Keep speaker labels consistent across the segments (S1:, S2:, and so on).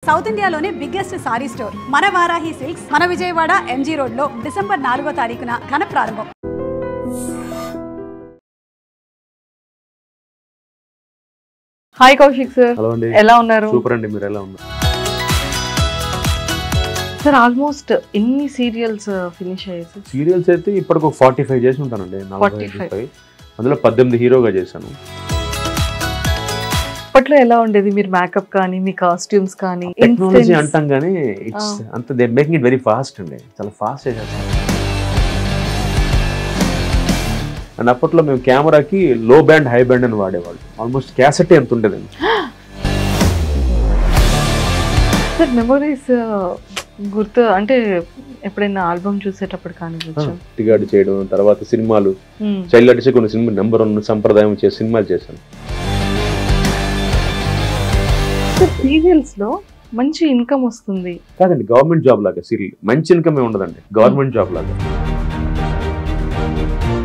S1: South ఇండియాలోనే biggest sorry store మన Varahi silks మన విజయవాడ ఎంజీ రోడ్ లో డిసెంబర్ 4వ తారీఖున ఘన ప్రారంభం.
S2: హాయ్ కౌశిక్ సార్, ఎలా ఉన్నారు?
S3: సూపర్ అండి, మీరు ఎలా ఉన్నారు?
S2: సార్ ఆల్మోస్ట్ ఎన్ని సీరియల్స్ ఫినిష్ అయ్యాయి సార్?
S3: సీరియల్స్ అయితే ఇప్పటికి 45 చేసి ఉంటానండి. 45 అందులో 18 హీరోగా చేశాను.
S2: అప్పట్లో ఎలా ఉండేది? మీరు మేకప్ కానీ మీ కాస్ట్యూమ్స్ కానీ
S3: టెక్నాలజీ అంటాం కానీ అంత they making it very fast అండి, చాలా ఫాస్ట్ చేసేస్తాం. అండ్ అప్పట్లో మేము కెమెరాకి లో బ్యాండ్ హై బ్యాండ్ అని వాడేవాళ్ళు. ఆల్మోస్ట్ క్యాసెట్ ఎంత ఉండేదండి.
S2: సార్ మెమరీస్ గుర్తు అంటే ఎప్పుడైనా ఆల్బమ్ చూసేటప్పుడు కానీ
S3: టిగాడు చేయడం, తర్వాత సినిమాలు చైల్డ్ ఆర్టిస్ట్ కొన్ని సినిమా నెంబర్ 1 సంప్రదాయం చేసే సినిమాలు చేశాను.
S2: సీరియల్స్ లో మంచి ఇన్కమ్ వస్తుంది
S3: కాదండి, గవర్నమెంట్ జాబ్ లాగా సీరియల్ మంచి ఇన్కమ్ ఏ ఉండదండి, గవర్నమెంట్ జాబ్ లాగా.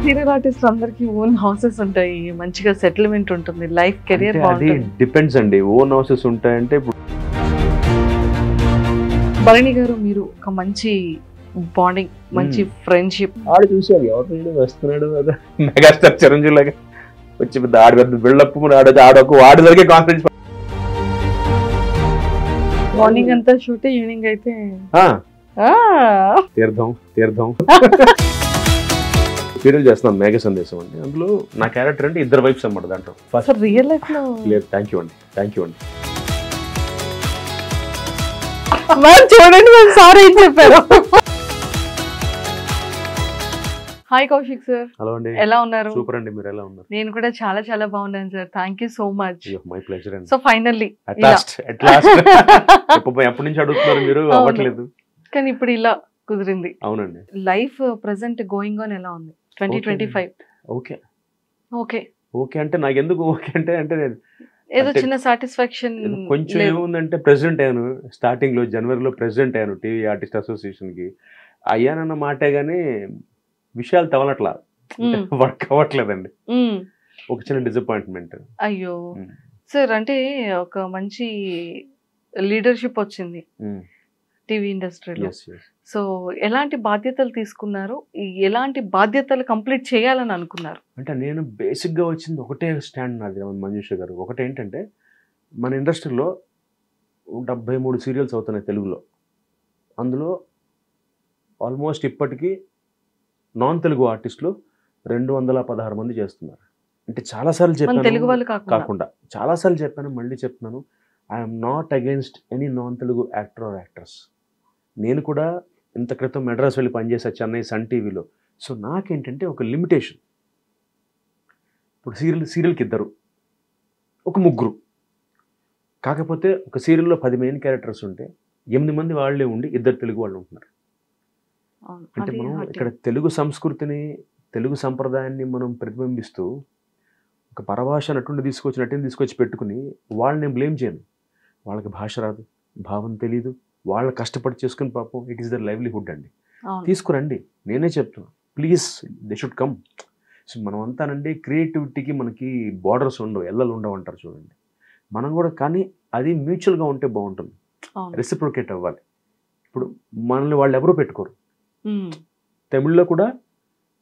S2: సీరియల్ ఆర్టిస్ట్ అందరికి ఓన్ హౌసెస్ ఉంటాయి, మంచిగా సెటిల్మెంట్ ఉంటుంది, లైఫ్ కెరియర్ బాగుంటుంది.
S3: డిపెండ్స్ అండి, ఓన్ హౌసెస్ ఉంటాయంటే. ఇప్పుడు
S2: భరణి గారు మీరు ఒక మంచి బాండింగ్, మంచి ఫ్రెండ్షిప్.
S3: ఆడు చూసాడు ఎవరు వస్తున్నాడు మెగాస్టార్ చిరంజీవి లాగా వచ్చి పెద్ద ఆడు పెద్ద బిల్డప్ ఆడొక వాడి దగ్గర కాన్ఫిడెన్స్.
S2: మార్నింగ్ అంతా షూట్, ఈవినింగ్ అయితే
S3: తీర్థం సీరియల్ చేస్తున్నాను మేఘ సందేశం అండి. అందులో నా క్యారెక్టర్ అంటే ఇద్దరు వైఫ్స్ అన్నమాట. దాంట్లో
S2: ఫస్ట్ రియల్ లైఫ్ లో
S3: లేదు. థ్యాంక్ యూ అండి.
S2: చూడండి మేము సారీ ఏం చెప్పారు. హాయ్ కౌశిక్ సార్, హలో అండి, ఎలా ఉన్నారు?
S3: సూపర్ అండి, మీరు ఎలా ఉన్నారు?
S2: నేను కూడా చాలా చాలా బాగున్నాను sir, thank you so much.
S3: My pleasure అండి.
S2: సో ఫైనల్లీ
S3: ఎట్ లాస్ట్ ఎప్పటి నుంచి అడుగుతున్నారు మీరు, అవ్వట్లేదు
S2: కానీ ఇప్పుడు ఇలా కుదిరింది.
S3: అవునండి.
S2: లైఫ్ ప్రెసెంట్ గోయింగ్ ఆన్ ఎలా ఉంది? 2025
S3: ఓకే అంటే నాకు ఎందుకు ఓకే అంటే
S2: ఏదో చిన్న సాటిస్ఫాక్షన్
S3: కొంచెం ఏముందంటే ప్రెసిడెంట్ అయ్యాను. స్టార్టింగ్ లో జనవరిలో ప్రెసిడెంట్ అయ్యాను టీవీ ఆర్టిస్ట్ అసోసియేషన్ కి. అయ్యానన్న మాటే గానీ విషయాలు తవలట్లా, వర్క్ అవ్వట్లేదండి. ఒక చిన్న డిసప్పాయింట్మెంట్.
S2: అయ్యో సార్, అంటే ఒక మంచి లీడర్షిప్ వచ్చింది టీవీ ఇండస్ట్రీలో. సో ఎలాంటి బాధ్యతలు తీసుకున్నారు? ఎలాంటి బాధ్యతలు కంప్లీట్ చేయాలని అనుకున్నారు?
S3: అంటే నేను బేసిక్గా వచ్చింది ఒకటే స్టాండ్ నాది మంజుష గారు. ఒకటేంటంటే మన ఇండస్ట్రీలో 73 సీరియల్స్ అవుతున్నాయి తెలుగులో. అందులో ఆల్మోస్ట్ ఇప్పటికీ నాన్ తెలుగు ఆర్టిస్టులు 216 మంది చేస్తున్నారు. అంటే చాలాసార్లు చెప్పాను,
S2: తెలుగు వాళ్ళు
S3: కాకుండా చాలాసార్లు చెప్పాను, మళ్ళీ చెప్తున్నాను, I'm not against any non Telugu actor are actress. నేను కూడా ఇంత క్రితం మెడ్రాస్ వెళ్ళి పనిచేసా, చెన్నై సన్ టీవీలో. సో నాకేంటంటే ఒక లిమిటేషన్. ఇప్పుడు సీరియల్కి 2, ఒక 3. కాకపోతే ఒక సీరియల్లో 10 మెయిన్ క్యారెక్టర్స్ ఉంటే 8 మంది వాళ్ళే ఉండి 2 తెలుగు వాళ్ళు ఉంటున్నారు. అంటే మనం ఇక్కడ తెలుగు సంస్కృతిని, తెలుగు సంప్రదాయాన్ని మనం ప్రతిబింబిస్తూ ఒక పరభాష నటుని తీసుకొచ్చి పెట్టుకుని వాళ్ళని నేను బ్లేమ్ చేయను. వాళ్ళకి భాష రాదు, భావం తెలీదు, వాళ్ళు కష్టపడి చేసుకుని పాపం ఇట్ ఈస్ దర్ లైవ్లీహుడ్ అండి. తీసుకురండి, నేనే చెప్తున్నా, please they should come. So మనం అంతానండి క్రియేటివిటీకి మనకి బార్డర్స్ ఉండవు, ఎల్లలు ఉండవు అంటారు చూడండి. మనం కూడా కానీ అది మ్యూచువల్గా ఉంటే బాగుంటుంది, రెసిప్రొకేట్ అవ్వాలి. ఇప్పుడు మనల్ని వాళ్ళు ఎవరూ పెట్టుకోరు. తమిళ్లో కూడా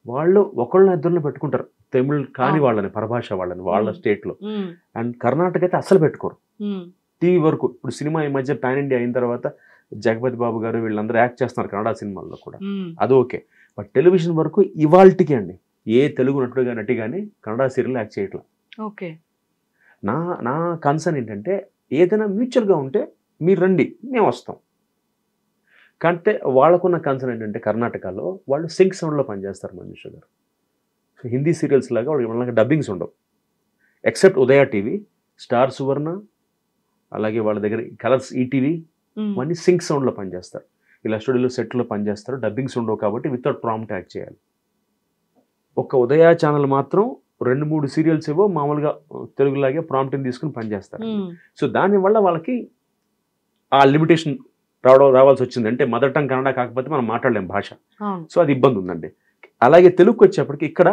S3: వాళ్ళు ఒకళ్ళని 2 పెట్టుకుంటారు, తమిళ్ కాని వాళ్ళని, పరభాష వాళ్ళని వాళ్ళ స్టేట్లో. అండ్ కర్ణాటక అయితే అస్సలు పెట్టుకోరు టీవీ వరకు. ఇప్పుడు సినిమా ఈ మధ్య పాన్ ఇండియా అయిన తర్వాత జగపతి బాబు గారు వీళ్ళందరూ యాక్ట్ చేస్తున్నారు కన్నడ సినిమాల్లో కూడా, అది ఓకే. బట్ టెలివిజన్ వరకు ఇవాళకి అండి ఏ తెలుగు నటి కానీ కన్నడ సీరియల్ యాక్ట్ చేయట్లా.
S2: ఓకే,
S3: నా కన్సర్న్ ఏంటంటే ఏదైనా మ్యూచువల్గా ఉంటే మీరు రండి, మేము వస్తాం. కంటే వాళ్ళకున్న కన్సర్న్ ఏంటంటే కర్ణాటకలో వాళ్ళు సింక్ సౌండ్లో పనిచేస్తారు మంజుష గారు. సో హిందీ సీరియల్స్ లాగా వాళ్ళకి డబ్బింగ్స్ ఉండవు, ఎక్సెప్ట్ ఉదయ టీవీ, స్టార్ సువర్ణ, అలాగే వాళ్ళ దగ్గర కలర్స్ ఈటీవీ, ఇవన్నీ సింక్ సౌండ్లో పనిచేస్తారు. ఇలా స్టూడియోలో సెట్లో పనిచేస్తారు, డబ్బింగ్స్ ఉండవు కాబట్టి వితౌట్ ప్రాంప్ట్ యాక్ట్ చేయాలి. ఒక ఉదయ ఛానల్ మాత్రం 2-3 సీరియల్స్ ఏవో మామూలుగా తెలుగులాగే ప్రాంప్ట్ని తీసుకుని పనిచేస్తారు. సో దానివల్ల వాళ్ళకి ఆ లిమిటేషన్ రావాల్సి వచ్చింది. అంటే మదర్ టంగ్ కన్నడ కాకపోతే మనం మాట్లాడలేం భాష, సో అది ఇబ్బంది ఉందండి. అలాగే తెలుగుకి వచ్చేప్పటికి ఇక్కడ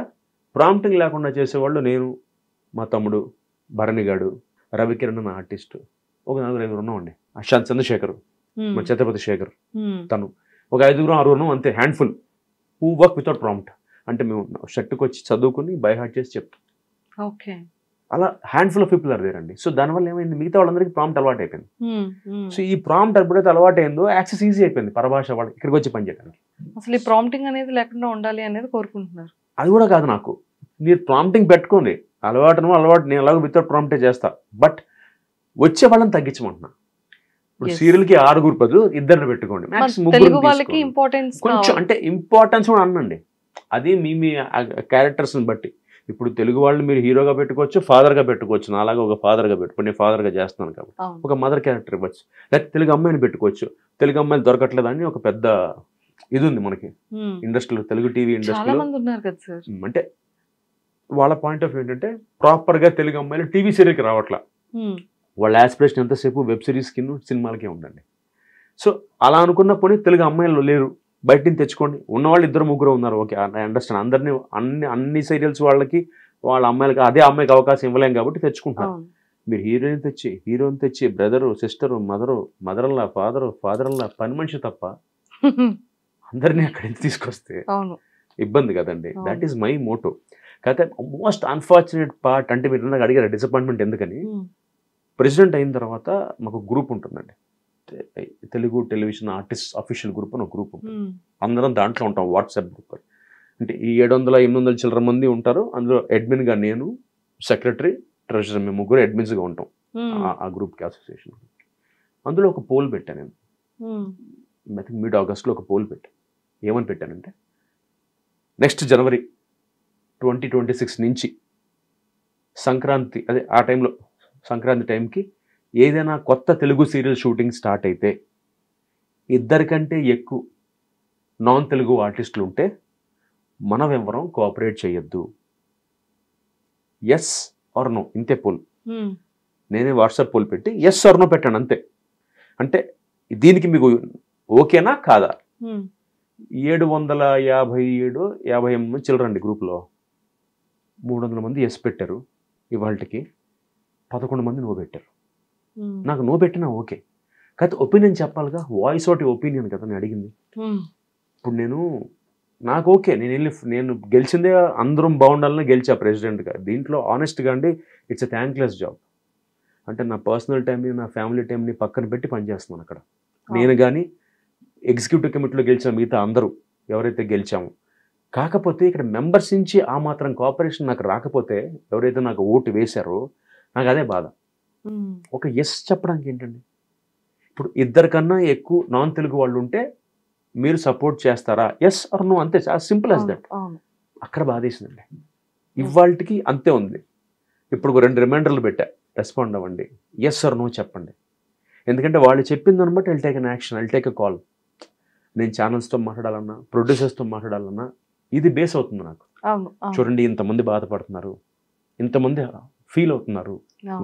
S3: ప్రాంప్టింగ్ లేకుండా చేసేవాళ్ళు నేను, మా తమ్ముడు భరణిగాడు, రవికిరణ్ అన్న ఆర్టిస్టు, ఒక 4-5 ఉన్నామండి. చంద్రశేఖర్, మన ఛత్రపతి శేఖర్, తను ఒక 5-6 అంతే, handful who work without prompt. అంటే మేము షర్ట్కి వచ్చి చదువుకుని బై హార్ట్ చేసి చెప్తాం.
S2: ఓకే.
S3: అలా handful of people are there అండి. సో దానివల్ల ఏమైంది, మిగతా వాళ్ళందరికీ ప్రాంప్ట్ అలవాటు అయిపోయింది. సో ఈ ప్రాంప్ట్ ఎప్పుడైతే అలవాటు అయిందో యాక్సెస్ ఈజీ అయిపోయింది పరభాష వాళ్ళు ఇక్కడికి వచ్చి పనిచేయడానికి.
S2: అసలు ఈ ప్రాంప్టింగ్ అనేది లేకుండా ఉండాలి అనేది కోరుకుంటున్నారు.
S3: అది కూడా కాదు, నాకు మీరు ప్రాంప్టింగ్ పెట్టుకోండి, అలవాటు నేను అలాగే వితౌట్ ప్రాంప్టే చేస్తా, బట్ వచ్చే వాళ్ళని తగ్గించమంటున్నా. ఇప్పుడు సీరియల్కి 6 బదులు 2 పెట్టుకోండి,
S2: తెలుగు వాళ్ళకి ఇంపార్టెన్స్
S3: కొంచెం, అంటే ఇంపార్టెన్స్ కూడా అనండి, అది మీ క్యారెక్టర్స్ని బట్టి. ఇప్పుడు తెలుగు వాళ్ళు మీరు హీరోగా పెట్టుకోవచ్చు, ఫాదర్గా పెట్టుకోవచ్చు, నాలాగా ఒక ఫాదర్గా పెట్టుకుని నేను ఫాదర్గా చేస్తున్నాను కాబట్టి ఒక మదర్ క్యారెక్టర్ ఇవ్వచ్చు, లేకపోతే తెలుగు అమ్మాయిని పెట్టుకోవచ్చు. తెలుగు అమ్మాయిలు దొరకట్లేదు అని ఒక పెద్ద ఇది ఉంది మనకి ఇండస్ట్రీలో, తెలుగు టీవీ ఇండస్ట్రీలో. అంటే వాళ్ళ పాయింట్ ఆఫ్ వ్యూ ఏంటంటే ప్రాపర్గా తెలుగు అమ్మాయిలు టీవీ సీరియల్కి రావట్లా, వాళ్ళ యాస్పిరేషన్ ఎంతసేపు వెబ్ సిరీస్కి సినిమాలకే ఉండండి. సో అలా అనుకున్న పోనీ తెలుగు అమ్మాయిలు లేరు, బయట నుంచి తెచ్చుకోండి. ఉన్నవాళ్ళు 2-3 ఉన్నారు, ఓకే, ఐ అండర్స్టాండ్. అందరినీ అన్ని సీరియల్స్ వాళ్ళకి వాళ్ళ అమ్మాయిలకి అదే అమ్మాయికి అవకాశం ఇవ్వలేం కాబట్టి తెచ్చుకుంటారు. మీరు హీరోయిన్ తెచ్చి బ్రదరు, సిస్టరు, మదర్లా, ఫాదర్లా పని మనిషి తప్ప అందరినీ అక్కడి నుంచి తీసుకొస్తే ఇబ్బంది కదండి. That is my Moto. కాకపోతే మోస్ట్ అన్ఫార్చునేట్ పార్ట్ అంటే మీరు నాకు అడిగారు డిసప్పాయింట్మెంట్ ఎందుకని, ప్రెసిడెంట్ అయిన తర్వాత మాకు గ్రూప్ ఉంటుందండి, Telugu television artist official group అని ఒక గ్రూప్ ఉంటుంది. అందరం దాంట్లో ఉంటాం, వాట్సాప్ గ్రూప్. అంటే ఈ 700-800 చిల్లర మంది ఉంటారు. అందులో అడ్మిన్గా నేను, సెక్రటరీ, ట్రెజరర్, మేము 3 అడ్మిన్స్గా ఉంటాం ఆ గ్రూప్కి, అసోసియేషన్. అందులో ఒక పోల్ పెట్టాను నేను, ఐ థింక్ మిడ్-ఆగస్ట్లో ఒక పోల్ పెట్టాను. ఏమని పెట్టానంటే, నెక్స్ట్ జనవరి 2026 నుంచి సంక్రాంతి, అదే ఆ టైంలో సంక్రాంతి టైంకి ఏదైనా కొత్త తెలుగు సీరియల్ షూటింగ్ స్టార్ట్ అయితే 2 కంటే ఎక్కువ నాన్ తెలుగు ఆర్టిస్టులు ఉంటే మనం ఎవరం కోఆపరేట్ చేయొద్దు. ఎస్ ఆర్ నో, ఇంతే పోల్. నేనే వాట్సాప్ పోల్ పెట్టి ఎస్ ఆర్ నో పెట్టాను అంతే. అంటే దీనికి మీకు ఓకేనా కాదా? 757 చిల్లరండి గ్రూప్లో, 300 మంది ఎస్ పెట్టారు. ఇవాళకి 11 మంది నో పెట్టారు. నాకు నో పెట్టినా ఓకే, కాకపోతే ఒపీనియన్ చెప్పాలిగా, వాయిస్ ఒకటి ఒపీనియన్ కదా నేను అడిగింది. ఇప్పుడు నాకు ఓకే, నేను గెలిచిందే అందరం బాగుండాలని గెలిచా ప్రెసిడెంట్గా. దీంట్లో ఆనెస్ట్గా అండి, ఇట్స్ ఎ థ్యాంక్లెస్ జాబ్. అంటే నా పర్సనల్ టైంని, నా ఫ్యామిలీ టైంని పక్కన పెట్టి పనిచేస్తున్నాను అక్కడ. నేను కానీ ఎగ్జిక్యూటివ్ కమిటీలో గెలిచిన మిగతా అందరూ ఎవరైతే గెలిచామో, కాకపోతే ఇక్కడ మెంబర్స్ నుంచి ఆ మాత్రం కోఆపరేషన్ నాకు రాకపోతే, ఎవరైతే నాకు ఓటు వేశారో నాకు అదే బాధ. ఒక ఎస్ చెప్పడానికి ఏంటండి, ఇప్పుడు 2 కన్నా ఎక్కువ నాన్ తెలుగు వాళ్ళు ఉంటే మీరు సపోర్ట్ చేస్తారా, ఎస్ ఆర్ నో, అంతే, సింపుల్ యాజ్ దట్. అక్కడ బాధేసిందండి. ఇవాళకి అంతే ఉంది. ఇప్పుడు 2 రిమైండర్లు పెట్టా, రెస్పాండ్ అవ్వండి, ఎస్ ఆర్ నో చెప్పండి. ఎందుకంటే వాళ్ళు చెప్పిందని బట్టి I'll take an action, I'll take a call. నేను ఛానల్స్తో మాట్లాడాలన్నా, ప్రొడ్యూసర్స్తో మాట్లాడాలన్నా ఇది బేస్ అవుతుంది నాకు. చూడండి, ఇంతమంది బాధపడుతున్నారు, ఇంతమంది ఫీల్ అవుతున్నారు,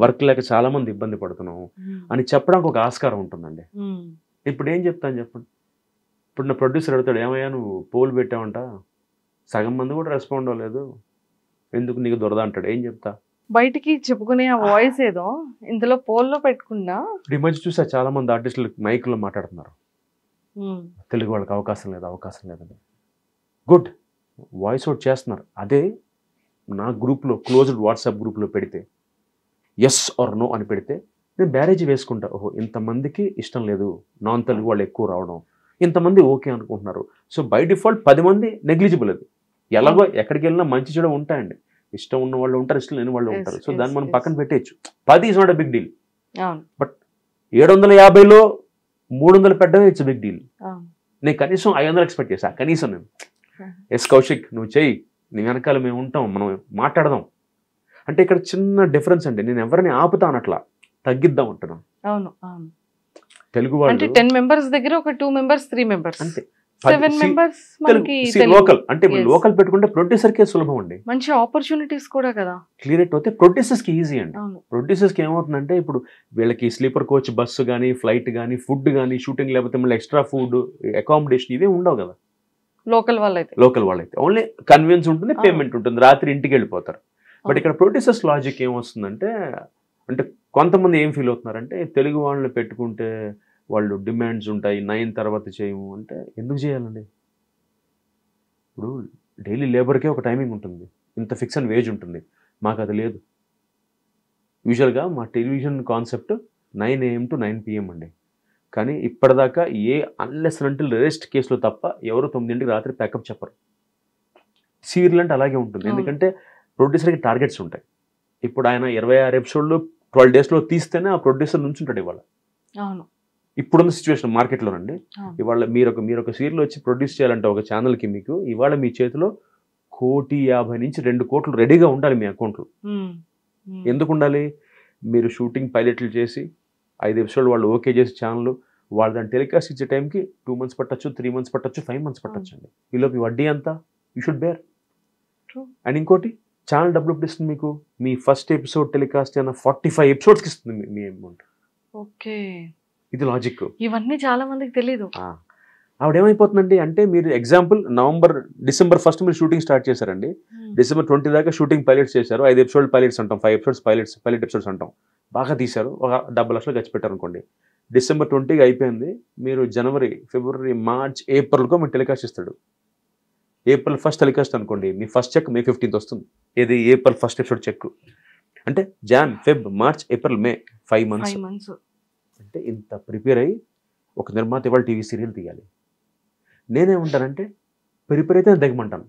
S3: వర్క్ లేక చాలా మంది ఇబ్బంది పడుతున్నాము అని చెప్పడానికి ఒక ఆస్కారం ఉంటుందండి. ఇప్పుడు ఏం చెప్తాను చెప్పండి. ఇప్పుడు నా ప్రొడ్యూసర్ అడుగుతాడు, ఏమయ్యా నువ్వు పోల్ పెట్టావంట, సగం మంది కూడా రెస్పాండ్ అవ్వలేదు, ఎందుకు నీకు దొరద అంటాడు, ఏం చెప్తా?
S2: బయటికి చెప్పుకునే ఆ వాయిస్ ఏదో ఇందులో పోల్లో పెట్టుకున్నా.
S3: ఈ మధ్య చూసా చాలా మంది ఆర్టిస్టులు మైక్లో మాట్లాడుతున్నారు, తెలుగు వాళ్ళకి అవకాశం లేదని. గుడ్, వాయిస్ అవుట్ చేస్తున్నారు. అదే నా గ్రూప్లో, క్లోజ్డ్ వాట్సాప్ గ్రూప్లో పెడితే ఎస్ ఆర్ నో అని పెడితే నేను బ్యారేజ్ వేసుకుంటా. ఓహో, ఇంతమందికి ఇష్టం లేదు నాన్ తెలుగు వాళ్ళు ఎక్కువ రావడం, ఇంతమంది ఓకే అనుకుంటున్నారు. సో బై డిఫాల్ట్ 10 మంది నెగ్లిజిబుల్. అది ఎలాగో ఎక్కడికి వెళ్ళినా మంచి చెడు ఉంటాయండి. ఇష్టం ఉన్న వాళ్ళు ఉంటారు, ఇష్టం లేని వాళ్ళు ఉంటారు. సో దాన్ని మనం పక్కన పెట్టేయచ్చు. 10 is not a big deal. But 750లో 300 పెట్టడమే ఇట్స్ బిగ్ డీల్. నేను కనీసం 500 ఎక్స్పెక్ట్ చేశా. కనీసం నేను ఎస్ కౌశిక్ నువ్వు చెయ్యి, నీ వెనకాల మేము ఉంటాం, మనం మాట్లాడదాం అంటే ఇక్కడ చిన్న డిఫరెన్స్ అండి. నేను ఎవరిని ఆపుతాను, అట్లా తగ్గిద్దాం అంటున్నాను. తెలుగు వాళ్ళు
S2: 10 మెంబర్స్ దగ్గర ఒక 2 మెంబర్స్ 3 మెంబర్స్
S3: అంతే.
S2: 7 మెంబర్స్ మనకి
S3: లోకల్ అంటే లోకల్ పెట్టుకుంటే ప్రొడ్యూసర్కే సులభం అండి.
S2: మంచి ఆపర్చునిటీస్ కూడా కదా.
S3: క్లియర్ అవుతే ప్రొడ్యూసర్స్కి ఈజీ అండి. ప్రొడ్యూసర్స్కి ఏమవుతుందంటే ఇప్పుడు వీళ్ళకి స్లీపర్ కోచ్ బస్సు కానీ, ఫ్లైట్ కానీ, ఫుడ్ కానీ, షూటింగ్ లేకపోతే మళ్ళీ ఎక్స్ట్రా ఫుడ్, అకామిడేషన్ ఇవే ఉండవు కదా
S2: లోకల్ వాళ్ళైతే. ఓన్లీ
S3: కన్వీనియన్స్ ఉంటుంది, పేమెంట్ ఉంటుంది, రాత్రి ఇంటికి వెళ్ళిపోతారు. బట్ ఇక్కడ ప్రొడ్యూసర్స్ లాజిక్ ఏమొస్తుందంటే, అంటే కొంతమంది ఏం ఫీల్ అవుతున్నారంటే తెలుగు వాళ్ళని పెట్టుకుంటే వాళ్ళు డిమాండ్స్ ఉంటాయి 9 తర్వాత చేయము అంటే ఎందుకు చేయాలండి? ఇప్పుడు డైలీ లేబర్కే ఒక టైమింగ్ ఉంటుంది, ఇంత ఫిక్స్ అండ్ వేజ్ ఉంటుంది. మాకు అది లేదు. యూజువల్గా మా television concept 9 AM to 9 PM అండి. కానీ ఇప్పటిదాకా అన్లెస్ అంటిల్ రెస్ట్ కేసులో తప్ప ఎవరు 9 రాత్రి ప్యాకప్ చెప్పరు. సీరియల్ అంటే అలాగే ఉంటుంది. ఎందుకంటే ప్రొడ్యూసర్కి టార్గెట్స్ ఉంటాయి. ఇప్పుడు ఆయన 26 ఎపిసోడ్లు 12 daysలో తీస్తేనే ఆ ప్రొడ్యూసర్ నుంచి ఉంటాడు ఇవాళ.
S2: అవును,
S3: ఇప్పుడున్న సిచ్యువేషన్ మార్కెట్లోనండి. ఇవాళ మీరు ఒక సీరియల్ వచ్చి ప్రొడ్యూస్ చేయాలంటే ఒక ఛానల్కి మీకు ఇవాళ మీ చేతిలో 1,50,00,000 నుంచి 2 కోట్లు రెడీగా ఉండాలి మీ అకౌంట్లో. ఎందుకు ఉండాలి? మీరు షూటింగ్ పైలట్లు చేసి 5 ఎపిసోడ్లు వాళ్ళు ఓకే చేసి ఛానల్ వాళ్ళు దాన్ని టెలికాస్ట్ ఇచ్చే టైంకి 2 months పట్టచ్చు, 3 months పట్టచ్చు, 5 months పట్టచ్చు అండి. ఈలోపు వడ్డీ అంతా యూ షుడ్ బేర్. అండ్ ఇంకోటి, ఛానల్ డబ్బులు ఇప్పుడు ఇస్తుంది మీకు, మీ ఫస్ట్ ఎపిసోడ్ టెలికాస్ట్ అయినా 45 episodes ఇస్తుంది మీ అమౌంట్.
S2: ఓకే,
S3: ఇది లాజిక్.
S2: ఇవన్నీ చాలా మందికి తెలీదు.
S3: ఆవిడేమైపోతుందండి అంటే మీరు ఎగ్జాంపుల్ December 1st మీరు షూటింగ్ స్టార్ట్ చేశారండి. December 20 దాకా షూటింగ్ పైలట్స్ చేశారు. 5 episodes పైలట్స్ అంటాం, 5 episodes పైలట్ ఎపిసోడ్స్ అంటాం. బాగా తీశారు, ఒక 70 లక్షలు ఖర్చు పెట్టారు అనుకోండి. December 20 అయిపోయింది. మీరు January, February, March, Aprilకో మీరు టెలికాస్ట్ ఇస్తాడు. April 1st టెలికాస్ట్ అనుకోండి, మీ ఫస్ట్ చెక్ May 15th వస్తుంది. ఇది April 1st ఎపిసోడ్ చెక్. అంటే Jan, Feb, March, April, May 5 months. అంటే ఇంత ప్రిపేర్ అయ్యి ఒక నిర్మాత ఇవాళ టీవీ సీరియల్ తీయాలి. నేనేమంటానంటే ప్రిపేర్ అయితే దిగమంటాను.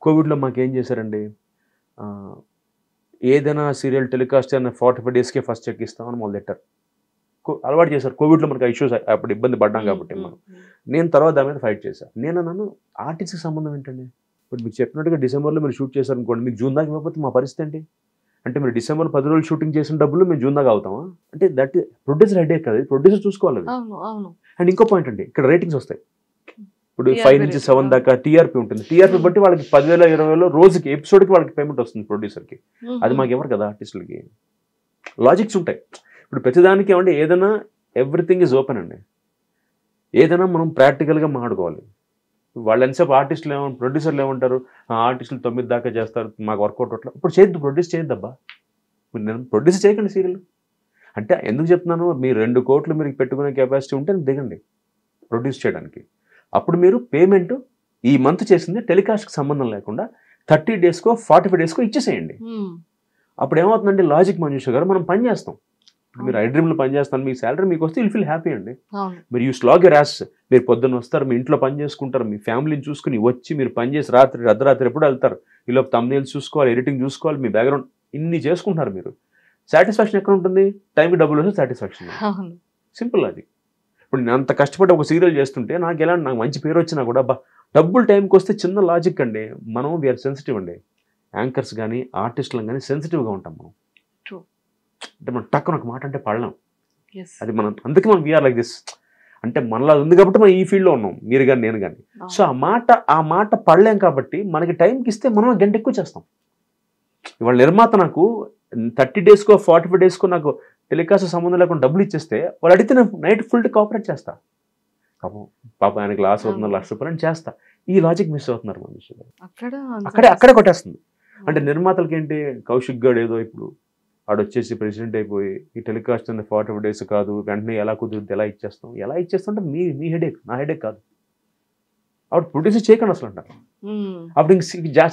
S3: కోవిడ్లో మాకేం చేశారండి, ఏదైనా సీరియల్ టెలికాస్ట్ అయినా 45 daysకే ఫస్ట్ చెక్ ఇస్తామని మొదలెట్టారు. అలవాటు చేశారు. కోవిడ్లో మనకు ఇష్యూస్ అప్పుడు ఇబ్బంది పడ్డాం కాబట్టి నేను తర్వాత దాని మీద ఫైట్ చేశాను. నేను అన్నాను ఆర్టిస్ట్కి సంబంధం ఏంటండి? ఇప్పుడు మీకు చెప్పినట్టుగా డిసెంబర్లో మీరు షూట్ చేశారు అనుకోండి, మీకు జూన్ దాకా ఇవ్వకపోతే మా పరిస్థితి ఏంటి? అంటే మీరు December 10 రోజులు షూటింగ్ చేసిన డబ్బులు మేము జూన్ దాకా అవుతామా? అంటే దట్ ప్రొడ్యూసర్ హెడేక్ కదా, ప్రొడ్యూసర్ చూసుకోవాలి. అండ్ ఇంకో పాయింట్ అండి, ఇక్కడ రేటింగ్స్ వస్తాయి. ఇప్పుడు 5 నుంచి 7 దాకా టీఆర్పీ ఉంటుంది. టీఆర్పీ బట్టి వాళ్ళకి 10,000, 20,000 రోజుకి ఎపిసోడ్కి వాళ్ళకి పేమెంట్ వస్తుంది ప్రొడ్యూసర్కి. అది మాకు ఎవరు కదా ఆర్టిస్టులకి. లాజిక్స్ ఉంటాయి. ఇప్పుడు ప్రతిదానికి ఏమంటే ఏదైనా ఎవ్రీథింగ్ ఈజ్ ఓపెన్ అండి. ఏదైనా మనం ప్రాక్టికల్గా మాట్లాడుకోవాలి. వాళ్ళు ఎంతసేపు ఆర్టిస్టులు ప్రొడ్యూసర్లు ఏమంటారు, ఆర్టిస్టులు 9 దాకా చేస్తారు, మాకు వర్కౌట్ అట్లా. ఇప్పుడు చేయొద్దు, ప్రొడ్యూస్ చేయొద్దబ్బా. నేను ప్రొడ్యూస్ చేయకండి సీరియల్. అంటే ఎందుకు చెప్తున్నాను, మీరు 2 కోట్లు మీరు పెట్టుకునే కెపాసిటీ ఉంటే దిగండి ప్రొడ్యూస్ చేయడానికి. అప్పుడు మీరు పేమెంట్ ఈ మంత్ చేసింది టెలికాస్ట్కి సంబంధం లేకుండా 30 daysకో 45 daysకో ఇచ్చేసేయండి. అప్పుడు ఏమవుతుందంటే లాజిక్ మంజుష గారు, మనం పని చేస్తాం. ఇప్పుడు మీరు ఐడ్రీమ్లో పని చేస్తాను, మీ శాలరీ మీకు వస్తే విల్ ఫీల్ హ్యాపీ అండి. మీరు యూ స్లాగ్ యూర్ యాస్. మీరు పొద్దున్న వస్తారు, మీ ఇంట్లో పని చేసుకుంటారు, మీ ఫ్యామిలీని చూసుకుని వచ్చి మీరు పని చేసి అర్ధరాత్రి ఎప్పుడు వెళ్తారు. ఈలోపు thumbnails చూసుకోవాలి, ఎడిటింగ్ చూసుకోవాలి, మీ బ్యాక్గ్రౌండ్ ఇన్ని చేసుకుంటారు. మీరు సాటిస్ఫాక్షన్ ఎక్కడ ఉంటుంది? టైంకి డబ్బులు వస్తే సాటిస్ఫాక్షన్. సింపుల్ అది. ఇప్పుడు నేను అంత కష్టపడి ఒక సీరియల్ చేస్తుంటే నాకు మంచి పేరు వచ్చినా కూడా డబ్బులు టైంకి వస్తే చిన్న లాజిక్ అండి. మనం వీఆర్ సెన్సిటివ్ అండి. యాంకర్స్ కానీ ఆర్టిస్టులు కానీ సెన్సిటివ్గా ఉంటాం మనం. అంటే మనం టక్కున ఒక మాట అంటే పడలేం. అది మనం అందుకే మనం వీఆర్ లైక్ దిస్. అంటే మనలా ఉంది కాబట్టి మనం ఈ ఫీల్డ్లో ఉన్నాం, మీరు కానీ నేను కానీ. సో ఆ మాట పడలేం కాబట్టి మనకి టైంకి ఇస్తే మనం గంట ఎక్కువ చేస్తాం. ఇవాళ నిర్మాత నాకు 30 daysకో 45 daysకో నాకు టెలికాస్ట్ సంబంధం లేకుండా డబ్బులు ఇచ్చేస్తే వాళ్ళు అడిగితే నేను నైట్ ఫుల్ కోఆపరేట్ చేస్తా. పాప ఆయనకి లాస్ అవుతున్న ₹1,00,000 అని చేస్తా. ఈ లాజిక్ మిస్ అవుతున్నారు మనుషులు. అక్కడే కొట్టేస్తుంది. అంటే నిర్మాతలకి ఏంటి, కౌశిక్ గడ్ ఏదో ఇప్పుడు ఆడొచ్చేసి ప్రెసిడెంట్ అయిపోయి ఈ టెలికాస్ట్ అనే 45 days కాదు, వెంటనే ఎలా కుదురుద్ది, ఎలా ఇచ్చేస్తుంటే మీ హెడేక్, నా హెడేక్ కాదు. ఆవిడ ప్రొడ్యూస్ చేయకండి అసలు అంటారు. అప్పుడు ఇంక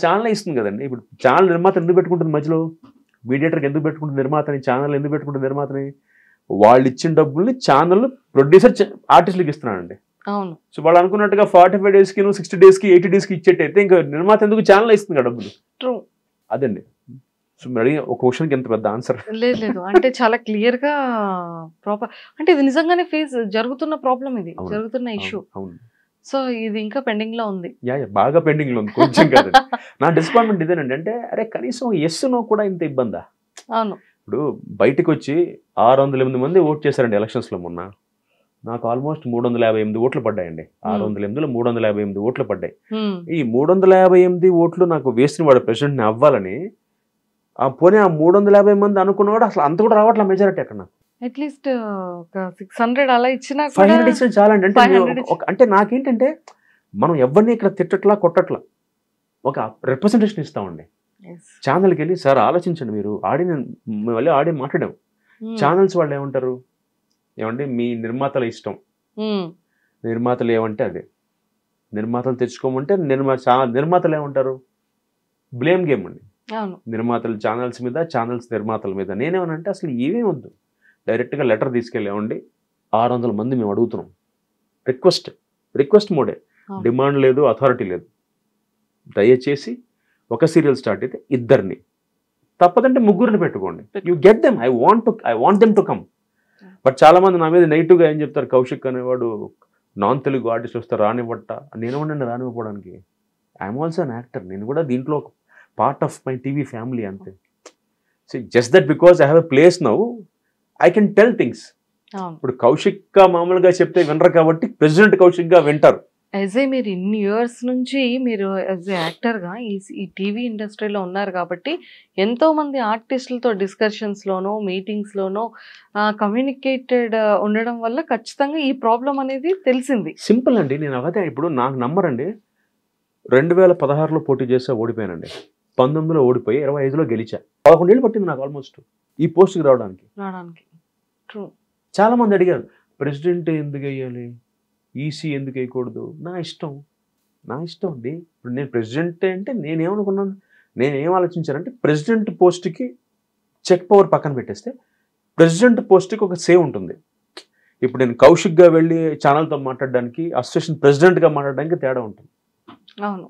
S3: ఛానల్ ఇస్తుంది కదండి. ఇప్పుడు ఛానల్ నిర్మాత ఎందుకు పెట్టుకుంటుంది మధ్యలో? మీడియేటర్కి ఎందుకు పెట్టుకుంటుంది నిర్మాతని? ఛానల్ ఎందుకు పెట్టుకుంటుంది నిర్మాతని? వాళ్ళు ఇచ్చిన డబ్బుల్ని ఛానల్ ప్రొడ్యూసర్ ఆర్టిస్టులకు ఇస్తున్నాడండి. సో వాళ్ళు అనుకున్నట్టుగా 45 daysకి 60 daysకి 80 daysకి ఇచ్చేటైతే ఇంకా నిర్మాత ఎందుకు ఛానల్ ఇస్తుంది కదా డబ్బులు. అదండి. సో మరి ఒక క్వశ్చన్కి ఎంత పెద్ద ఆన్సర్
S2: లేదు. అంటే చాలా క్లియర్ గా ప్రాపర్, అంటే ఇది నిజంగానే జరుగుతున్న ప్రాబ్లం, ఇది జరుగుతున్న ఇష్యూ. సో ఇది ఇంకా పెండింగ్ లో ఉంది.
S3: బాగా పెండింగ్ లో ఉంది, కొంచెం కాదు. నా డిసప్పాయింట్మెంట్ ఇదేనండి. అంటే అరే కనీసం ఎస్ నో కూడా ఇంత ఇబ్బందా?
S2: అవును.
S3: ఇప్పుడు బయటకు వచ్చి 608 మంది ఓట్ చేశారండి ఎలక్షన్స్ లో మొన్న. నాకు ఆల్మోస్ట్ 358 ఓట్లు పడ్డాయండి. 608లో 358 ఓట్లు పడ్డాయి. ఈ 358 ఓట్లు నాకు వేసిన వాడు ప్రెసిడెంట్ని అవ్వాలని, పోనీ ఆ 350 మంది అనుకున్నవాడు అసలు అంత కూడా రావట్లే మెజారిటీ అక్కడ.
S2: అట్లీస్ట్ ఒక 600 అలా ఇచ్చినా
S3: 500 ఇచ్చిన చాలండి. అంటే నాకేంటంటే మనం ఎవరిని ఇక్కడ తిట్టట్లా కొట్టట్లా, ఒక రిప్రజెంటేషన్ ఇస్తామండి. ఛానల్కి వెళ్ళి సార్ ఆలోచించండి, మీరు మళ్ళీ ఆడి మాట్లాడాం. ఛానల్స్ వాళ్ళు ఏమంటారు, ఏమంటే మీ నిర్మాతల ఇష్టం, నిర్మాతలు ఏమంటే అదే, నిర్మాతలు తెచ్చుకోమంటే నిర్మాతలు ఏమంటారు, బ్లేమ్ గేమ్ అండి. నిర్మాతలు ఛానల్స్ మీద, ఛానల్స్ నిర్మాతల మీద. నేనేమనంటే అసలు ఏమీ వద్దు, డైరెక్ట్గా లెటర్ తీసుకెళ్ళేవండి, 600 మంది మేము అడుగుతున్నాం, రిక్వెస్ట్ మోడే, డిమాండ్ లేదు, అథారిటీ లేదు, దయచేసి ఒక సీరియల్ స్టార్ట్ అయితే 2 తప్పదంటే 3 పెట్టుకోండి, you get them, I want them to come. But చాలా మంది నా మీద నెగిటివ్గా ఏం చెప్తారు, కౌశిక్ అనేవాడు నాన్ తెలుగు ఆర్టిస్ట్ వస్తే రానివ్వట. నేనేమన్నా రానివ్వడానికి, ఐఎమ్ ఆల్సో అన్ యాక్టర్, నేను కూడా దీంట్లో ఒక part of my TV family అంతే. So just that because I have a place now I can tell things. ఇప్పుడు కౌశిక్గా మామూలుగా చెప్తే వినరు కాబట్టి ప్రెసిడెంట్ కౌశిక్గా వింటారు.
S2: యాజ్ ఏ మీరు ఇన్ని ఇయర్స్ నుంచి మీరు యాజ్ ఏ యాక్టర్గా ఈ టీవీ ఇండస్ట్రీలో ఉన్నారు కాబట్టి ఎంతోమంది ఆర్టిస్టులతో డిస్కషన్స్లోనో మీటింగ్స్లోనో కమ్యూనికేటెడ్ ఉండడం వల్ల ఖచ్చితంగా ఈ ప్రాబ్లం అనేది తెలిసింది.
S3: సింపుల్ అండి, నేను అవతే ఇప్పుడు నాకు నమ్మరండి, 2016లో పోటీ చేస్తే ఓడిపోయానండి, 19లో ఓడిపోయి 25లో గెలిచా, 11 ఏళ్ళు పట్టింది నాకు ఆల్మోస్ట్ ఈ పోస్ట్కి రావడానికి.
S2: ట్రూ.
S3: చాలా మంది అడిగారు ప్రెసిడెంట్ ఎందుకు వేయాలి, ఈసీ ఎందుకు వేయకూడదు, నా ఇష్టం అండి. ఇప్పుడు నేను ప్రెసిడెంట్ అంటే నేనేమనుకున్నాను, నేనేం ఆలోచించానంటే ప్రెసిడెంట్ పోస్ట్కి చెక్ పవర్ పక్కన పెట్టేస్తే ప్రెసిడెంట్ పోస్ట్కి ఒక సేవ్ ఉంటుంది. ఇప్పుడు నేను కౌశిక్గా వెళ్ళి ఛానల్తో మాట్లాడడానికి, అసోసియేషన్ ప్రెసిడెంట్గా మాట్లాడడానికి తేడా ఉంటుంది.
S2: అవును.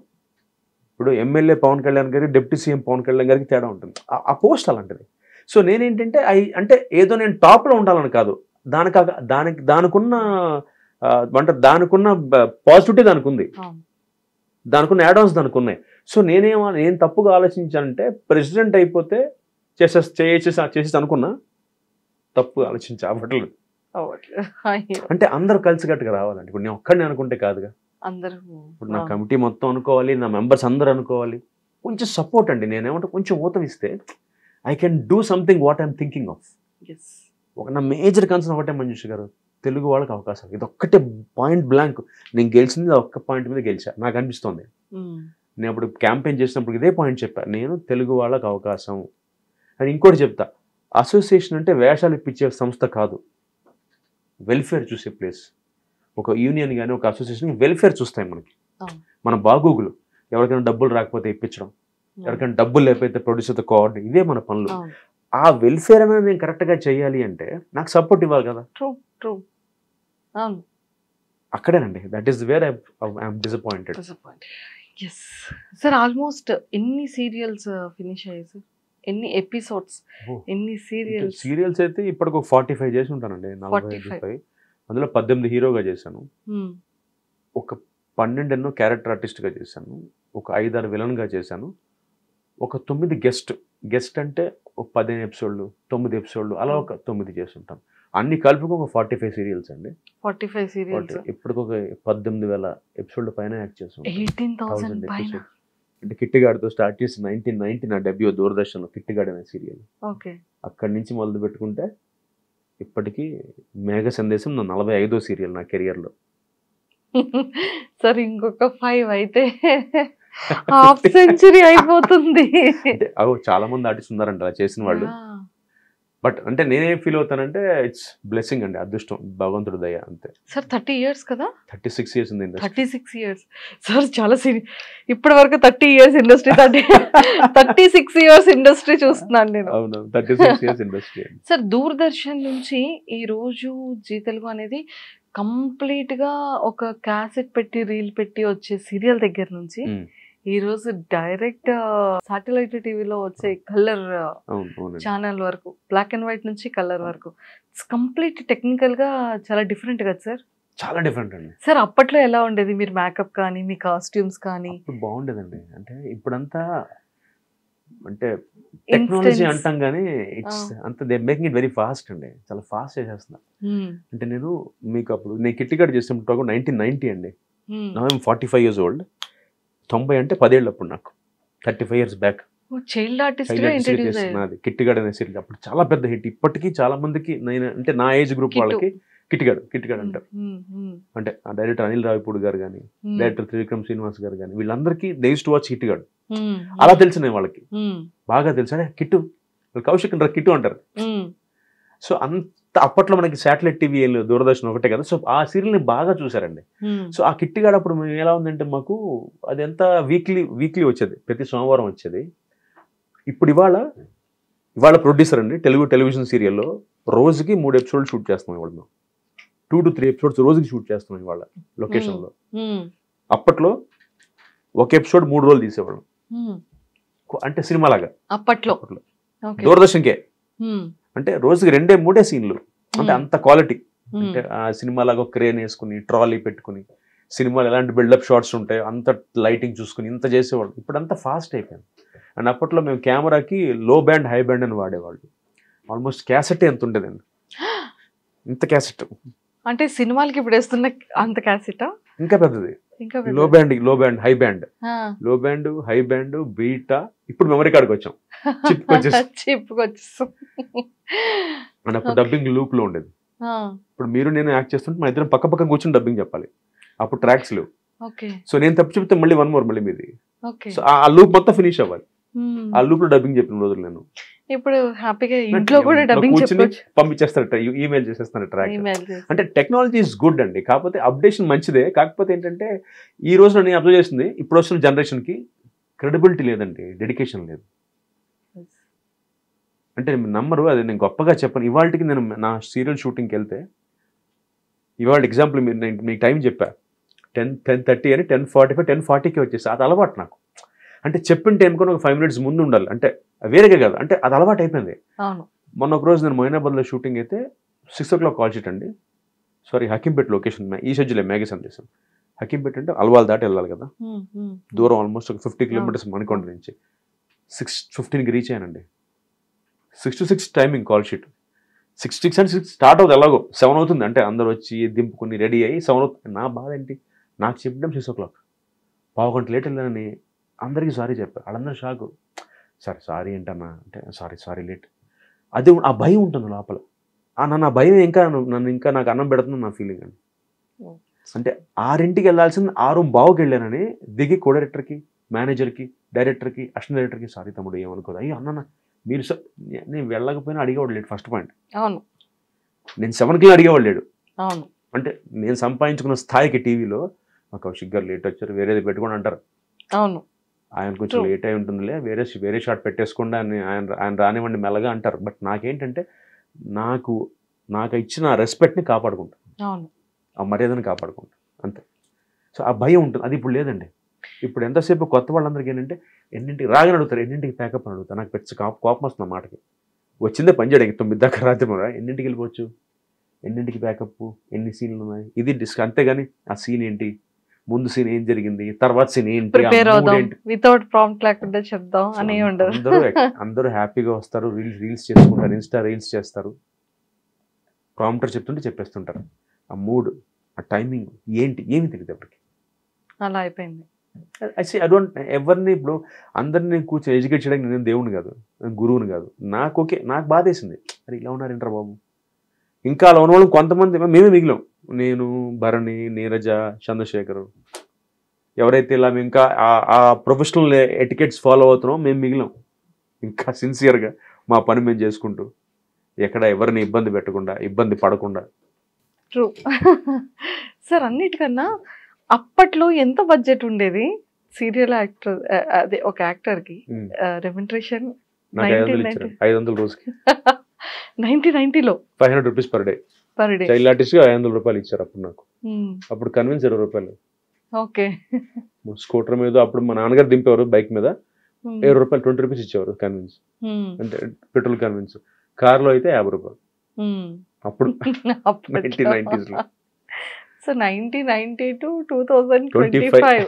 S3: ఇప్పుడు ఎమ్మెల్యే పవన్ కళ్యాణ్ గారికి, డిప్యూటీ సీఎం పవన్ కళ్యాణ్ గారికి తేడా ఉంటుంది, ఆ పోస్ట్ అలాంటిది. సో నేనేంటంటే అంటే ఏదో నేను టాప్లో ఉండాలని కాదు, దానికున్న పాజిటివిటీ దానికి ఉంది, దానికున్న యాడ్-ఆన్స్ దానికి ఉన్నాయి. సో నేను తప్పుగా ఆలోచించానంటే ప్రెసిడెంట్ అయిపోతే చేసేసి అనుకున్నా, తప్పు ఆలోచించా అవ్వట్లేదు. అంటే అందరూ కలిసికట్టుగా రావాలండి. ఇప్పుడు నేను ఒక్కడిని అనుకుంటే కాదుగా, ఇప్పుడు నా కమిటీ మొత్తం అనుకోవాలి, నా మెంబర్స్ అందరూ అనుకోవాలి, కొంచెం సపోర్ట్ అండి. నేనేమంటే కొంచెం ఊతం ఇస్తే I can do something what I'm thinking of. నా మేజర్ కన్సర్న్ ఒకటే మంజుష గారు, తెలుగు వాళ్ళకి అవకాశాలు, ఇది ఒక్కటే పాయింట్ బ్లాంక్. నేను గెలిచింది ఒక్క పాయింట్ మీద గెలిచా నాకు అనిపిస్తుంది. నేను అప్పుడు క్యాంపెయిన్ చేసినప్పుడు ఇదే పాయింట్ చెప్పా, నేను తెలుగు వాళ్ళకి అవకాశం అని. ఇంకోటి చెప్తా, అసోసియేషన్ అంటే వేషాలు ఇప్పించే సంస్థ కాదు, వెల్ఫేర్ చూసే ప్లేస్. ఒక యూనియన్ కానీ ఒక అసోసియేషన్ వెల్ఫేర్ చూస్తాయి మనకి, మన బాగోగులు. ఎవరికైనా డబ్బులు రాకపోతే ఇప్పించడం, ఎవరికైనా డబ్బులు లేకపోతే ప్రొడ్యూసర్తో కోఆర్డినేట్, ఇవే మన పనులు. ఆ వెల్ఫేర్ అనేది నేను కరెక్ట్గా చేయాలి అంటే నాకు సపోర్ట్ ఇవ్వాలి కదా. అక్కడేనండి, that is where I'm disappointed.
S2: Sir almost ఎన్ని సీరియల్స్ ఫినిష్ అయ్యాయి సార్? ఎన్ని ఎపిసోడ్స్, ఎన్ని సీరియల్స్
S3: అయితే ఇప్పటికి ఒక 45 చేసి ఉంటానండి. 45, అందులో 18 హీరోగా చేశాను, ఒక 12 క్యారెక్టర్ ఆర్టిస్ట్గా చేశాను, ఒక 5-6 విలన్గా చేశాను, ఒక 9 గెస్ట్ అంటే ఒక 15 ఎపిసోడ్లు, 9 ఎపిసోడ్లు, అలా ఒక 9 చేస్తుంటాను. అన్ని కలుపుకు ఒక 45 సీరియల్స్ అండి.
S2: 45 సీరియల్స్
S3: ఇప్పటికి ఒక 18,000 ఎపిసోడ్ల పైన యాక్ట్ చేస్తాను.
S2: 18,000 పైన.
S3: అంటే కిట్టిగాడితో స్టార్ట్ చేసి 1990 నా డెబ్యూ దూరదర్శన్లో కిట్టిగాడి అనే సీరియల్. అక్కడి నుంచి మొదలు పెట్టుకుంటే ఇప్పటికీ మేఘ సందేశం నా 45వ సీరియల్ నా కెరియర్లో.
S2: సార్ ఇంకొక 5 అయితే హాఫ్ సెంచరీ అయిపోతుంది.
S3: చాలా మంది ఆర్టిస్ట్ ఉన్నారంట అలా చేసిన వాళ్ళు. బట్ అంటే నేనేం ఫీల్ అవుతానంటే ఇట్స్ బ్లెస్సింగ్ అండి, అదృష్టం, భగవంతుడు దయ అంతే.
S2: సార్ 30 years కదా?
S3: 36 years ఉంది.
S2: 36 years సార్, చాలా ఇప్పటి వరకు 30 years ఇండస్ట్రీ, 36 years ఇండస్ట్రీ చూస్తున్నాను నేను.
S3: అవును, 36 years ఇండస్ట్రీ.
S2: సార్ దూరదర్శన్ నుంచి ఈ రోజు జీ తెలుగు అనేది కంప్లీట్ గా ఒక క్యాసెట్ పెట్టి రీల్ పెట్టి వచ్చే సీరియల్ దగ్గర నుంచి ఈ రోజు డైరెక్ట్ సాటిలైట్ టీవీలో వచ్చే కలర్ ఛానల్ వరకు, బ్లాక్ అండ్ వైట్ నుంచి కలర్ వరకు, ఇట్స్ కంప్లీట్ టెక్నికల్ గా చాలా డిఫరెంట్ కదా సార్?
S3: చాలా డిఫరెంట్ అండి.
S2: సార్ అప్పట్లో ఎలా ఉండేది, మీరు మేకప్ కానీ మీ కాస్ట్యూమ్స్ కానీ?
S3: బాగుండేదండి. అంటే ఇప్పుడంతా అంటే టెక్నాలజీ అంటాం కానీ ఇట్స్ అంత they making it very fast అండి, చాలా ఫాస్ట్ చేసేస్తున్నా. అంటే నేను మీకు అప్పుడు నేను కిట్టిగాడు చేసినప్పుడు 1990 అండి, నా 45 years old. 90 అంటే 10 ఏళ్ళు అప్పుడు నాకు, 35 years బ్యాక్.
S2: చైల్డ్ ఆర్టిస్ట్
S3: చేస్తున్నది కిట్టిగాడు అనే సీరియల్. అప్పుడు చాలా పెద్ద హిట్. ఇప్పటికీ చాలా మందికి, నేను అంటే నా ఏజ్ గ్రూప్ వాళ్ళకి కిట్టిగాడు అంటారు. అంటే ఆ డైరెక్టర్ అనిల్ రావిపూడి గారు కానీ, డైరెక్టర్ త్రివిక్రమ్ శ్రీనివాస్ గారు కానీ, వీళ్ళందరికీ దే యూజ్డ్ టు వాచ్ కిట్టిగాడు. అలా తెలిసిన వాళ్ళకి బాగా తెలుసు. అదే కిట్టు, కౌశిక్ అంటారు, కిట్టు అంటారు. సో అంత అప్పట్లో మనకి శాటిలైట్ టీవీ దూరదర్శన్ ఒకటే కదా, సో ఆ సీరియల్ని బాగా చూసారండి. సో ఆ కిట్టిగాడు అప్పుడు మేము ఎలా ఉందంటే మాకు అది ఎంత వీక్లీ వచ్చేది, ప్రతి సోమవారం వచ్చేది. ఇప్పుడు ఇవాళ ప్రొడ్యూసర్ అండి తెలుగు టెలివిజన్ సీరియల్లో రోజుకి 3 ఎపిసోడ్లు షూట్ చేస్తున్నాం. ఇవాళ మేము 2 to 3 ఎపిసోడ్స్ రోజుకి షూట్ చేస్తున్నాం ఇవాళ లొకేషన్లో. అప్పట్లో ఒక ఎపిసోడ్ 3 రోజులు తీసేవాళ్ళం, అంటే సినిమా లాగా. అప్పట్లో దూరదర్శన్కే అంటే రోజుకి 2-3 సీన్లు, అంటే అంత క్వాలిటీ. అంటే ఆ సినిమా లాగా క్రేన్ వేసుకుని ట్రాలీ పెట్టుకుని సినిమాలు ఎలాంటి బిల్డప్ షాట్స్ ఉంటాయో అంత లైటింగ్ చూసుకుని ఇంత చేసేవాళ్ళు. ఇప్పుడు అంతా ఫాస్ట్ అయిపోయింది. అండ్ అప్పట్లో మేము కెమెరాకి లో బ్యాండ్ హై బ్యాండ్ అని వాడేవాళ్ళు. ఆల్మోస్ట్ క్యాసెట్ ఎంత ఉండేదండి, ఇంత క్యాసెట్.
S2: అంటే సినిమాలకి ఇప్పుడు వేస్తున్న అంత క్యాసెట్
S3: ఇంకా పెద్దది. లో బ్యాండ్ హై బ్యాండ్ బీటా, ఇప్పుడు మెమరీ కార్డ్కి వచ్చాం, చిప్పుకొచ్చేస్తాం. అండ్ అప్పుడు డబ్బింగ్ లూప్ లో ఉండేది. ఇప్పుడు మీరు నేను యాక్ట్ చేస్తుంటే మా ఇద్దరం పక్క కూర్చొని డబ్బింగ్ చెప్పాలి. అప్పుడు ట్రాక్స్ లేవు. సో నేను తప్పు చెప్తే మళ్ళీ 1 more మళ్ళీ మీది. సో ఆ లూప్ మొత్తం ఫినిష్ అవ్వాలి. ఆ లూప్ లో డబ్బింగ్ చెప్పిన రోజులు నేను.
S2: ఇప్పుడు హ్యాపీగా ఇంట్లో కూడా డబ్బింగ్
S3: పంపించేస్తారట, ఈమెయిల్ చేసేస్తాను ట్రాక్. అంటే టెక్నాలజీ ఇస్ గుడ్ అండి, కాకపోతే అప్డేషన్ మంచిదే. కాకపోతే ఏంటంటే ఈ రోజు నేను అబ్జర్వ్ చేసింది, ఇప్పుడు వస్తున్న జనరేషన్ కి క్రెడిబిలిటీ లేదండి, డెడికేషన్ లేదు. అంటే నమ్మరు, అది నేను గొప్పగా చెప్పను. ఇవాళకి నేను నా సీరియల్ షూటింగ్కి వెళ్తే, ఇవాళ ఎగ్జాంపుల్ మీరు మీకు టైం చెప్పా 10:30 అని 10:45 10:40కి వచ్చేసి, అది అలవాటు నాకు. అంటే చెప్పిన టైంకి ఒక 5 minutes ముందు ఉండాలి, అంటే వేరేగా కాదు, అంటే అది అలవాటు అయిపోయింది. మొన్న ఒక రోజు నేను మొయినాబాద్లో షూటింగ్ అయితే 6 o'clock కాల్ షీట్ అండి, సారీ హకీంపేట్ లొకేషన్, ఈ షెడ్యూల్ మేఘ సందేశం. హకీంపేట్ అంటే అల్వాల్ దాటి వెళ్ళాలి కదా, దూరం ఆల్మోస్ట్ ఒక 50 kilometers మణికొండ నుంచి. 6:15కి రీచ్ అయ్యానండి. 6 to 6 టైమింగ్ కాల్ షీట్. 6 అంటే 6 స్టార్ట్ అవుతుంది, ఎలాగో 7 అవుతుంది. అంటే అందరు వచ్చి దింపుకుని రెడీ అయ్యి 7 అవుతుంది. నా బాధ ఏంటి, నాకు చెప్పడం 6 o'clock, పావు గంట లేట్ వెళ్ళానని అందరికీ సారీ చెప్పారు. వాళ్ళందరూ షాకు. సారీ ఏంటన్నా అంటే సారీ లేట్. అది ఆ భయం ఉంటుంది లోపల. నన్ను ఆ భయం ఇంకా నాకు అన్నం పెడుతుంది నా ఫీలింగ్ అండి. అంటే 6ంటికి వెళ్ళాల్సింది 6:15కి వెళ్ళానని దిగి కో డైరెక్టర్కి, మేనేజర్కి, డైరెక్టర్కి, అసిస్టెంట్ డైరెక్టర్కి సారీ తమ్ముడు ఏమనుకోదు, అయ్యో అన్న మీరు నేను వెళ్ళకపోయినా అడిగేవాడు లేడు ఫస్ట్ పాయింట్.
S2: అవును,
S3: నేను 7కి అడిగేవాడు లేడు. అవును, అంటే నేను సంపాదించుకున్న స్థాయికి టీవీలో మా కౌశిక్ గారు లేట్ వచ్చారు, వేరేది పెట్టుకోండి అంటారు. అవును, ఆయన కొంచెం లేట్ అయి ఉంటుందిలే, వేరే షాట్ పెట్టేసుకోండి అని ఆయన రానివ్వండి మెల్లగా అంటారు. బట్ నాకేంటంటే నాకు ఇచ్చిన రెస్పెక్ట్ని కాపాడుకుంటాను, ఆ మర్యాదను కాపాడుకుంటాను అంతే. సో ఆ భయం ఉంటుంది, అది ఇప్పుడు లేదండి. ఇప్పుడు ఎంతసేపు కొత్త వాళ్ళందరికీ ఏంటంటే ఎన్నింటికి రాగానే అడుగుతారు, ఎన్నింటికి ప్యాకప్ అని అడుగుతారు. నాకు పెద్ద కోపం వస్తుంది ఆ మాటకి. వచ్చిందే పని చేయడానికి 9 దాకా రాత్రి మన ఎన్నింటికి వెళ్ళిపోవచ్చు, ఎన్నింటికి ప్యాకప్, ఎన్ని సీన్లు ఉన్నాయి, ఇది అంతేగాని ఆ సీన్ ఏంటి, ముందు సీన్ ఏం జరిగింది, తర్వాత సీన్ ఏంటి,
S2: వితౌట్ ప్రాంప్ట్ లేకుండా చెప్దాం అని ఉండదు.
S3: అందరూ హ్యాపీగా వస్తారు, రీల్స్ చేసుకుంటారు, ఇన్స్టా రీల్స్ చేస్తారు, ప్రాంప్టర్ చెప్తుంటే చెప్పేస్తుంటారు. ఆ మూడ్, ఆ టైమింగ్ ఏంటి ఏమి తెలియదు ఎవరికి.
S2: అలా అయిపోయింది.
S3: ఐ డోంట్ ఎవరిని ఇప్పుడు అందరినీ కూర్చొని ఎడ్యుకేట్ చేయడానికి నేను దేవుని కాదు, గురువుని కాదు. నాకు బాధేసింది, అరే ఇలా ఉన్నారేంటారు బాబు. ఇంకా అలా ఉన్న వాళ్ళు కొంతమంది మేమే మిగిలాం, నేను, భరణి, నీరజ, చంద్రశేఖర్, ఎవరైతే ఇలా మేము ఇంకా ఆ ప్రొఫెషనల్ ఎటికెట్స్ ఫాలో అవుతున్నామో మేము మిగిలాం. ఇంకా సిన్సియర్గా మా పని మేము చేసుకుంటూ, ఎక్కడ ఎవరిని ఇబ్బంది పెట్టకుండా, ఇబ్బంది పడకుండా.
S2: True sir. అన్నిటికన్నా అప్పట్లో ఎంత బడ్జెట్ ఉండేది సీరియల్ యాక్టర్, అదే ఒక యాక్టర్కి రెమ్యునరేషన్?
S3: 500 రోజుకి.
S2: 1990లో
S3: 500 rupees per day. Child artist గా 500 రూపాయలు ఇచ్చారు అప్పుడు నాకు. అప్పుడు కన్విన్స్ 20 రూపాయలు.
S2: ఓకే.
S3: స్కూటర్ మీద అప్పుడు మా నాన్నగారు దింపేవారు బైక్ మీద, 7 రూపాయలు 20 రూపీస్ ఇచ్చేవారు కన్విన్స్, అంటే పెట్రోల్ కన్విన్స్. కార్ లో అయితే 50 రూపాయలు అప్పుడు 1990s లో.
S2: సో 1990 to 2025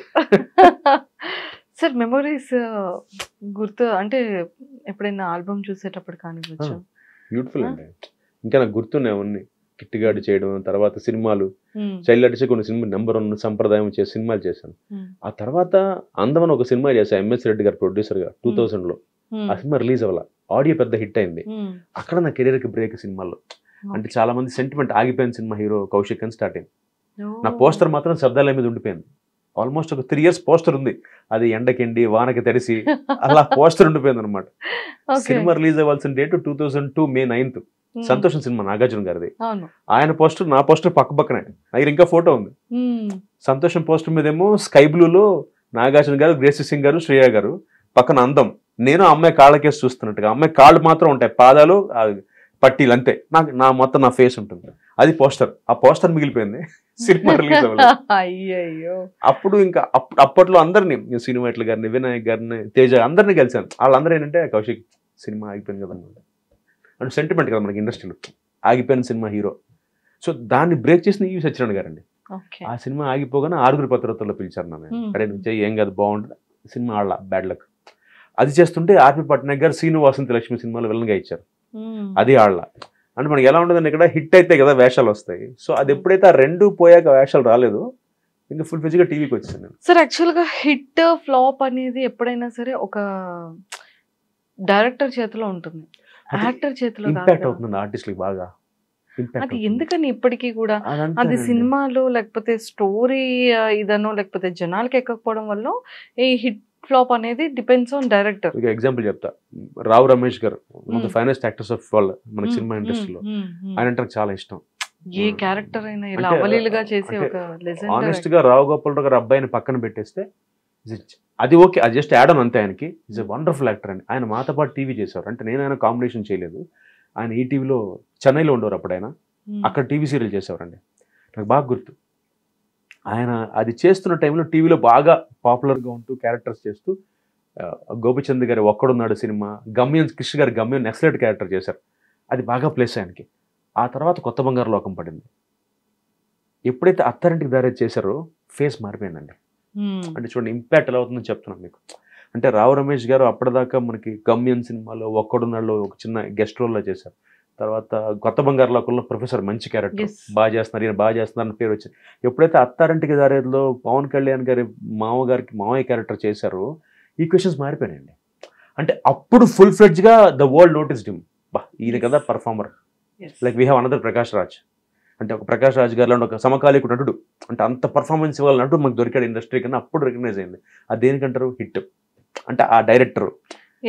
S2: సార్ మెమరీస్ గుర్తు అంటే ఎప్పుడైనా ఆల్బమ్ చూసేటప్పుడు కానివచ్చు?
S3: బ్యూటిఫుల్ అండి. ఇంకా నాకు గుర్తున్నాయి అవన్నీ. కిట్టిగాడు చేయడం, తర్వాత సినిమాలు, చైల్డ్ ఆర్టిస్ట్ కొన్ని సినిమా నెంబర్ 1 సంప్రదాయం చేసే సినిమాలు చేశాను. ఆ తర్వాత అందమని ఒక సినిమా చేశాను, ఎంఎస్ రెడ్డి గారు ప్రొడ్యూసర్ గా 2000లో. ఆ సినిమా రిలీజ్ అవ్వాల, ఆడియో పెద్ద హిట్ అయింది. అక్కడ నా కెరీర్ కి బ్రేక్ సినిమాల్లో. అంటే చాలా మంది సెంటిమెంట్ ఆగిపోయిన సినిమా హీరో కౌశిక్ అని స్టార్ట్ అయింది. నా పోస్టర్ మాత్రం శబ్దాల మీద ఉండిపోయింది. ఆల్మోస్ట్ ఒక 3 years పోస్టర్ ఉంది, అది ఎండకెండి వానకి తడిసి అలా పోస్టర్ ఉండిపోయింది అనమాట. సినిమా రిలీజ్ అవ్వాల్సిన డేట్ 2002 May 9th. సంతోషం సినిమా నాగార్జున గారిది. ఆయన పోస్టర్ నా పోస్టర్ పక్క పక్కనే, దగ్గర ఇంకా ఫోటో ఉంది. సంతోషం పోస్టర్ మీద ఏమో స్కై బ్లూలో నాగార్జున గారు, గ్రేసీ సింగ్ గారు, శ్రేయ గారు, పక్కన అందం, నేను అమ్మాయి కాళ్ళకేసి చూస్తున్నట్టుగా. అమ్మాయి కాళ్ళు మాత్రం ఉంటాయి, పాదాలు పట్టీలు అంతే, నా మొత్తం నా ఫేస్ ఉంటుంది. అది పోస్టర్. ఆ పోస్టర్ మిగిలిపోయింది, సినిమా రిలీజ్ అవ్వలేదు. అప్పుడు ఇంకా అప్పట్లో అందరినీ, సినిమాట్ల గారిని, వినాయక్ గారిని, తేజ అందరినీ కలిసాను. వాళ్ళందరూ ఏంటంటే కౌశిక్ సినిమా ఆగిపోయింది కదా అంటే సెంటిమెంట్ కదా మనకి ఇండస్ట్రీలో, ఆగిపోయిన సినిమా హీరో. సో దాన్ని బ్రేక్ చేసిన ఈవి సత్యనారాయణ గారండి. ఆ సినిమా ఆగిపోగానే 6 పత్రికల్లో పిలిచారు నన్ను. అడే నుంచి ఏం కాదు బాగుంటుంది సినిమా, ఆడ బ్యాడ్ లక్. అది చేస్తుంటే ఆర్పి పట్నాయక్ గారు శ్రీను వాసంతి లక్ష్మి సినిమాలో విలన్గా ఇచ్చారు. అది ఆళ్ళ అంటే మనకి ఎలా ఉంటుందండి, ఇక్కడ హిట్ అయితే కదా వేషాలు వస్తాయి. సో అది ఎప్పుడైతే ఆ 2 పోయాక వేషాలు రాలేదు, ఇంకా ఫుల్ ఫిజిగా టీవీకి వచ్చాను.
S2: సార్ యాక్చువల్గా హిట్ ఫ్లాప్ అనేది ఎప్పుడైనా సరే ఒక డైరెక్టర్ చేతిలో ఉంటుంది, యాక్టర్ చేతిలో
S3: ఇంపాక్ట్ అవుతుంది ఆర్టిస్ట్కి బాగా.
S2: అది ఎందుకని ఇప్పటికీ కూడా అది సినిమాలో లేకపోతే స్టోరీ ఇదనో లేకపోతే జనాలకి ఎక్కకపోవడం వల్ల ఈ హిట్ ఫ్లాప్ అనేది డిపెండ్స్ ఆన్ డైరెక్టర్.
S3: ఎగ్జాంపుల్ చెప్తా, రావు రమేష్ గారు, ఫైనెస్ట్ యాక్టర్స్ ఆఫ్ వాళ్ళ మన సినిమా ఇండస్ట్రీలో, ఆయన అంటే నాకు చాలా ఇష్టం.
S2: ఏ క్యారెక్టర్ అయినా ఇలా అవలీలుగా చేసే ఒక లెజెండ్.
S3: ఆనెస్ట్ గా రావు గోపాలరావు గారు అబ్బాయిని పక్కన పెట్టేస్తే అది ఓకే, అది జస్ట్ యాడ్ ఆన్ అంతే. ఆయనకి ఈజ్ ఎ వండర్ఫుల్ యాక్టర్ అండి. ఆయన మాతో పాటు టీవీ చేశారు. అంటే నేను ఆయన కాంబినేషన్ చేయలేదు. ఆయన ఈ టీవీలో చెన్నైలో ఉండేవారు అప్పుడు, ఆయన అక్కడ టీవీ సీరియల్ చేసేవారండి. నాకు బాగా గుర్తు, ఆయన అది చేస్తున్న టైంలో టీవీలో బాగా పాపులర్గా ఉంటూ క్యారెక్టర్స్ చేస్తూ గోపిచంద్ గారి ఒక్కడున్నాడు సినిమా, గమ్యం కృష్ణ గారి గమ్యం నెక్సలెట్ క్యారెక్టర్ చేశారు. అది బాగా ప్లేస్ ఆయనకి. ఆ తర్వాత కొత్త బంగారు లోకం పడింది. ఎప్పుడైతే అత్తారింటికి దారి చేశారో ఫేస్ మారిపోయిందండి. అంటే చూడండి ఇంపాక్ట్ ఎలా అవుతుందని చెప్తున్నాను మీకు. అంటే రావు రమేష్ గారు అప్పటిదాకా మనకి గమ్యం సినిమాలో ఒక్కడున్నాడులో ఒక చిన్న గెస్ట్ రోల్లో చేశారు. తర్వాత కొత్త బంగారు లోకంలో ప్రొఫెసర్ మంచి క్యారెక్టర్, బాగా చేస్తున్నారు, ఈయన బాగా చేస్తున్నారు అని పేరు వచ్చింది. ఎప్పుడైతే అత్తారింటికి దారిలో పవన్ కళ్యాణ్ గారి మావయ్య క్యారెక్టర్ చేశారో ఈక్వేషన్స్ మారిపోయాయండి. అంటే అప్పుడు ఫుల్ ఫ్లెడ్జ్గా ద వరల్డ్ నోటీస్డ్ హిమ్. ఈయన కదా performer. Like we have another Prakash Raj. అంటే ఒక ప్రకాష్ రాజ్ గారిలో ఒక సమకాలీక నటుడు, అంటే అంత పర్ఫార్మెన్స్ ఇవ్వాలి నటుడు మనకు దొరికాడు ఇండస్ట్రీ కన్నా. అప్పుడు రికగ్నైజ్ అయింది. అది దేనికంటారు, హిట్. అంటే ఆ డైరెక్టర్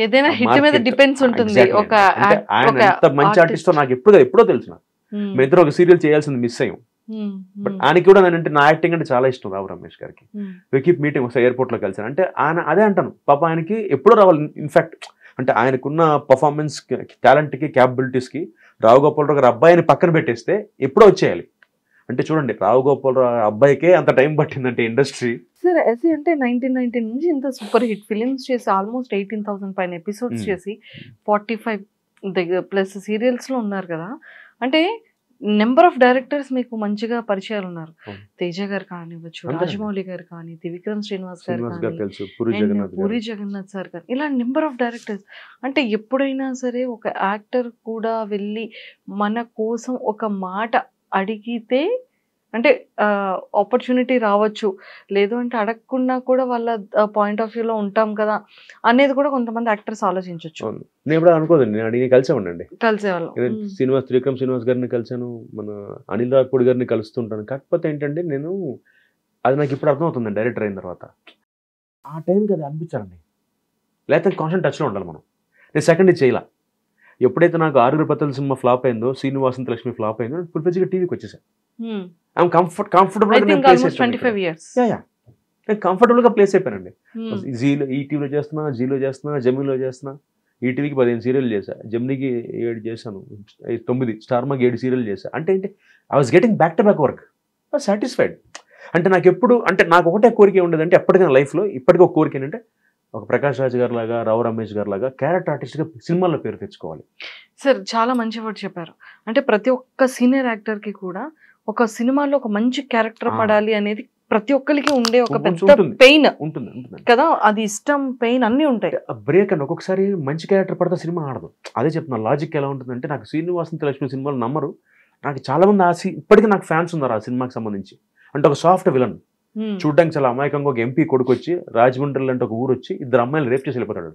S2: ఏదైనా హిట్ మీద డిపెండ్స్ ఉంటుంది.
S3: ఆయన ఎంత మంచి ఆర్టిస్టో నాకు ఎప్పుడో తెలుసు. మేము ఇద్దరు ఒక సీరియల్ చేయాల్సింది మిస్ అయ్యాం. బట్ ఆయనకి కూడా నేనంటే నా యాక్టింగ్ అంటే చాలా ఇష్టం రావు రమేష్ గారికి. వి కీప్ మీటింగ్, ఒకసారి ఎయిర్పోర్ట్లో కలిసాను. అంటే ఆయన అదే అంటాను, పాప ఆయనకి ఎప్పుడో రావాలి. ఇన్ఫాక్ట్ అంటే ఆయనకున్న పర్ఫార్మెన్స్ టాలెంట్కి క్యాపబిలిటీస్కి రావు గోపాలరావు గారు అబ్బాయిని పక్కన పెట్టేస్తే ఎప్పుడో వచ్చేయాలి. అంటే చూడండి రావు గోపాలరావు అబ్బాయికే అంత టైం పట్టిందంటే ఇండస్ట్రీ.
S2: సార్ ఎస్సీ అంటే 1990 నుంచి ఇంత సూపర్ హిట్ ఫిలిమ్స్ చేసి ఆల్మోస్ట్ 18,000 పైన ఎపిసోడ్స్ చేసి 45+ సీరియల్స్లో ఉన్నారు కదా. అంటే నెంబర్ ఆఫ్ డైరెక్టర్స్ మీకు మంచిగా పరిచయాలు ఉన్నారు. తేజ గారు కానివ్వచ్చు, రాజమౌళి గారు కానీ, త్రివిక్రమ్ శ్రీనివాస్ గారు కానీ, పూరి జగన్నాథ్ సార్ కానీ, ఇలా నెంబర్ ఆఫ్ డైరెక్టర్స్. అంటే ఎప్పుడైనా సరే ఒక యాక్టర్ కూడా వెళ్ళి మన కోసం ఒక మాట అడిగితే అంటే ఆపర్చునిటీ రావచ్చు, లేదు అంటే అడగకుండా కూడా వాళ్ళ పాయింట్ ఆఫ్ వ్యూలో ఉంటాం కదా అనేది కూడా కొంతమంది యాక్టర్స్ ఆలోచించవచ్చు.
S3: నేను ఎప్పుడు అనుకోదండి, నేను అడిగి కలిసేవాడిని.
S2: కలిసేవాళ్ళం.
S3: త్రివిక్రమ్ శ్రీనివాస్ గారిని కలిసాను, మన అనిల్ రావిపూడి గారిని కలుస్తుంటాను. కాకపోతే ఏంటంటే నేను అది నాకు ఇప్పుడు అర్థమవుతుంది డైరెక్టర్ అయిన తర్వాత. ఆ టైంకి అది అనిపించాలండి, లేకపోతే కాన్స్టెంట్ టచ్లో ఉండాలి మనం. నేను సెకండ్ ఇది చేయలే. ఎప్పుడైతే నాకు 6 పత్రికల సినిమా ఫ్లాప్ అయిందో, శ్రీను వాసంతి లక్ష్మి ఫ్లాప్ అయిందో, ఫుల్ ఫ్లెడ్జ్గా టీవీకి వచ్చేసాను. నేను కంఫర్టబుల్గా ప్లేస్ అయిపోయానండి. ఈటీవీలో చేస్తున్నా, జీలో చేస్తున్నా, జెమినీలో చేస్తున్నా. ఈటీవీకి 15 సీరియల్ చేశా, జెమినీకి 7 చేశాను, 9, స్టార్మాకి 7 సీరియల్ చేశా. అంటే ఏంటి, I was getting back to back work, satisfied. అంటే నాకు ఎప్పుడు అంటే నాకు ఒకటే కోరిక ఉండేదంటే ఎప్పటికైనా లైఫ్లో ఇప్పటికీ ఒక కోరిక ఏంటంటే ఒక ప్రకాష్ రాజ్ గారు లాగా, రావు రమేష్ గారు లాగా క్యారెక్టర్ ఆర్టిస్ట్గా సినిమాల్లో పేరు తెచ్చుకోవాలి.
S2: సార్ చాలా మంచి వర్డ్ చెప్పారు. అంటే ప్రతి ఒక్క సీనియర్ యాక్టర్కి కూడా ఒక సినిమాలో ఒక మంచి క్యారెక్టర్ పడాలి అనేది ప్రతి ఒక్కరికి ఉండే ఒక పెద్ద పెయిన్ ఉంటుంది కదా. అది ఇష్టం, పెయిన్ అన్నీ ఉంటాయి.
S3: బ్రేక్ అండి, ఒక్కొక్కసారి మంచి క్యారెక్టర్ పడితే సినిమా ఆడదు. అదే చెప్తున్నా, లాజిక్ ఎలా ఉంటుందంటే నాకు శ్రీనివాసంతి లక్ష్మి సినిమాలు నమ్మరు. నాకు చాలా మంది ఇప్పటికీ నాకు ఫ్యాన్స్ ఉన్నారు ఆ సినిమాకి సంబంధించి. అంటే ఒక సాఫ్ట్ విలన్, చూడడానికి చాలా అమాయకంగా ఒక ఎంపీ కొడుకు వచ్చి రాజమండ్రి లాంటి ఒక ఊరు వచ్చి ఇద్దరు అమ్మాయిలు రేప్ చేసి వెళ్ళిపోతాడు.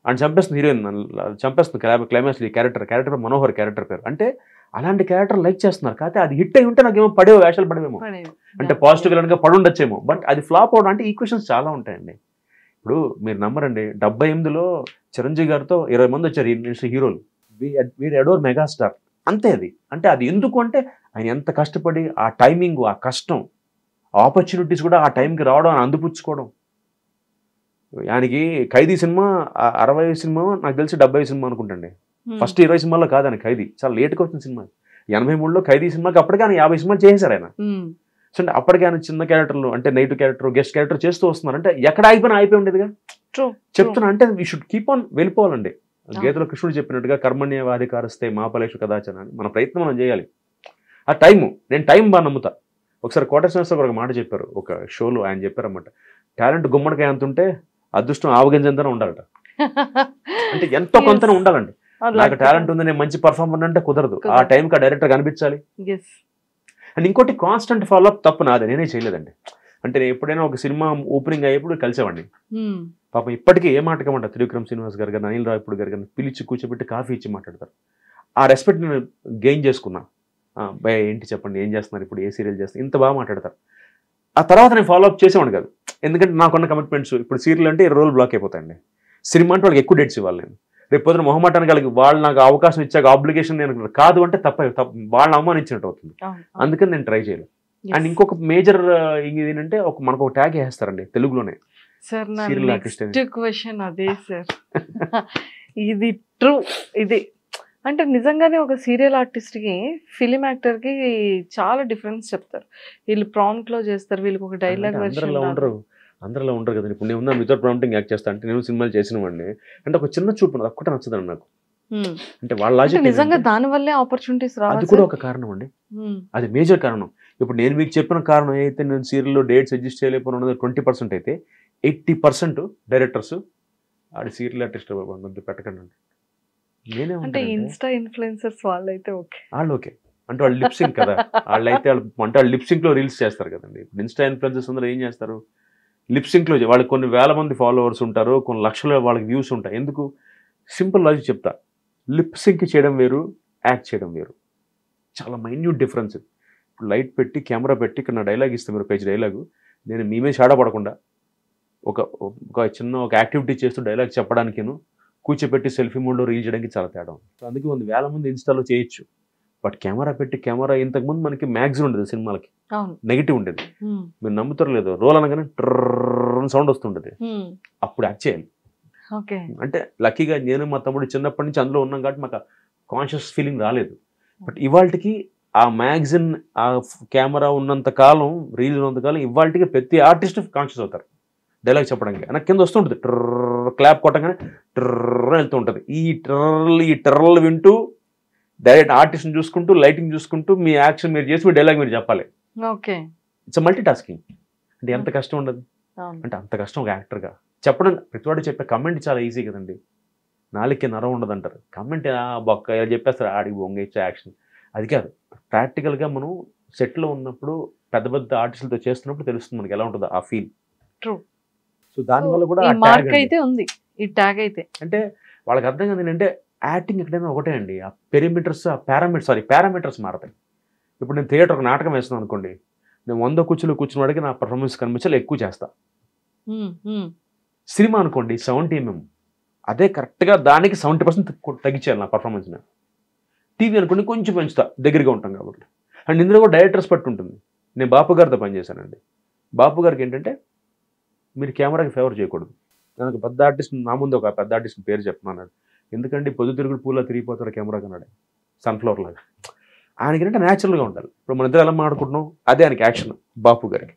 S3: అని చంపేస్తుంది హీరోయిన్, చంపేస్తుంది క్లైమాక్స్. ఈ క్యారెక్టర్ మనోహర్ క్యారెక్టర్ పేరు. అంటే అలాంటి క్యారెక్టర్ లైక్ చేస్తున్నారు. కాకపోతే అది హిట్ అయి ఉంటే నాకేమో వేషాలు పడేమో, అంటే పాజిటివ్ విలన్గా పడుండొచ్చేమో. బట్ అది ఫ్లాప్ అవడం అంటే ఈక్వేషన్స్ చాలా ఉంటాయండి. ఇప్పుడు మీరు నమ్మరండి, 78లో చిరంజీవి గారితో 20 మంది వచ్చారు హీరోలు. వీరు అడోర్ మెగాస్టార్ అంతే. అది అంటే అది ఎందుకు అంటే ఆయన ఎంత కష్టపడి ఆ టైమింగ్, ఆ కష్టం, ఆపర్చునిటీస్ కూడా ఆ టైంకి రావడం, అందిపుచ్చుకోవడం. ఆయనకి ఖైదీ సినిమా 60 సినిమా, నాకు తెలిసి 70 సినిమా అనుకుంటండి. ఫస్ట్ 20 సినిమాలో కాదు ఆయన ఖైదీ, చాలా లేట్గా వచ్చిన సినిమా. 83లో ఖైదీ సినిమాకి అప్పటికే ఆయన 50 సినిమాలు చేసేశారు ఆయన. సో అంటే అప్పటికే ఆయన చిన్న క్యారెక్టర్లు, అంటే నెగిటివ్ క్యారెక్టర్, గెస్ట్ క్యారెక్టర్ చేస్తూ వస్తున్నారు. అంటే ఎక్కడ అయిపోయి ఉండేదిగా చెప్తున్నా. అంటే వీ షుడ్ కీప్ ఆన్ వెళ్ళిపోవాలండి. గీతలో కృష్ణుడు చెప్పినట్టుగా కర్మణ్యవాధికారస్తే మా ఫలేషు కదాచన అని మన ప్రయత్నం మనం చేయాలి. ఆ టైము, నేను టైం బాగా నమ్ముతా. ఒకసారి కోటేశ్వర ఒక మాట చెప్పారు ఒక షోలో. ఆయన చెప్పారన్నమాట, టాలెంట్ గుమ్మడికాయ ఎంత ఉంటే అదృష్టం ఆవగింజంతనే ఉండాలట. అంటే ఎంతో కొంతనే ఉండాలండి. నాకు టాలెంట్ ఉంది, నేను మంచి పర్ఫార్మర్ అంటే కుదరదు. ఆ టైంకి ఆ డైరెక్టర్ కనిపించాలి. అండ్ ఇంకోటి కాన్స్టెంట్ ఫాలో అప్ తప్పు నాదే, నేనే చేయలేదండి. అంటే నేను ఎప్పుడైనా ఒక సినిమా ఓపెనింగ్ అయ్యేప్పుడు కలిసేవాడిని. పాపం ఇప్పటికీ ఏ మాటకమంట త్రివిక్రమ్ శ్రీనివాస్ గారు కానీ, అనిల్ రావిపూడి గారు కానీ పిలిచి కూర్చోబెట్టి కాఫీ ఇచ్చి మాట్లాడతారు. ఆ రెస్పెక్ట్ నేను గెయిన్ చేసుకున్నా. భయ ఏంటి చెప్పండి, ఏం చేస్తున్నారు ఇప్పుడు, ఏ సీరియల్ చేస్తున్నారు, ఇంత బాగా మాట్లాడతారు. ఆ తర్వాత నేను ఫాలో అప్ చేసేవాడు కాదు. ఎందుకంటే నాకున్న కమిట్మెంట్స్, ఇప్పుడు సీరియల్ అంటే 20 రోజులు బ్లాక్ అయిపోతాయండి. సినిమా అంటే వాళ్ళకి ఎక్కువ డేట్స్ ఇవ్వాలి. నేను రేపు పొద్దున మొహమాటానికి కలిగి వాళ్ళు నాకు అవకాశం ఇచ్చాక ఆబ్లిగేషన్ నేను కాదు అంటే తప్ప వాళ్ళని అవమానించినట్టు అవుతుంది. అందుకని నేను ట్రై చేయలేదు. అండ్ ఇంకొక మేజర్ ఏంటంటే మనకు ఒక ట్యాగ్ వేస్తారండి తెలుగులోనే, సీరియల్ ఆర్టిస్ట్.
S2: క్వశ్చన్ అదే సార్, ఇది ట్రూ. ఇది అంటే నిజంగానే ఒక సీరియల్ ఆర్టిస్ట్కి, ఫిలిం యాక్టర్కి చాలా డిఫరెన్స్ చెప్తారు. వీళ్ళు ప్రాంప్ట్లో చేస్తారు, వీళ్ళకి ఒక డైలాగ్
S3: అందరిలో ఉండరు కదండి. ఇప్పుడు నేను వితౌట్ ప్రాంప్టింగ్ యాక్ట్ చేస్తా అంటే నేను సినిమాలు చేసిన వాడిని. అంటే ఒక చిన్న చూపు ఒక్కటే నచ్చదండి నాకు. అంటే వాళ్ళ లాజిక్
S2: నిజంగా దాని వల్లే ఆపర్చునిటీస్ రావాలి.
S3: అది కూడా ఒక కారణం అండి, అది మేజర్ కారణం. ఇప్పుడు నేను మీకు చెప్పిన కారణం అయితే నేను సీరియల్లో డేట్స్ అడ్జస్ట్ చేయలేకపోయినా 20% అయితే 80% డైరెక్టర్స్ అది సీరియల్ ఆర్టిస్ట్ పెట్టకండి. నేనే
S2: అంటే ఇన్స్టా ఇన్ఫ్లుయెన్సర్స్ వాళ్ళైతే ఓకే,
S3: వాళ్ళు ఓకే అంటే వాళ్ళు లిప్సింక్ కదా, వాళ్ళైతే వాళ్ళు లిప్సింక్ లో రీల్స్ చేస్తారు కదండి. ఇప్పుడు ఇన్స్టా ఇన్ఫ్లుయెన్సర్స్ అందరూ ఏం చేస్తారు, లిప్సింక్ లో వాళ్ళకి కొన్ని వేల మంది ఫాలోవర్స్ ఉంటారు, కొన్ని లక్షల వాళ్ళకి వ్యూస్ ఉంటాయి. ఎందుకు? సింపుల్ లాజిక్ చెప్తా, లిప్సింక్ చేయడం వేరు, యాక్ట్ చేయడం వేరు, చాలా మైన్యూట్ డిఫరెన్స్. ఇప్పుడు లైట్ పెట్టి కెమెరా పెట్టి ఇక్కడ నా డైలాగ్ ఇస్తే మీరు పేజ్ డైలాగు, నేను మేమే షాడా పడకుండా ఒక చిన్న ఒక యాక్టివిటీ చేస్తూ డైలాగ్ చెప్పడానికిను కూర్చోపెట్టి సెల్ఫీ మోడ్లో రీల్ చేయడానికి చాలా తేడా ఉంది. అందుకే 1,000 మంది ఇన్స్టాలో చేయొచ్చు. బట్ కెమెరా పెట్టి ఇంతకుముందు మనకి మ్యాగ్జిన్ ఉండేది, సినిమాలకి నెగిటివ్ ఉండేది. మీరు నమ్ముతారు లేదు, రోల్ అనగానే సౌండ్ వస్తుండేది, అప్పుడు యాక్ట్ చేయాలి. అంటే లక్కీగా నేను మా తమ్ముడు చిన్నప్పటి నుంచి అందులో ఉన్నాం కాబట్టి మాకు కాన్షియస్ ఫీలింగ్ రాలేదు. బట్ ఇవాళకి ఆ మ్యాగ్జిన్, ఆ కెమెరా ఉన్నంత కాలం, రీల్ ఉన్నంత కాలం ఇవాళకి ప్రతి ఆర్టిస్ట్ కాన్షియస్ అవుతారు డైలాగ్ చెప్పడానికి. నాకు కింద వస్తుంటుంది, క్లాప్ కొట్టగానే వెళ్తూ ఉంటుంది. ఈ టర్రలు వింటూ డైరెక్ట్ ఆర్టిస్ట్ని చూసుకుంటూ, లైటింగ్ చూసుకుంటూ మీ యాక్షన్ మీరు చేసి మీ డైలాగ్ మీరు చెప్పాలి. It's multi tasking. అంటే ఎంత కష్టం ఉండదు అంటే అంత కష్టం ఒక యాక్టర్గా చెప్పడం. ప్రతివాడు చెప్పే కమెంట్ చాలా ఈజీ కదండి, నాలుగుకి నరం ఉండదు అంటారు. కమెంట్ బొక్క ఇలా చెప్పేస్తారు, ఆడికి బొంగేచ్చే యాక్షన్. అది కాదు, ప్రాక్టికల్గా మనం సెట్లో ఉన్నప్పుడు పెద్ద పెద్ద ఆర్టిస్టులతో చేస్తున్నప్పుడు తెలుస్తుంది మనకి ఎలా ఉంటుందో ఆ ఫీల్. సో దానివల్ల కూడా
S2: అయితే ఉంది ఈ ట్యాగ్ అయితే.
S3: అంటే వాళ్ళకి అర్థం కాదు ఏంటంటే యాక్టింగ్ ఎక్కడైనా ఒకటే అండి, ఆ పారామీటర్స్ మారతాయి. ఇప్పుడు నేను థియేటర్ ఒక నాటకం వేస్తున్నాను అనుకోండి, నేను 100 కూర్చుని వాడికి నా పర్ఫార్మెన్స్ కనిపించాలి, ఎక్కువ చేస్తా. సినిమా అనుకోండి 70 mm, అదే కరెక్ట్గా దానికి 70% తగ్గించాలి నా పర్ఫార్మెన్స్ని. టీవీ అనుకోండి కొంచెం పెంచుతా, దగ్గరగా ఉంటాం కాబట్టి. అండ్ ఇందులో కూడా డైరెక్టర్స్ పట్టు ఉంటుంది. నేను బాపు గారితో పనిచేశానండి. బాపు గారికి ఏంటంటే మీరు కెమెరాకి ఫేవర్ చేయకూడదు. నాకు పెద్ద ఆర్టిస్ట్, నా ముందు ఒక పెద్ద ఆర్టిస్ట్ పేరు చెప్పమన్నాడు. ఎందుకంటే పొద్దు తిరుగుడు పూలా తిరిగిపోతాడు కెమెరా కన్నాడు, సన్ఫ్లవర్ లాగా. ఆయనకి ఏంటంటే న్యాచురల్గా ఉండాలి. ఇప్పుడు మన ఇద్దరు ఎలా మాట్లాడుకుంటున్నాం అదే ఆయనకి యాక్షన్. బాపు గారికి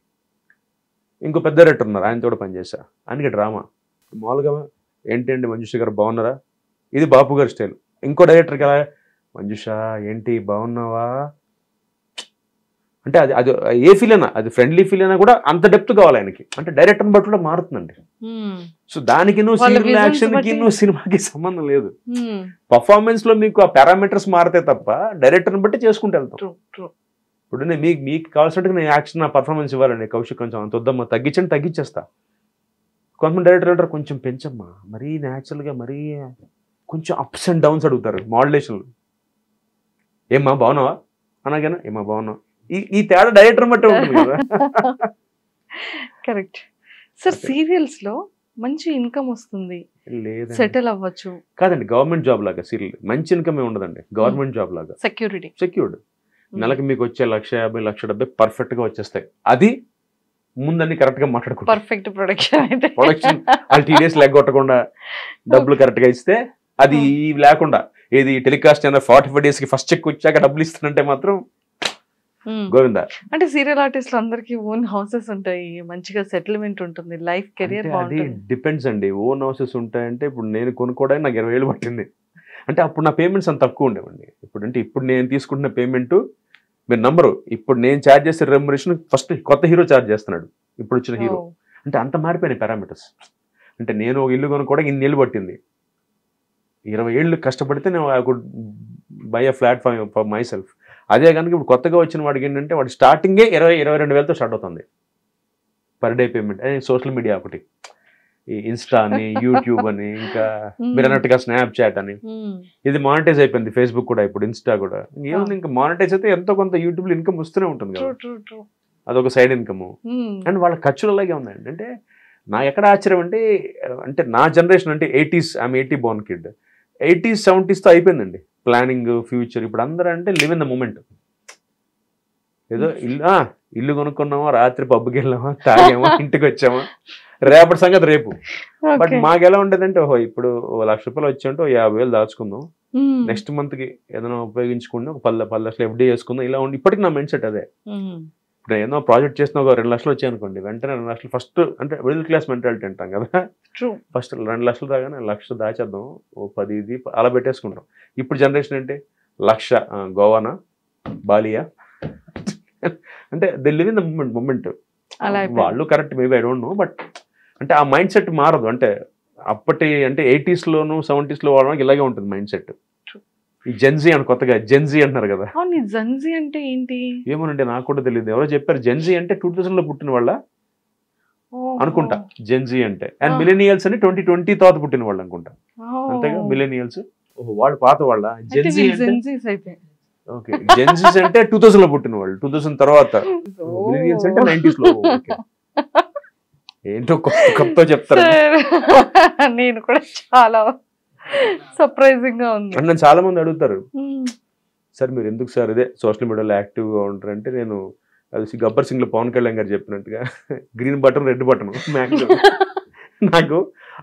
S3: ఇంకో పెద్ద డైరెక్టర్ ఉన్నారు, ఆయనతో కూడా పనిచేశా. ఆయనకి డ్రామా. మామూలుగా ఏంటి మంజుష గారు బాగున్నారా, ఇది బాపు గారి స్టైల్. ఇంకో డైరెక్టర్కి ఎలా, మంజుష ఏంటి బాగున్నావా అంటే అది ఏ ఫీల్ అయినా, అది ఫ్రెండ్లీ ఫీల్ అయినా కూడా అంత డెప్త్ కావాలి ఆయనకి. అంటే డైరెక్టర్ని బట్టి కూడా మారుతుందండి. సో దానికి సీరియల్ యాక్షన్కి సినిమాకి సంబంధం లేదు. పర్ఫార్మెన్స్ లో మీకు ఆ పారామీటర్స్ మారితే తప్ప డైరెక్టర్ని బట్టి చేసుకుంటూ వెళ్తాం. ఇప్పుడు మీకు కావాల్సినట్టుగా నేను యాక్షన్ నా పర్ఫార్మెన్స్ ఇవ్వాలండి, కౌశిక్ కొంచెం అంత వద్దమ్మా, తగ్గించేస్తా. కొంతమంది డైరెక్టర్ కొంచెం పెంచమ్మా, మరీ న్యాచురల్గా మరీ కొంచెం అప్స్ అండ్ డౌన్స్ అడుగుతారు మాడ్యులేషన్లు. ఏమ్మా బాగున్నావా అనగానే ఏమ్మా బాగున్నావా, ఈ తేడా డైరెక్టర్ బట్టి ఉంటుంది కదా.
S2: Correct sir. సీరియల్స్ లో మంచి ఇన్కమ్ వస్తుంది,
S3: లేదండి
S2: సెటిల్ అవ్వచ్చు.
S3: కాదండి, గవర్నమెంట్ జాబ్ లాగా సీరియల్ మంచి ఇన్కమ్ ఏ ఉండదండి. గవర్నమెంట్ జాబ్ లాగా సెక్యూర్డ్. నెలకి మీకు వచ్చే 1,50,000 1,70,000 పర్ఫెక్ట్ గా వచ్చేస్తాయి. అది ముందన్ని కరెక్ట్ గా మాట్లాడుకుంటారు.
S2: పర్ఫెక్ట్ ప్రొడక్షన్
S3: వాళ్ళు టీడీఎస్ లేకొట్టకుండా డబ్బులు కరెక్ట్ గా ఇస్తే, అది లేకుండా ఏది టెలికాస్ట్ అయినా 45 days కి ఫస్ట్ చెక్ వచ్చాక డబ్బులు ఇస్తానంటే మాత్రం గోవిందా.
S2: అంటే సీరియల్ ఆర్టిస్టులు అందరికి ఓన్ హౌసెస్ ఉంటాయి, మంచిగా సెటిల్మెంట్ ఉంటుంది, లైఫ్ కెరియర్
S3: అది
S2: బాగుంటుంది.
S3: డిపెండ్స్ అండి. ఓన్ హౌసెస్ ఉంటాయంటే ఇప్పుడు నేను కొనుక్కోవడానికి నాకు 20,000 పట్టింది. అంటే అప్పుడు నా పేమెంట్స్ అంత తక్కువ ఉండేవండి. ఇప్పుడు నేను తీసుకుంటున్న పేమెంట్ మీరు నంబరు, ఇప్పుడు నేను ఛార్జ్ చేసే రెమ్యునరేషన్ ఫస్ట్ కొత్త హీరో ఛార్జ్ చేస్తున్నాడు, ఇప్పుడు వచ్చిన హీరో. అంటే అంత మారిపోయినాయి పారామీటర్స్. అంటే నేను ఒక ఇల్లు కొనుక్కోవడానికి 2 ఏళ్ళు పట్టింది. 20 ఏళ్ళు కష్టపడితే నేను I could buy a flat for my self. అదే కనుక ఇప్పుడు కొత్తగా వచ్చిన వాడికి ఏంటంటే వాడు స్టార్టింగే 22,000తో స్టార్ట్ అవుతుంది per day payment. Social media ఒకటి, ఈ ఇన్స్టా అని, యూట్యూబ్ అని, ఇంకా మీరు అన్నట్టుగా స్నాప్చాట్ అని, ఇది మానిటైజ్ అయిపోయింది. ఫేస్బుక్ కూడా, ఇప్పుడు ఇన్స్టా కూడా. ఏముంది ఇంకా మానిటైజ్ అయితే ఎంతో కొంత యూట్యూబ్లో ఇన్కమ్ వస్తూనే ఉంటుంది కదా, అదొక సైడ్ ఇన్కమ్. అండ్ వాళ్ళ ఖర్చులు అలాగే ఉన్నాయండి. అంటే నాకు ఎక్కడ ఆశ్చర్యం అంటే నా జనరేషన్ అంటే 80s, I'm 80 born kid, 80s 70sతో అయిపోయిందండి ప్లానింగ్ ఫ్యూచర్. ఇప్పుడు అందరూ అంటే లివ్ ఇన్ ద మూమెంట్. ఏదో ఇల్లు కొనుక్కున్నామా, రాత్రి పబ్కి వెళ్ళామా, తాగామా, ఇంటికి వచ్చామా, రేపటి సంగతి రేపు. బట్ మాకు ఎలా ఉండేదంటే, ఓహో ఇప్పుడు ₹1,00,000 వచ్చాయంటే 50,000 దాచుకుందాం, నెక్స్ట్ మంత్ కి ఏదైనా ఉపయోగించుకుందాం, ఒక 10 లక్షలు FD చేసుకుందాం, ఇలా ఉండి. ఇప్పటికి నా మైండ్ సెట్ అదే. ఇప్పుడు ఏదో ప్రాజెక్ట్ చేసిన ఒక 2 లక్షలు వచ్చాయనుకోండి, వెంటనే 2 లక్షలు ఫస్ట్, అంటే మిడిల్ క్లాస్ మెంటాలిటీ అంటాం కదా, ఫస్ట్ 2 లక్షలు రాగానే 1,00,000 దాచేద్దాం, ఓ 10 ఇది అలా పెట్టేసుకుంటాం. ఇప్పుడు జనరేషన్ అంటే 1,00,000 గోవానా, బాలియా, అంటే they live in the moment. వాళ్ళు correct maybe, I don't know, but అంటే ఆ మైండ్ సెట్ మారదు. అంటే అప్పటి అంటే 80s లోను 70s లో వాళ్ళకి ఇలాగే ఉంటుంది మైండ్ సెట్. ఈ జెన్జీ అని కొత్తగా జెన్జీ అంటున్నారు కదా.
S2: జెన్జీ అంటే ఏంటి
S3: ఏమోనంటే నాకు కూడా తెలియదు, ఎవరో చెప్పారు. జెన్జీ అంటే 2000 లో పుట్టిన వాళ్ళ అనుకుంటా జెన్జీ అంటే. అండ్ మిలేనియల్స్ అంటే 2020 తర్వాత పుట్టిన వాళ్ళు అనుకుంటా, అంతేగా మిలేనియల్స్. వాళ్ళు పాత వాళ్ళ జెన్జీ అంటే. ఓకే, జెన్జీస్ అంటే 2000 లో పుట్టిన వాళ్ళు, 2000 తర్వాత. మిలేనియల్స్ అంటే 90s లో. ఏంటో కొత్త చెప్తారు.
S2: నేను కూడా చాలా సర్ప్రైజింగ్ గా ఉంది.
S3: నన్ను చాలా మంది అడుగుతారు, సార్ మీరు ఎందుకు సార్ ఇదే సోషల్ మీడియాలో యాక్టివ్గా ఉంటారంటే, నేను అది గబ్బర్ సింగ్ లో పవన్ కళ్యాణ్ గారు చెప్పినట్టుగా green button red button maximum. నాకు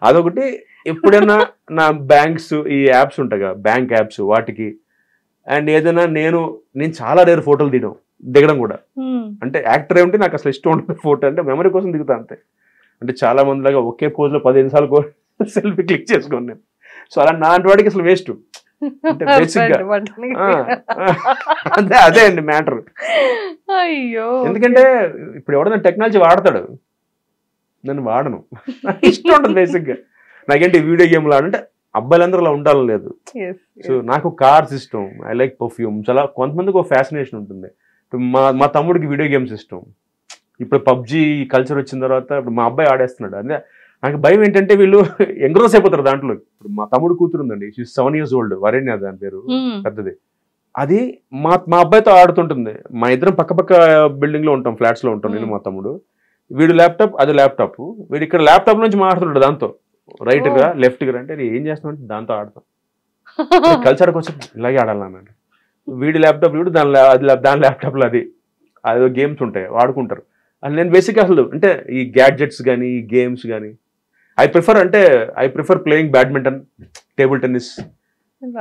S3: అదొకటి. ఎప్పుడైనా నా బ్యాంక్స్ ఈ యాప్స్ ఉంటాయి కదా, బ్యాంక్ యాప్స్, వాటికి అండ్ ఏదైనా నేను చాలా రేరు ఫోటోలు దిగడం కూడా. అంటే యాక్టర్ ఏమిటి నాకు అసలు ఇష్టం ఉంటుంది ఫోటో, అంటే మెమరీ కోసం దిగుతా అంతే. అంటే చాలా మంది లాగా ఒకే పోజ్ లో 15 సార్లు సెల్ఫీ క్లిక్ చేసుకోండి నేను. సో అలా నాటి వాడికి అసలు వేస్ట్. అంటే బేసిక్ గా అదే అండి మ్యాటర్. ఎందుకంటే ఇప్పుడు ఎవడన్నా టెక్నాలజీ వాడతాడు, నేను వాడను. ఇష్టం ఉంటుంది బేసిక్ గా. నాకేంటి వీడియో గేమ్లు ఆడంటే అబ్బాయిలందరూ అలా ఉండాలని లేదు. సో నాకు కార్స్ ఇష్టం, ఐ లైక్ పర్ఫ్యూమ్స్. అలా కొంతమందికి ఒక ఫ్యాసినేషన్ ఉంటుంది. మా తమ్ముడికి వీడియో గేమ్స్ ఇష్టం. ఇప్పుడు పబ్జీ కల్చర్ వచ్చిన తర్వాత ఇప్పుడు మా అబ్బాయి ఆడేస్తున్నాడు. అదే నాకు భయం ఏంటంటే వీళ్ళు ఎంగ్రోస్ అయిపోతారు దాంట్లో. ఇప్పుడు మా తమ్ముడు కూతురు ఉందండి, 7 years old, వరేణ్య దాని పేరు, పెద్దది. అది మా అబ్బాయితో ఆడుతుంటుంది. మా ఇద్దరం పక్క బిల్డింగ్ లో ఉంటాం, ఫ్లాట్స్ లో ఉంటాం, నేను మా తమ్ముడు. వీడు ల్యాప్టాప్, అది ల్యాప్టాప్. వీడు ఇక్కడ ల్యాప్టాప్ నుంచి మాట్లాడుతున్నాడు దాంతో, రైట్ గా లెఫ్ట్ గా. అంటే ఏం చేస్తాం అంటే దాంతో ఆడతాం. కల్చర్కి వచ్చి ఇలాగే ఆడాలన్నాడు. వీడి ల్యాప్టాప్ వీడు, దాని ల్యాప్టాప్ లో అది గేమ్స్ ఉంటాయి, వాడుకుంటారు. అది నేను బేసిక్గా అసలు అంటే ఈ గ్యాడ్జెట్స్ కానీ ఈ గేమ్స్ కానీ I prefer playing badminton, table tennis.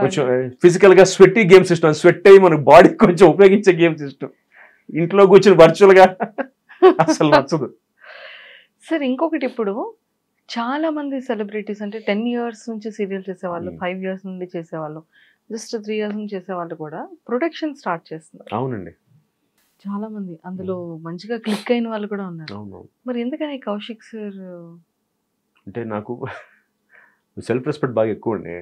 S3: కొంచెం ఫిజికల్ గా స్వెట్టి గేమ్స్ ఇష్టం. స్వెట్ అయ్యి మనకు బాడీ కొంచెం ఉపయోగించే గేమ్స్ ఇష్టం. ఇంట్లో కూర్చొని వర్చువల్ గా అసలు నచ్చదు.
S2: సార్ ఇంకొకటి, ఇప్పుడు చాలా మంది సెలబ్రిటీస్ అంటే 10 years నుంచి సీరియల్ చేసేవాళ్ళు, 5 years నుండి చేసేవాళ్ళు, జస్ట్ 3 years నుంచి చేసేవాళ్ళు కూడా ప్రొడక్షన్ స్టార్ట్ చేస్తున్నారు.
S3: అవునండి,
S2: చాలా మంది అందులో మంచిగా క్లిక్ అయిన వాళ్ళు కూడా ఉన్నారు. మరి ఎందుకని కౌశిక్ సార్?
S3: అంటే నాకు సెల్ఫ్ రెస్పెక్ట్ బాగా ఎక్కువ అండి.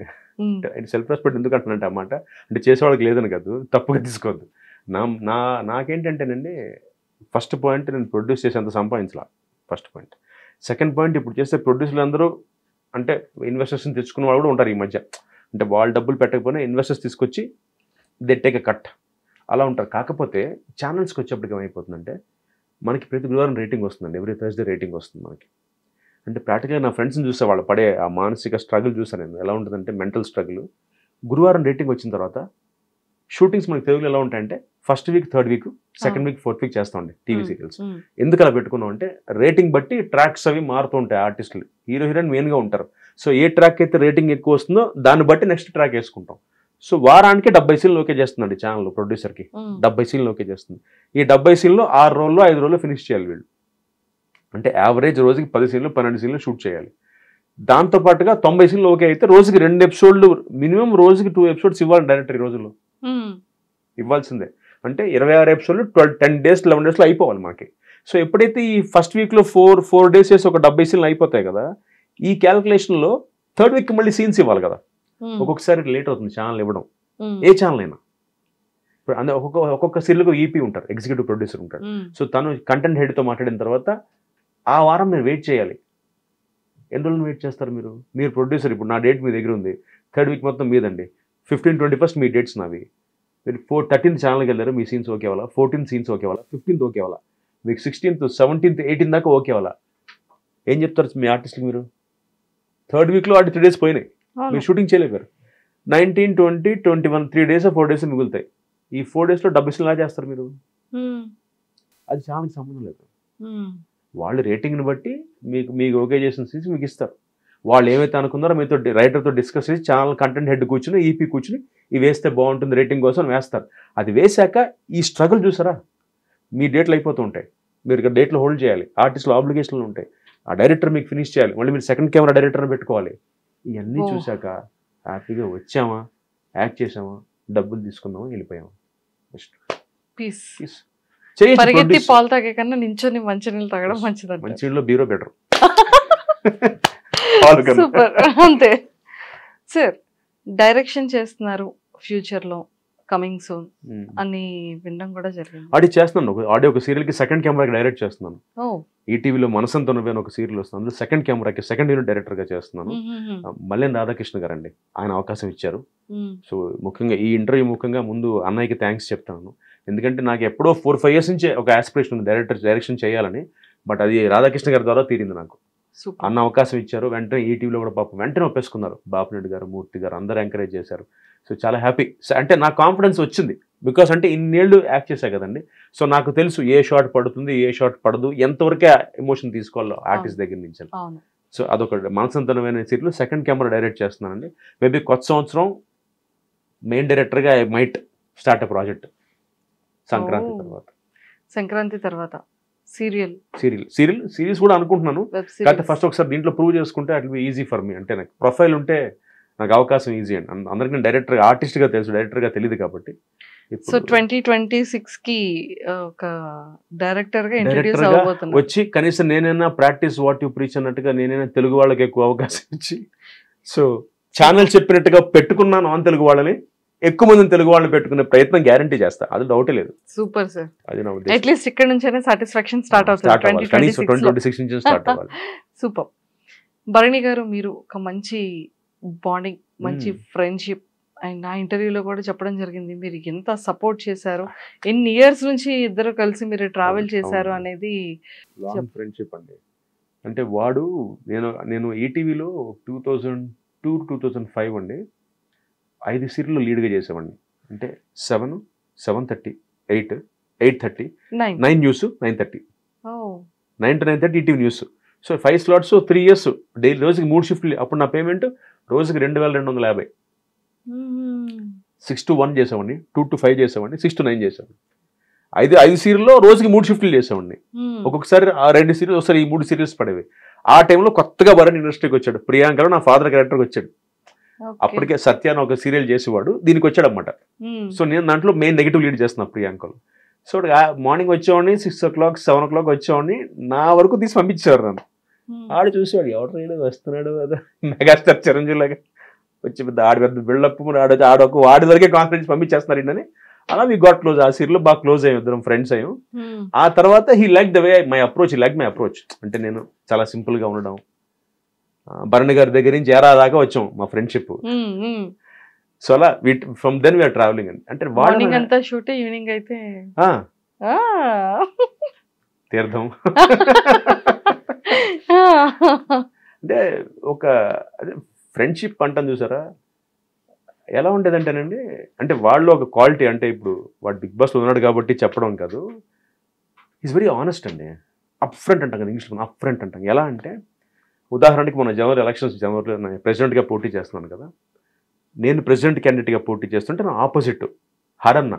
S3: సెల్ఫ్ రెస్పెక్ట్ ఎందుకు అంటున్నానంటే అన్నమాట, అంటే చేసేవాళ్ళకి లేదని కాదు, తప్పుగా తీసుకోవద్దు. నాకేంటంటేనండి ఫస్ట్ పాయింట్ నేను ప్రొడ్యూస్ చేసేంత సంపాదించాల ఫస్ట్ పాయింట్. సెకండ్ పాయింట్ ఇప్పుడు చేసే ప్రొడ్యూసర్లు అందరూ అంటే ఇన్వెస్టర్స్ని తెచ్చుకున్న వాళ్ళు కూడా ఉంటారు ఈ మధ్య. అంటే వాళ్ళు డబ్బులు పెట్టకపోయినా ఇన్వెస్టర్స్ తీసుకొచ్చి దే టేక్ ఎ కట్ అలా ఉంటారు. కాకపోతే ఛానల్స్కి వచ్చేప్పటికి ఏమైపోతుందంటే మనకి ప్రతి గురువారం రేటింగ్ వస్తుందండి, ఎవ్రీ థర్స్డే రేటింగ్ వస్తుంది మనకి. అంటే ప్రాక్టికల్గా నా ఫ్రెండ్స్ని చూసే వాళ్ళు పడే ఆ మానసిక స్ట్రగుల్ చూసాను నేను. ఎలా ఉంటుందంటే మెంటల్ స్ట్రగుల్. గురువారం రేటింగ్ వచ్చిన తర్వాత షూటింగ్స్ మనకి తెలుగులో ఎలా ఉంటాయంటే first week, third week, second week, fourth week చేస్తామండి టీవీ సీరియల్స్. ఎందుకు అలా పెట్టుకున్నాం అంటే రేటింగ్ బట్టి ట్రాక్స్ అవి మారుతూ ఉంటాయి. ఆర్టిస్టులు హీరో హీరోయిన్ మెయిన్గా ఉంటారు. సో ఏ ట్రాక్ అయితే రేటింగ్ ఎక్కువ వస్తుందో దాన్ని బట్టి నెక్స్ట్ ట్రాక్ వేసుకుంటాం. సో వారానికి 70 సీన్లు ఓకే చేస్తుందండి ఛానల్ ప్రొడ్యూసర్కి. 70 సీన్లు ఓకే చేస్తుంది. ఈ 70 సీన్లో 6 రోజుల్లో 5 రోజుల్లో ఫినిష్ చేయాలి వీళ్ళు. అంటే యావరేజ్ రోజుకి 10 సీన్లు 12 సీన్లు షూట్ చేయాలి. దాంతోపాటుగా 90 సీన్లు ఓకే అయితే రోజుకి 2 ఎపిసోడ్లు మినిమం, రోజుకి 2 ఎపిసోడ్స్ ఇవ్వాలి డైరెక్టర్ ఈ రోజుల్లో. ఇవ్వాల్సిందే. అంటే 26 ఎపిసోడ్లు 10 days 11 daysలో అయిపోవాలి మనకి. సో ఎప్పుడైతే ఈ ఫస్ట్ వీక్లో 4 days చేసి ఒక 70 సీన్లు అయిపోతాయి కదా, ఈ క్యాల్కులేషన్లో థర్డ్ వీక్ మళ్ళీ సీన్స్ ఇవ్వాలి కదా. ఒక్కొక్కసారి లేట్ అవుతుంది ఛానల్ ఇవ్వడం, ఏ ఛానల్ అయినా. ఇప్పుడు ఒక్కొక్క సీరియల్కి ఈపీ ఉంటారు, ఎగ్జిక్యూటివ్ ప్రొడ్యూసర్ ఉంటారు. సో తను కంటెంట్ హెడ్తో మాట్లాడిన తర్వాత ఆ వారం మీరు వెయిట్ చేయాలి. ఎన్ని రోజులు వెయిట్ చేస్తారు మీరు ప్రొడ్యూసర్. ఇప్పుడు నా డేట్ మీ దగ్గర ఉంది, థర్డ్ వీక్ మొత్తం మీదండి. 15, 21 మీ డేట్స్ నావి. మీరు 13th ఛానల్కి వెళ్ళారు, మీ సీన్స్ ఓకే అవ్వాలా. 14th సీన్స్ ఓకే అవ్వాలా. 15th ఓకే అవ్వాలా. మీకు 16th, 17th, 18th దాకా ఓకే అవ్వాలా. ఏం చెప్తారు మీ ఆర్టిస్ట్కి మీరు? థర్డ్ వీక్లో వాటి 3 days పోయినాయి, మీరు షూటింగ్ చేయలేరు. 19, 20, 21 3 days 4 days మిగులుతాయి. ఈ 4 daysలో 70 సీన్లు ఎలా చేస్తారు మీరు? అది ఛానల్కి సంబంధం లేదు. వాళ్ళు రేటింగ్ని బట్టి మీకు ఓకే చేసిన సీన్స్ మీకు ఇస్తారు. వాళ్ళు ఏమైతే అనుకున్నారో మీతో రైటర్తో డిస్కస్ చేసి ఛానల్ కంటెంట్ హెడ్ కూర్చుని, ఈపీ కూర్చుని ఇవి వేస్తే బాగుంటుంది రేటింగ్ కోసం వేస్తారు. అది వేశాక ఈ స్ట్రగుల్ చూసారా, మీ డేట్లు అయిపోతూ ఉంటాయి. మీరు ఇక్కడ డేట్లు హోల్డ్ చేయాలి, ఆర్టిస్టులు ఆబ్లిగేషన్లు ఉంటాయి, ఆ డైరెక్టర్ మీకు ఫినిష్ చేయాలి, మళ్ళీ మీరు సెకండ్ కెమెరా డైరెక్టర్ని పెట్టుకోవాలి. ఇవన్నీ చూశాక హ్యాపీగా వచ్చామా, యాక్ట్ చేసామా, డబ్బులు తీసుకుందామా, వెళ్ళిపోయామా.
S2: పీస్. పరిగెత్తి పాలు తాగే కన్నా నించొని మంచినీళ్ళు తాగడం మంచిది.
S3: మంచినీళ్ళు బీరో బెటర్.
S2: సూపర్. అంతే సార్. డైరెక్షన్ చేస్తున్నారు ఫ్యూచర్లో, కమింగ్ సూన్ అని వినడం కూడా జరిగింది.
S3: ఆడి చేస్తున్నాను, ఒక సీరియల్కి సెకండ్ కెమెరాకి డైరెక్ట్ చేస్తున్నాను. ఈటీవీలో మనసంతో నువ్వే ఒక సీరియల్ వస్తుంది, అందులో సెకండ్ కెమెరాకి సెకండ్ యూనిట్ డైరెక్టర్గా చేస్తున్నాను. మల్లేన్ రాధాకృష్ణ గారండి, ఆయన అవకాశం ఇచ్చారు. సో ముఖ్యంగా ఈ ఇంటర్వ్యూ ముఖ్యంగా ముందు అన్నయ్యకి థ్యాంక్స్ చెప్తాను. ఎందుకంటే నాకు ఎప్పుడో 4-5 years నుంచే ఒక ఆస్పిరేషన్ ఉంది డైరెక్షన్ చేయాలని. బట్ అది రాధాకృష్ణ గారి ద్వారా తీరింది నాకు. అన్న అవకాశం ఇచ్చారు. వెంటనే ఈటీవీలో కూడా పాపం వెంటనే ఒప్పేసుకున్నారు. బాపిరెడ్డి గారు, మూర్తి గారు అందరూ ఎంకరేజ్ చేశారు. సో చాలా హ్యాపీ. అంటే నాకు కాన్ఫిడెన్స్ వచ్చింది, బికాస్ అంటే ఇన్నేళ్ళు యాక్ట్ చేశా కదండి. సో నాకు తెలుసు ఏ షాట్ పడుతుంది, ఏ షాట్ పడదు, ఎంతవరకే ఎమోషన్ తీసుకోవాలో ఆర్టిస్ట్ దగ్గర నుంచి. సో అదొక మనసంతనమైన సీరియల్ సెకండ్ కెమెరా డైరెక్ట్ చేస్తున్నానండి. మేబీ కొత్త సంవత్సరం మెయిన్ డైరెక్టర్గా I might start a project.
S2: Sankranti తర్వాత
S3: సిరీస్ కూడా అనుకుంటున్నాను. కాకపోతే ఫస్ట్ ఒకసారి దీంట్లో ప్రూవ్ చేసుకుంటే at be easy for me. అంటే నాకు ప్రొఫైల్ ఉంటే నాకు అవకాశం ఈజీ అండి. అందరికీ నేను డైరెక్టర్, ఆర్టిస్ట్గా తెలుసు, డైరెక్టర్గా తెలియదు కాబట్టి.
S2: సో 2026కి ఒక డైరెక్టర్గా ఇంట్రడ్యూస్ అవ్వబోతున్నా.
S3: వచ్చి కనీసం నేనైనా ప్రాక్టీస్ వాట్ యు ప్రీచ్ అన్నట్టుగా నేనైనా తెలుగు వాళ్ళకి ఎక్కువ అవకాశం ఇచ్చి, సో ఛానల్ చెప్పినట్టుగా పెట్టుకున్నాను ఆన్ తెలుగు వాళ్ళని, ఎక్కువ మందిని తెలుగు వాళ్ళని పెట్టుకునే ప్రయత్నం గ్యారంటీ చేస్తా, అది డౌటే లేదు.
S2: Super sir. అది నా ఉద్దేశం. అట్లీస్ట్ ఇక్కడ నుంచైనా సాటిస్ఫాక్షన్ స్టార్ట్ అవుతుంది. 2026 నుంచి స్టార్ట్ అవ్వాలి. సూపర్. భరణి గారు, మీరు ఒక మంచి బాండింగ్, మంచి ఫ్రెండ్షిప్, అండ్ నా ఇంటర్వ్యూలో కూడా చెప్పడం జరిగింది మీరు ఎంత సపోర్ట్ చేశారు, ఎన్ని ఇయర్స్ నుంచి ఇద్దరు కలిసి మీరు ట్రావెల్ చేశారు అనేది.
S3: ఫ్రెండ్షిప్ అండి. అంటే వాడు నేను ఈటీవీలో 2002-2005 అండి 5 సీరియల్లో లీడ్గా చేసేవాడిని. అంటే 7, 7:30, 8, 8:30, 9 news, 9:30, 9 to 9:30 ETV news. So 5 slots, 3 years daily, రోజుకి 3 షిఫ్ట్లు. అప్పుడు నా పేమెంట్ రోజుకి 2250. 6 to 1 చేసేవాడిని, 2 to 5 చేసేవాడిని, 6 to 9 చేసేవాడిని. 5 సీరియల్లో రోజుకి 3 షిఫ్ట్లు చేసేవాడిని. ఒక్కొక్కసారి ఆ 2 సీరియల్స్, ఒకసారి ఈ 3 సీరియల్స్ పడేవి. ఆ టైంలో కొత్తగా భరణి ఇండస్ట్రీకి వచ్చాడు. ప్రియాంకలో నా ఫాదర్ క్యారెక్టర్కి వచ్చాడు. అప్పటికే సత్యాన ఒక సీరియల్ చేసేవాడు, దీనికి వచ్చాడు అనమాట. సో నేను దాంట్లో మెయిన్ నెగిటివ్ లీడ్ చేస్తున్నా ప్రియాంకలో. సో మార్నింగ్ వచ్చేవాడిని, 6 o'clock 7 o'clock వచ్చేవాడిని, నా వరకు తీసి పంపించేవారు నన్ను. ఆడు చూసేవాడు, ఎవరు వస్తున్నాడు కదా మెగాస్టార్ చిరంజీవి లాగా వచ్చి పెద్ద బిల్డప్, వాడి వరకే కాన్ఫిడెన్స్ పంపించేస్తున్నారు అని అలా వి గాట్ క్లోజ్. ఆ సీరియల్లో బాగా క్లోజ్ అయ్యాం, ఇద్దరం ఫ్రెండ్స్ అయ్యాం. ఆ తర్వాత he like the way my approach, he like my approach. అంటే నేను చాలా సింపుల్గా ఉండడం, భరణి గారి దగ్గర నుంచి ఏరా దాకా వచ్చాం మా ఫ్రెండ్షిప్. సో అలా ఫ్రమ్ దెన్ వీఆర్ ట్రావెలింగ్ అండి. అంటే
S2: మార్నింగ్ అంతా షూట్, ఈవినింగ్ అయితే
S3: తీర్థం. అంటే ఒక ఫ్రెండ్షిప్ అంటాను చూసారా, ఎలా ఉండేదంటేనండి, అంటే వాళ్ళు ఒక క్వాలిటీ, అంటే ఇప్పుడు వాడు బిగ్ బాస్లో ఉన్నాడు కాబట్టి చెప్పడం కాదు, ఈజ్ వెరీ ఆనెస్ట్ అండి. అప్ ఫ్రంట్ అంటాం కదా ఇంగ్లీష్లో, అప్ ఫ్రంట్ అంటాం. ఎలా అంటే ఉదాహరణకి మన జనవరి ఎలక్షన్స్, జనవరిలో నేను ప్రెసిడెంట్గా పోటీ చేస్తున్నాను కదా, నేను ప్రెసిడెంట్ క్యాండిడేట్గా పోటీ చేస్తుంటే నా ఆపోజిట్ హరన్న,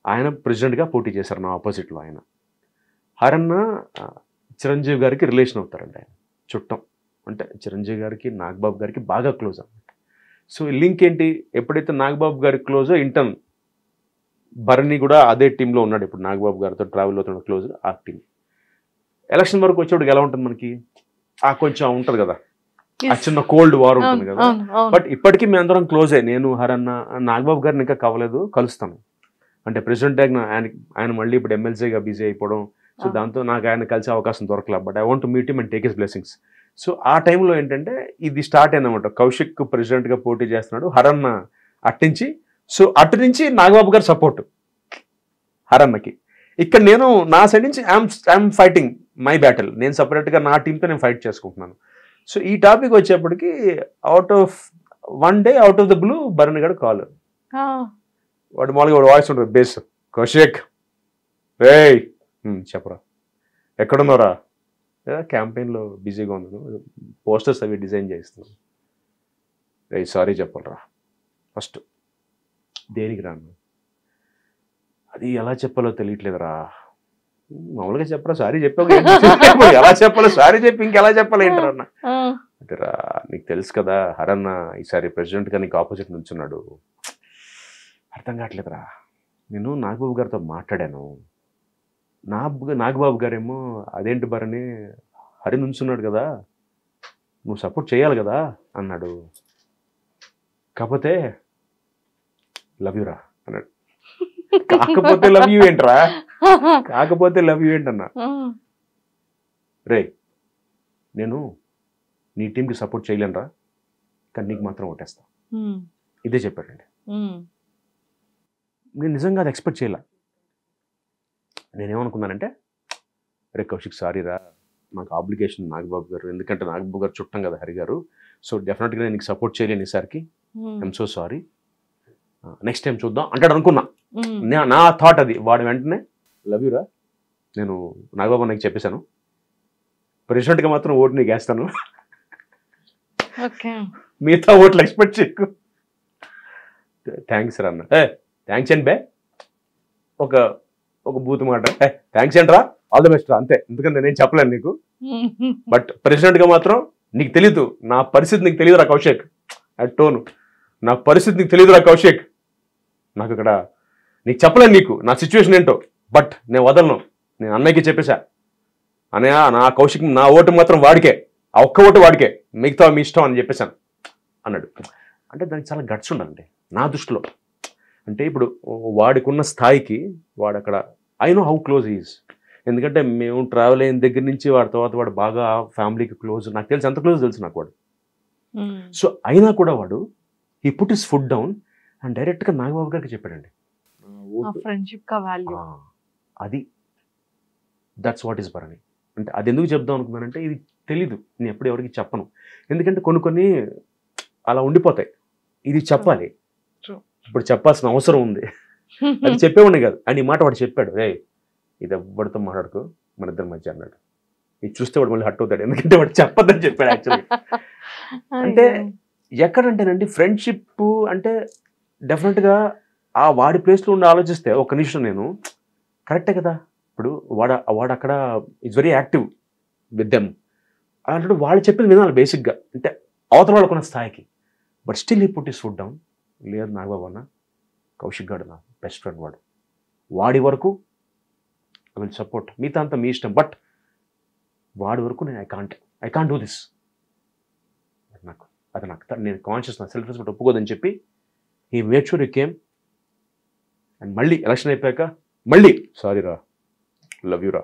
S3: ఆయన ప్రెసిడెంట్గా పోటీ చేశారు నా ఆపోజిట్లో. ఆయన హరన్న చిరంజీవి గారికి రిలేషన్ అవుతారండి, ఆయన చుట్టం. అంటే చిరంజీవి గారికి నాగబాబు గారికి బాగా క్లోజ్ అన్నమాట. సో లింక్ ఏంటి, ఎప్పుడైతే నాగబాబు గారికి క్లోజో ఇంటర్న్ భరణి కూడా అదే టీంలో ఉన్నాడు ఇప్పుడు, నాగబాబు గారితో ట్రావెల్ అవుతున్న క్లోజ్ ఆ టీం. ఎలక్షన్ వరకు వచ్చేవాడికి ఎలా ఉంటుంది మనకి, కొంచెం ఉంటుంది కదా, ఆ చిన్న కోల్డ్ వార్ ఉంటుంది కదా. బట్ ఇప్పటికీ మేము అందరం క్లోజ్ అయ్యి, నేను హరన్న, నాగబాబు గారిని ఇంకా కలవలేదు, కలుస్తాను. అంటే ప్రెసిడెంట్ ఆయన మళ్ళీ ఇప్పుడు ఎమ్మెల్సీగా బిజీ అయిపోవడం, సో దాంతో నాకు ఆయన కలిసే అవకాశం దొరకలేదు. But I want to meet him and take his blessings. So ఆ టైంలో ఏంటంటే ఇది స్టార్ట్ అయిందన్నమాట. కౌశిక్ ప్రెసిడెంట్గా పోటీ చేస్తున్నాడు, హరన్న అట్టించి. సో అటు నుంచి నాగబాబు గారు సపోర్ట్ హరన్నకి. ఇక్కడ నేను నా సైడ్ నుంచి ఐఎమ్ ఫైటింగ్ మై బ్యాటిల్, నేను సపరేట్గా నా టీంతో నేను ఫైట్ చేసుకుంటున్నాను. సో ఈ టాపిక్ వచ్చేప్పటికి out of one day, out of the blue Bharani garu call. వాడు మామూలుగా వాడు వాయిస్ ఉంటుంది బేస్, కౌశిక్ రేయ్ చెప్పరా ఎక్కడున్నారా, క్యాంపెయిన్లో బిజీగా ఉన్నాను, పోస్టర్స్ అవి డిజైన్ చేస్తున్నాను. రేయ్ సారీ చెప్పాలరా ఫస్ట్. దేనికి రాను, అది ఎలా చెప్పాలో తెలియట్లేదురా. మామూలుగా చెప్పరా, సారీ చెప్పావు, ఎలా చెప్పాలో సారీ చెప్పి ఇంకెలా చెప్పాలి ఏంటరా అన్న. అంటే రా నీకు తెలుసు కదా హరన్న ఈసారి ప్రెసిడెంట్గా నీకు ఆపోజిట్ నుంచున్నాడు, అర్థం కావట్లేదురా. నేను నాగబాబు గారితో మాట్లాడాను, నాగబాబు గారేమో అదేంటి భరణి హరి నుంచున్నాడు కదా, నువ్వు సపోర్ట్ చేయాలి కదా అన్నాడు. కాకపోతే లవ్ యూరా అన్నాడు. కాకపోతే లవ్ యూ ఏంట్రా, కాకపోతే లవ్ యూ ఏంటన్నా. రే నేను నీ టీంకి సపోర్ట్ చేయలేనురా, కానీ నీకు మాత్రం ఓటేస్తా, ఇదే చెప్పాడండి. నేను నిజంగా అది ఎక్స్పెక్ట్ చేయలే. నేనేమనుకున్నానంటే, రే కౌశిక్ సారీరా, నాకు ఆబ్లిగేషన్ నాగబాబు గారు, ఎందుకంటే నాగబాబు గారు చుట్టం కదా హరి గారు, సో డెఫినెట్గా నేను నీకు సపోర్ట్ చేయలేను ఈసారికి, I'm so sorry, next time చూద్దాం అంటాడు అనుకున్నా. నా థాట్ అది. వాడు వెంటనే లవ్ యూరా, నేను నాగబాబు నాకు చెప్పేశాను, ప్రెసిడెంట్గా మాత్రం ఓటు నీకు వేస్తాను, మిగతా ఓట్లు ఎక్స్పెక్ట్ చేయకు. థ్యాంక్స్ రా అన్న. థ్యాంక్స్ అండి బే, ఒక బూత్ మాట, థ్యాంక్స్ ఏంట్రా, ఆల్ ద బెస్ట్ రా, అంతే. ఎందుకంటే నేనేం చెప్పలేను నీకు, బట్ ప్రెసిడెంట్గా మాత్రం నీకు తెలీదు నా పరిస్థితి, నీకు తెలియదురా కౌశిక్, అట్ టోను, నా పరిస్థితి నీకు తెలియదురా కౌశిక్, నాకు ఇక్కడ నీకు చెప్పలేను నీకు నా సిచ్యువేషన్ ఏంటో, బట్ నేను వదలను, నేను అన్నయ్యకి చెప్పేశా, అన్నయ్య నా కౌశిక్ నా ఓటు మాత్రం వాడికే, ఆ ఒక్క ఓటు వాడికే, మిగతా మీ ఇష్టం అని చెప్పేశాను అన్నాడు. అంటే దానికి చాలా గట్స్ ఉండాలండి నా దృష్టిలో. అంటే ఇప్పుడు వాడికున్న స్థాయికి వాడు అక్కడ, I know how close is, ఎందుకంటే మేము ట్రావెల్ అయిన దగ్గర నుంచి వాడి తర్వాత వాడు బాగా ఫ్యామిలీకి క్లోజ్, నాకు తెలుసు ఎంత క్లోజ్ తెలుసు నాకు వాడు. సో అయినా కూడా వాడు he put his food down and డైరెక్ట్గా నాగబాబు గారికి చెప్పాడండి, అది దట్స్ వాట్ ఈస్ భరణి. అంటే అది ఎందుకు చెప్దాం అనుకున్నానంటే, ఇది తెలీదు, నేను ఎప్పుడు ఎవరికి చెప్పను, ఎందుకంటే కొన్ని అలా ఉండిపోతాయి, ఇది చెప్పాలి, ఇప్పుడు చెప్పాల్సిన అవసరం ఉంది. అది చెప్పేవాడిని కాదు, అండ్ ఈ మాట వాడు చెప్పాడు, రే ఇది ఎవరితో మాట్లాడుకో మన ఇద్దరి మధ్య అన్నాడు. ఇది చూస్తే వాడు మళ్ళీ హట్ అవుతాడు, ఎందుకంటే వాడు చెప్పొద్దని చెప్పాడు యాక్చువల్లీ. అంటే ఎక్కడంటేనండి ఫ్రెండ్షిప్ అంటే డెఫినెట్గా ఆ వాడి ప్లేస్లో ఉండి ఆలోచిస్తే ఒక నిమిషం నేను కరెక్టే కదా, ఇప్పుడు వాడు అక్కడ is very active with them, అలాంటి వాళ్ళు చెప్పింది వినాలి బేసిక్గా, అంటే అవతల వాళ్ళకున్న స్థాయికి. But still he put his food down, లేదు నాగబాబు అన్న, కౌశిక్ గారు నా బెస్ట్ ఫ్రెండ్, వాడి వరకు ఐ విల్ సపోర్ట్, మిగతా అంతా మీ ఇష్టం, బట్ వాడి వరకు నేను ఐ కాంట్ డూ దిస్, నాకు నేను కాన్షియస్, నా సెల్ఫ్ రెస్పెక్ట్ ఒప్పుకోదని చెప్పి he made sure he came, and మళ్ళీ ఎలక్షన్ అయిపోయాక మళ్ళీ సారీ రా, లవ్ యూ రా,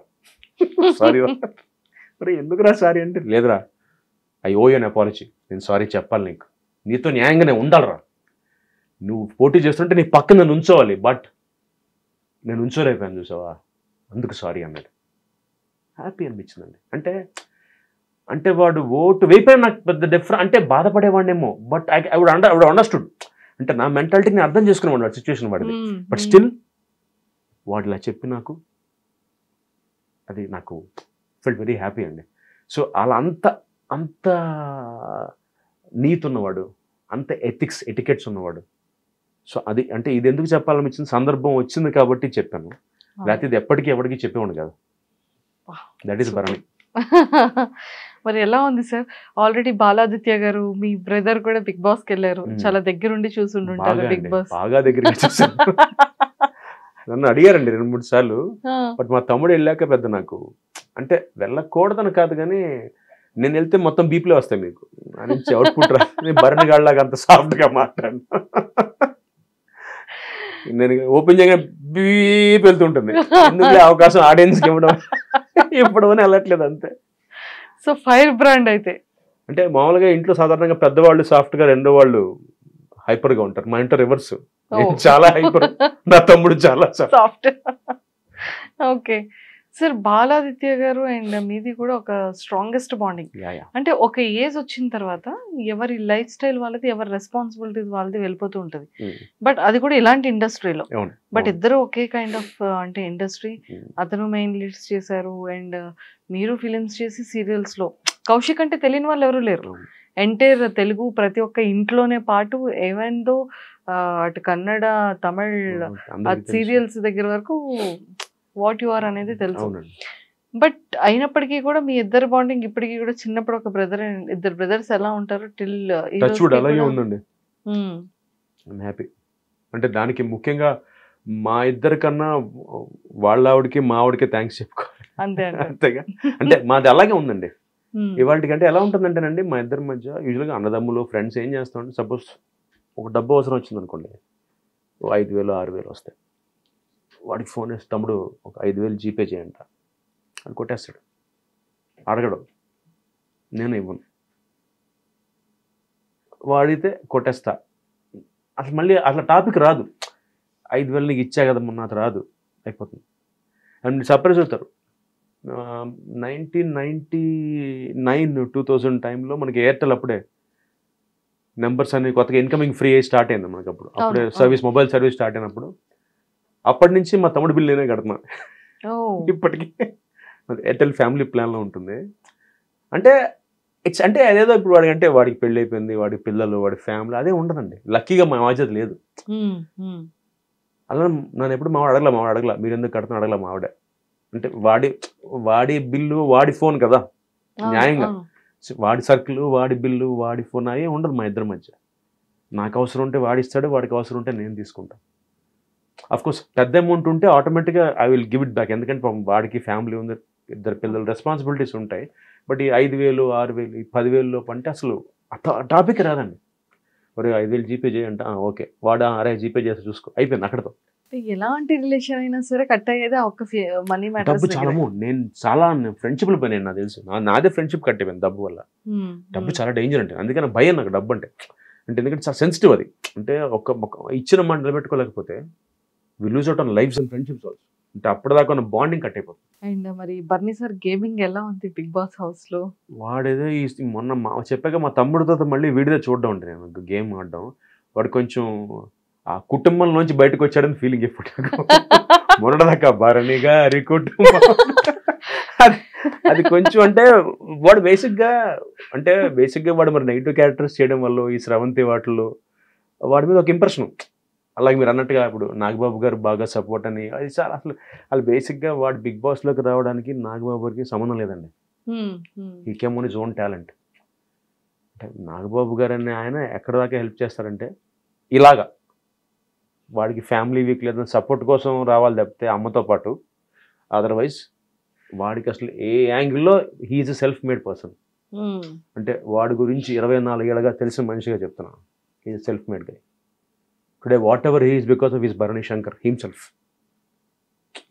S3: సారీ రా. మరి ఎందుకురా సారీ అంటే, లేదురా I owe you an apology, నేను సారీ చెప్పాలి నీకు, నీతో న్యాయంగానే ఉండాలిరా, నువ్వు పోటీ చేస్తుంటే నీ పక్కన నుంచోవాలి, బట్ నేను ఉంచోలేకపోయాను చూసావా, అందుకు సారీ అన్నాడు. హ్యాపీ అనిపించిందండి. అంటే వాడు ఓటు వేయిపోయినా నాకు పెద్ద డిఫరెంట్ అంటే బాధపడేవాడినేమో, బట్ ఐ వుడ్ అండర్స్టూడ్. అంటే నా మెంటాలిటీని అర్థం చేసుకునేవాడు వాడు సిచ్యువేషన్ వాడిది. బట్ స్టిల్ వాడు ఇలా చెప్పి నాకు అది నాకు ఫెల్ట్ వెరీ హ్యాపీ అండి. సో అలా అంత నీతి ఉన్నవాడు, అంత ఎటికెట్స్ ఉన్నవాడు. సో అది అంటే ఇది ఎందుకు చెప్పాలనిపించింది, సందర్భం వచ్చింది కాబట్టి చెప్పాను, లేకపోతే ఇది ఎప్పటికీ ఎవరికి చెప్పేవాడు కాదు. That is Bharani.
S2: మరి ఎలా ఉంది సార్? ఆల్రెడీ బాలాదిత్య గారు మీ బ్రదర్ కూడా బిగ్ బాస్ కి వెళ్ళారు, చాలా దగ్గరుండి చూసుంటారు బిగ్ బాస్.
S3: బాగా దగ్గర చూసాను. నన్ను అడిగారండి 2-3 సార్లు. బట్ మా తమ్ముడు వెళ్ళాక పెద్ద నాకు అంటే వెళ్ళకూడదని కాదు, కానీ నేను వెళ్తే మొత్తం బీపీలో వస్తాయి మీకు నుంచి అవుట్పుట్ రా. నేను భరణి గాడిలాగా అంత సాఫ్ట్గా మాట్లాడు, నేను ఓపెన్ చేయగానే బీప్ వెళ్తుంటుంది. ఎందుకు అవకాశం ఆడియన్స్కి ఇవ్వడం అని వెళ్ళట్లేదు అంతే.
S2: సో ఫైర్ బ్రాండ్ అయితే
S3: అంటే మామూలుగా ఇంట్లో సాధారణంగా పెద్దవాళ్ళు సాఫ్ట్గా, రెండో వాళ్ళు హైపర్గా ఉంటారు. మా ఇంట్లో రివర్స్, చాలా హైపర్, నా తమ్ముడు చాలా
S2: సాఫ్ట్. ఓకే సార్, బాలాదిత్య గారు అండ్ మీది కూడా ఒక స్ట్రాంగెస్ట్ బాండింగ్. అంటే ఒక ఏజ్ వచ్చిన తర్వాత ఎవరి లైఫ్ స్టైల్ వాళ్ళది, ఎవరి రెస్పాన్సిబిలిటీస్ వాళ్ళది వెళ్ళిపోతూ ఉంటుంది. బట్ అది కూడా ఇలాంటి ఇండస్ట్రీలో. బట్ ఇద్దరు ఒకే కైండ్ ఆఫ్ అంటే ఇండస్ట్రీ. అతను మెయిన్ లీడ్స్ చేశారు అండ్ మీరు ఫిలిమ్స్ చేసి సీరియల్స్ లో. కౌశిక్ అంటే తెలియని వాళ్ళు ఎవరు లేరు. ఎంటైర్ తెలుగు ప్రతి ఒక్క ఇంట్లోనే పాటు ఏమైందో అటు కన్నడ, తమిళ్ సీరియల్స్ దగ్గర వరకు వాట్ యు ఆర్ అనేది తెలుసు. బట్ అయినప్పటికీ కూడా మీ ఇద్దరు బాండింగ్ ఇప్పటికీ కూడా చిన్నప్పుడు ఒక బ్రదర్, ఇద్దరు బ్రదర్స్ ఎలా ఉంటారు టిల్
S3: అలాగే ఉందండి. హ్యాపీ అంటే దానికి ముఖ్యంగా మా ఇద్దరి కన్నా వాళ్ళ ఆవిడకి మా ఆవిడకి థ్యాంక్స్ చెప్పుకోవాలి. అంతేగా, అంటే మాది అలాగే ఉందండి. ఇవాళకి అంటే ఎలా ఉంటుందంటేనండి, మా ఇద్దరి మధ్య యూజువల్గా అన్నదమ్ములు ఫ్రెండ్స్ ఏం చేస్తామంటే, సపోజ్ ఒక డబ్బు అవసరం వచ్చింది అనుకోండి, 5,000 6,000 వస్తాయి. వాడికి ఫోన్ వేసి తమ్ముడు ఒక 5,000 జీపే చేయంట అని కొట్టేస్తాడు. అడగడు, నేను ఇవ్వను. వాడితే కొట్టేస్తా. అసలు మళ్ళీ అట్లా టాపిక్ రాదు. 5,000 నీకు ఇచ్చా కదా మొన్న, అది రాదు, అయిపోతుంది. అండ్ సర్ప్రైజ్ అవుతారు. 1999-2000 టైంలో మనకి ఎయిర్టెల్ అప్పుడే నెంబర్స్ అన్ని కొత్తగా ఇన్కమింగ్ ఫ్రీ స్టార్ట్ అయింది మనకి. అప్పుడే సర్వీస్, మొబైల్ సర్వీస్ స్టార్ట్ అయినప్పుడు అప్పటి నుంచి మా తమ్ముడు బిల్ నేనే కడుతున్నా ఇప్పటికీ. ఎయిర్టెల్ ఫ్యామిలీ ప్లాన్లో ఉంటుంది. అంటే అంటే అదేదో ఇప్పుడు వాడికి అంటే వాడికి పెళ్ళి అయిపోయింది, వాడి పిల్లలు, వాడి ఫ్యామిలీ, అదే ఉండదండి. లక్కీగా మా బాధ్యత లేదు. అలా నన్ను ఎప్పుడు మావాడు అడగల మీరు ఎందుకు కడుతున్నా అడగల మావాడే. అంటే వాడి బిల్లు వాడి ఫోన్ కదా, న్యాయంగా వాడి సర్కిల్, వాడి బిల్లు, వాడి ఫోన్ అయ్యే ఉండదు మా ఇద్దరి మధ్య. నాకు అవసరం ఉంటే వాడిస్తాడు, వాడికి అవసరం ఉంటే నేను తీసుకుంటాను. అఫ్కోర్స్ పెద్ద అమౌంట్ ఉంటే ఆటోమేటిక్గా I will give it back, ఎందుకంటే వాడికి ఫ్యామిలీ ఉంది, 2 పిల్లలు, రెస్పాన్సిబిలిటీస్ ఉంటాయి. బట్ ఈ 5,000 6,000 10,000 లోపు అంటే అసలు టాపిక్ రాదండి. మరి 5,000 జీపే చేయంట, ఓకే, వాడు అరే జీపే చేసి చూసుకో, అయిపోయింది అక్కడతో.
S2: ఎలాంటి రిలేషన్ అయినా సరే కట్ అయ్యేది ఒక్క మనీ మ్యాటర్.
S3: డబ్బు చాలా ఫ్రెండ్షిప్ పోయినాయి నాకు తెలుసు. నాదే ఫ్రెండ్షిప్ కట్ అయిపోయింది డబ్బు వల్ల. డబ్బు చాలా డేంజర్ అంటే, అందుకని భయం నాకు డబ్బు అంటే. ఎందుకంటే చాలా సెన్సిటివ్ అది. అంటే ఒక ఇచ్చిన మాట నిలబెట్టుకోలేకపోతే we lose out on lives and friendships also. అంటే అప్పటిదాకా ఉన్న బాండింగ్ కట్ అయిపోతుంది.
S2: అండ్ మరి బర్నీ సార్ గేమింగ్ ఎలా ఉంది బిగ్ బాస్ హౌస్ లో?
S3: వాడేదో మొన్న చెప్పాక మా తమ్ముడితో మళ్ళీ వీడియో చూడడం అంటే, నేను గేమ్ ఆడడం, వాడు కొంచెం ఆ కుటుంబంలోంచి బయటకు వచ్చాడని ఫీలింగ్ ఎప్పుడు మొన్నదాకా భరణి గారి కుటుంబం అది కొంచెం అంటే వాడు బేసిక్గా వాడు మరి నెగిటివ్ క్యారెక్టర్స్ చేయడం వల్ల ఈ స్రవంతి వాటిల్లో వాడి మీద ఒక ఇంప్రెషన్. అలాగే మీరు అన్నట్టుగా ఇప్పుడు నాగబాబు గారు బాగా సపోర్ట్ అని, అది చాలా అసలు బేసిక్గా వాడు బిగ్ బాస్లోకి రావడానికి నాగబాబు గారికి సంబంధం లేదండి. ఈ came own his own talent. అంటే నాగబాబు గారు అని ఆయన ఎక్కడ దాకా హెల్ప్ చేస్తారంటే, ఇలాగా వాడికి ఫ్యామిలీ వీక్ లేదా సపోర్ట్ కోసం రావాలి తప్పితే అమ్మతో పాటు, అదర్వైజ్ వాడికి అసలు ఏ యాంగిల్లో he's a self made person. అంటే వాడి గురించి 24 ఏళ్ళగా తెలిసిన మనిషిగా చెప్తున్నాను, he's self made guy. Today whatever he is because of his Bharani Shankar himself.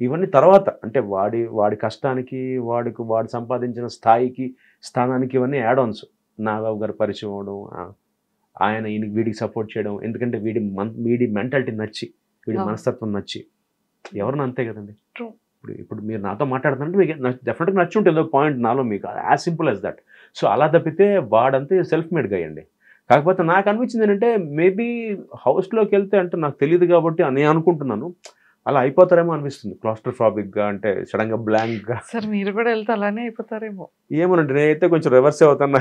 S3: ఇవన్నీ తర్వాత అంటే వాడి కష్టానికి వాడు సంపాదించిన స్థానానికి ఇవన్నీ యాడ్ ఆన్స్. నాగబాబు గారు పరిచయం అవడం, ఆయన వీడికి సపోర్ట్ చేయడం, ఎందుకంటే వీడి మెంటాలిటీ నచ్చి, వీడి మనస్తత్వం నచ్చి, ఎవరిని అంతే కదండి. ఇప్పుడు మీరు నాతో మాట్లాడుతుంటే మీకు డెఫినెట్గా నచ్చి ఉంటుంది ఏదో పాయింట్ నాలో, మీకు as simple as that. So అలా తప్పితే వాడంతే సెల్ఫ్ మేడ్గా అయ్యండి. కాకపోతే నాకు అనిపించింది ఏంటంటే మేబీ హౌస్లోకి వెళ్తే అంటే నాకు తెలియదు కాబట్టి అని అనుకుంటున్నాను, అలా అయిపోతారేమో అనిపిస్తుంది క్లాస్ట్రోఫాబిక్గా, అంటే సడన్గా బ్లాంక్గా.
S2: సార్ మీరు కూడా వెళ్తే అలానే అయిపోతారేమో.
S3: ఏమోనండి, నేనైతే కొంచెం రివర్స్ అవుతాను.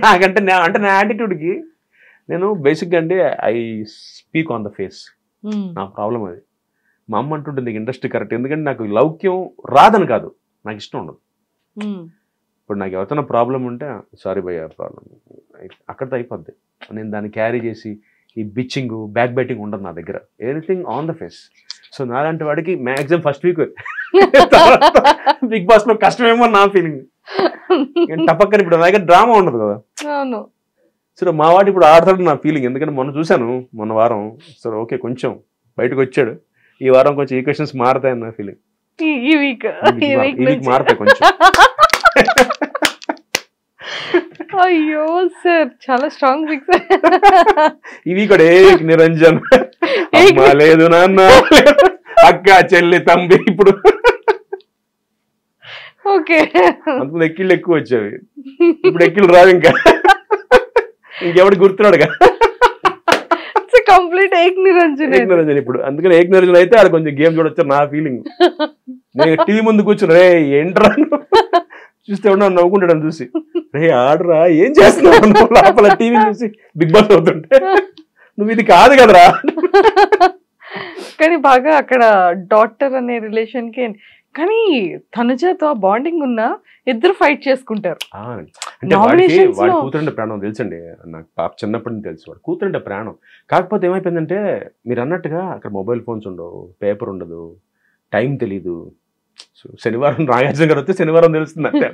S3: నాకంటే నా యాటిట్యూడ్కి నేను బేసిక్గా అండి I speak on the face. నా ప్రాబ్లం అది. మా అమ్మ అంటుంటుంది నీకు ఇండస్ట్రీ కరెక్ట్, ఎందుకంటే నాకు లౌక్యం రాదని కాదు, నాకు ఇష్టం ఉండదు. ఇప్పుడు నాకు ఎవరితో ప్రాబ్లం ఉంటే సారీ భయ్య ప్రాబ్లం అక్కడితో అయిపోద్ది. నేను దాన్ని క్యారీ చేసి ఈ బిచ్చింగ్ బ్యాక్ బైటింగ్ ఉండదు నా దగ్గర, everything on the face. So నాలాంటి వాడికి maximum first week Bigg Boss లో కష్టమేమో నా ఫీలింగ్. టపక్కని ఇప్పుడు నా దగ్గర డ్రామా ఉండదు కదా. సో మా వాడు ఇప్పుడు ఆడతాడు నా ఫీలింగ్, ఎందుకంటే మొన్న వారం సరే ఓకే కొంచెం బయటకు వచ్చాడు, ఈ వారం కొంచెం ఈక్వేషన్స్ మారుతాయని నా ఫీలింగ్.
S2: ఈ వీక్
S3: మారుతాయి కొంచెం.
S2: అయ్యో సార్ చాలా స్ట్రాంగ్ ఫిక్స్.
S3: ఈ వీక్ నిరంజన్ లేదు నాన్న అక్క చెల్లి తంబి, ఇప్పుడు
S2: ఓకే
S3: అంతకుముందు ఎక్కిళ్ళు ఎక్కువ వచ్చేవి, ఇప్పుడు ఎక్కిళ్ళు రావు, ఇంకెవడు గుర్తున్నాడుగా
S2: కంప్లీట్ ఏక్ నిరంజన్
S3: ఇప్పుడు. అందుకని ఏక్ నిరంజన్ అయితే అది కొంచెం గేమ్ చూడొచ్చు నా ఫీలింగ్. నేను టీవీ ముందు కూర్చుని రే ఏంట్రా చూస్తే ఎవడన్నా నవ్వుకుంటాడని చూసి, రే ఆడరా ఏం చేస్తున్నావు లోపల టీవీ చూసి బిగ్ బాస్ అవుతుంటే, నువ్వు ఇది కాదు కదరా.
S2: కానీ బాగా అక్కడ డాక్టర్ అనే రిలేషన్ కి, కానీ తనుజతో బాండింగ్ ఉన్నా ఇద్దరు ఫైట్ చేసుకుంటారు.
S3: అంటే వాడి కూతురంటే ప్రాణం తెలుసండి నాకు, పాప చిన్నప్పటి నుంచి తెలుసు వాడు కూతురంటే ప్రాణం. కాకపోతే ఏమైపోయిందంటే మీరు అన్నట్టుగా అక్కడ మొబైల్ ఫోన్స్ ఉండవు, పేపర్ ఉండదు, టైం తెలీదు. శనివారం నాగార్జున గారు వస్తే శనివారం తెలుస్తుంది అంతే,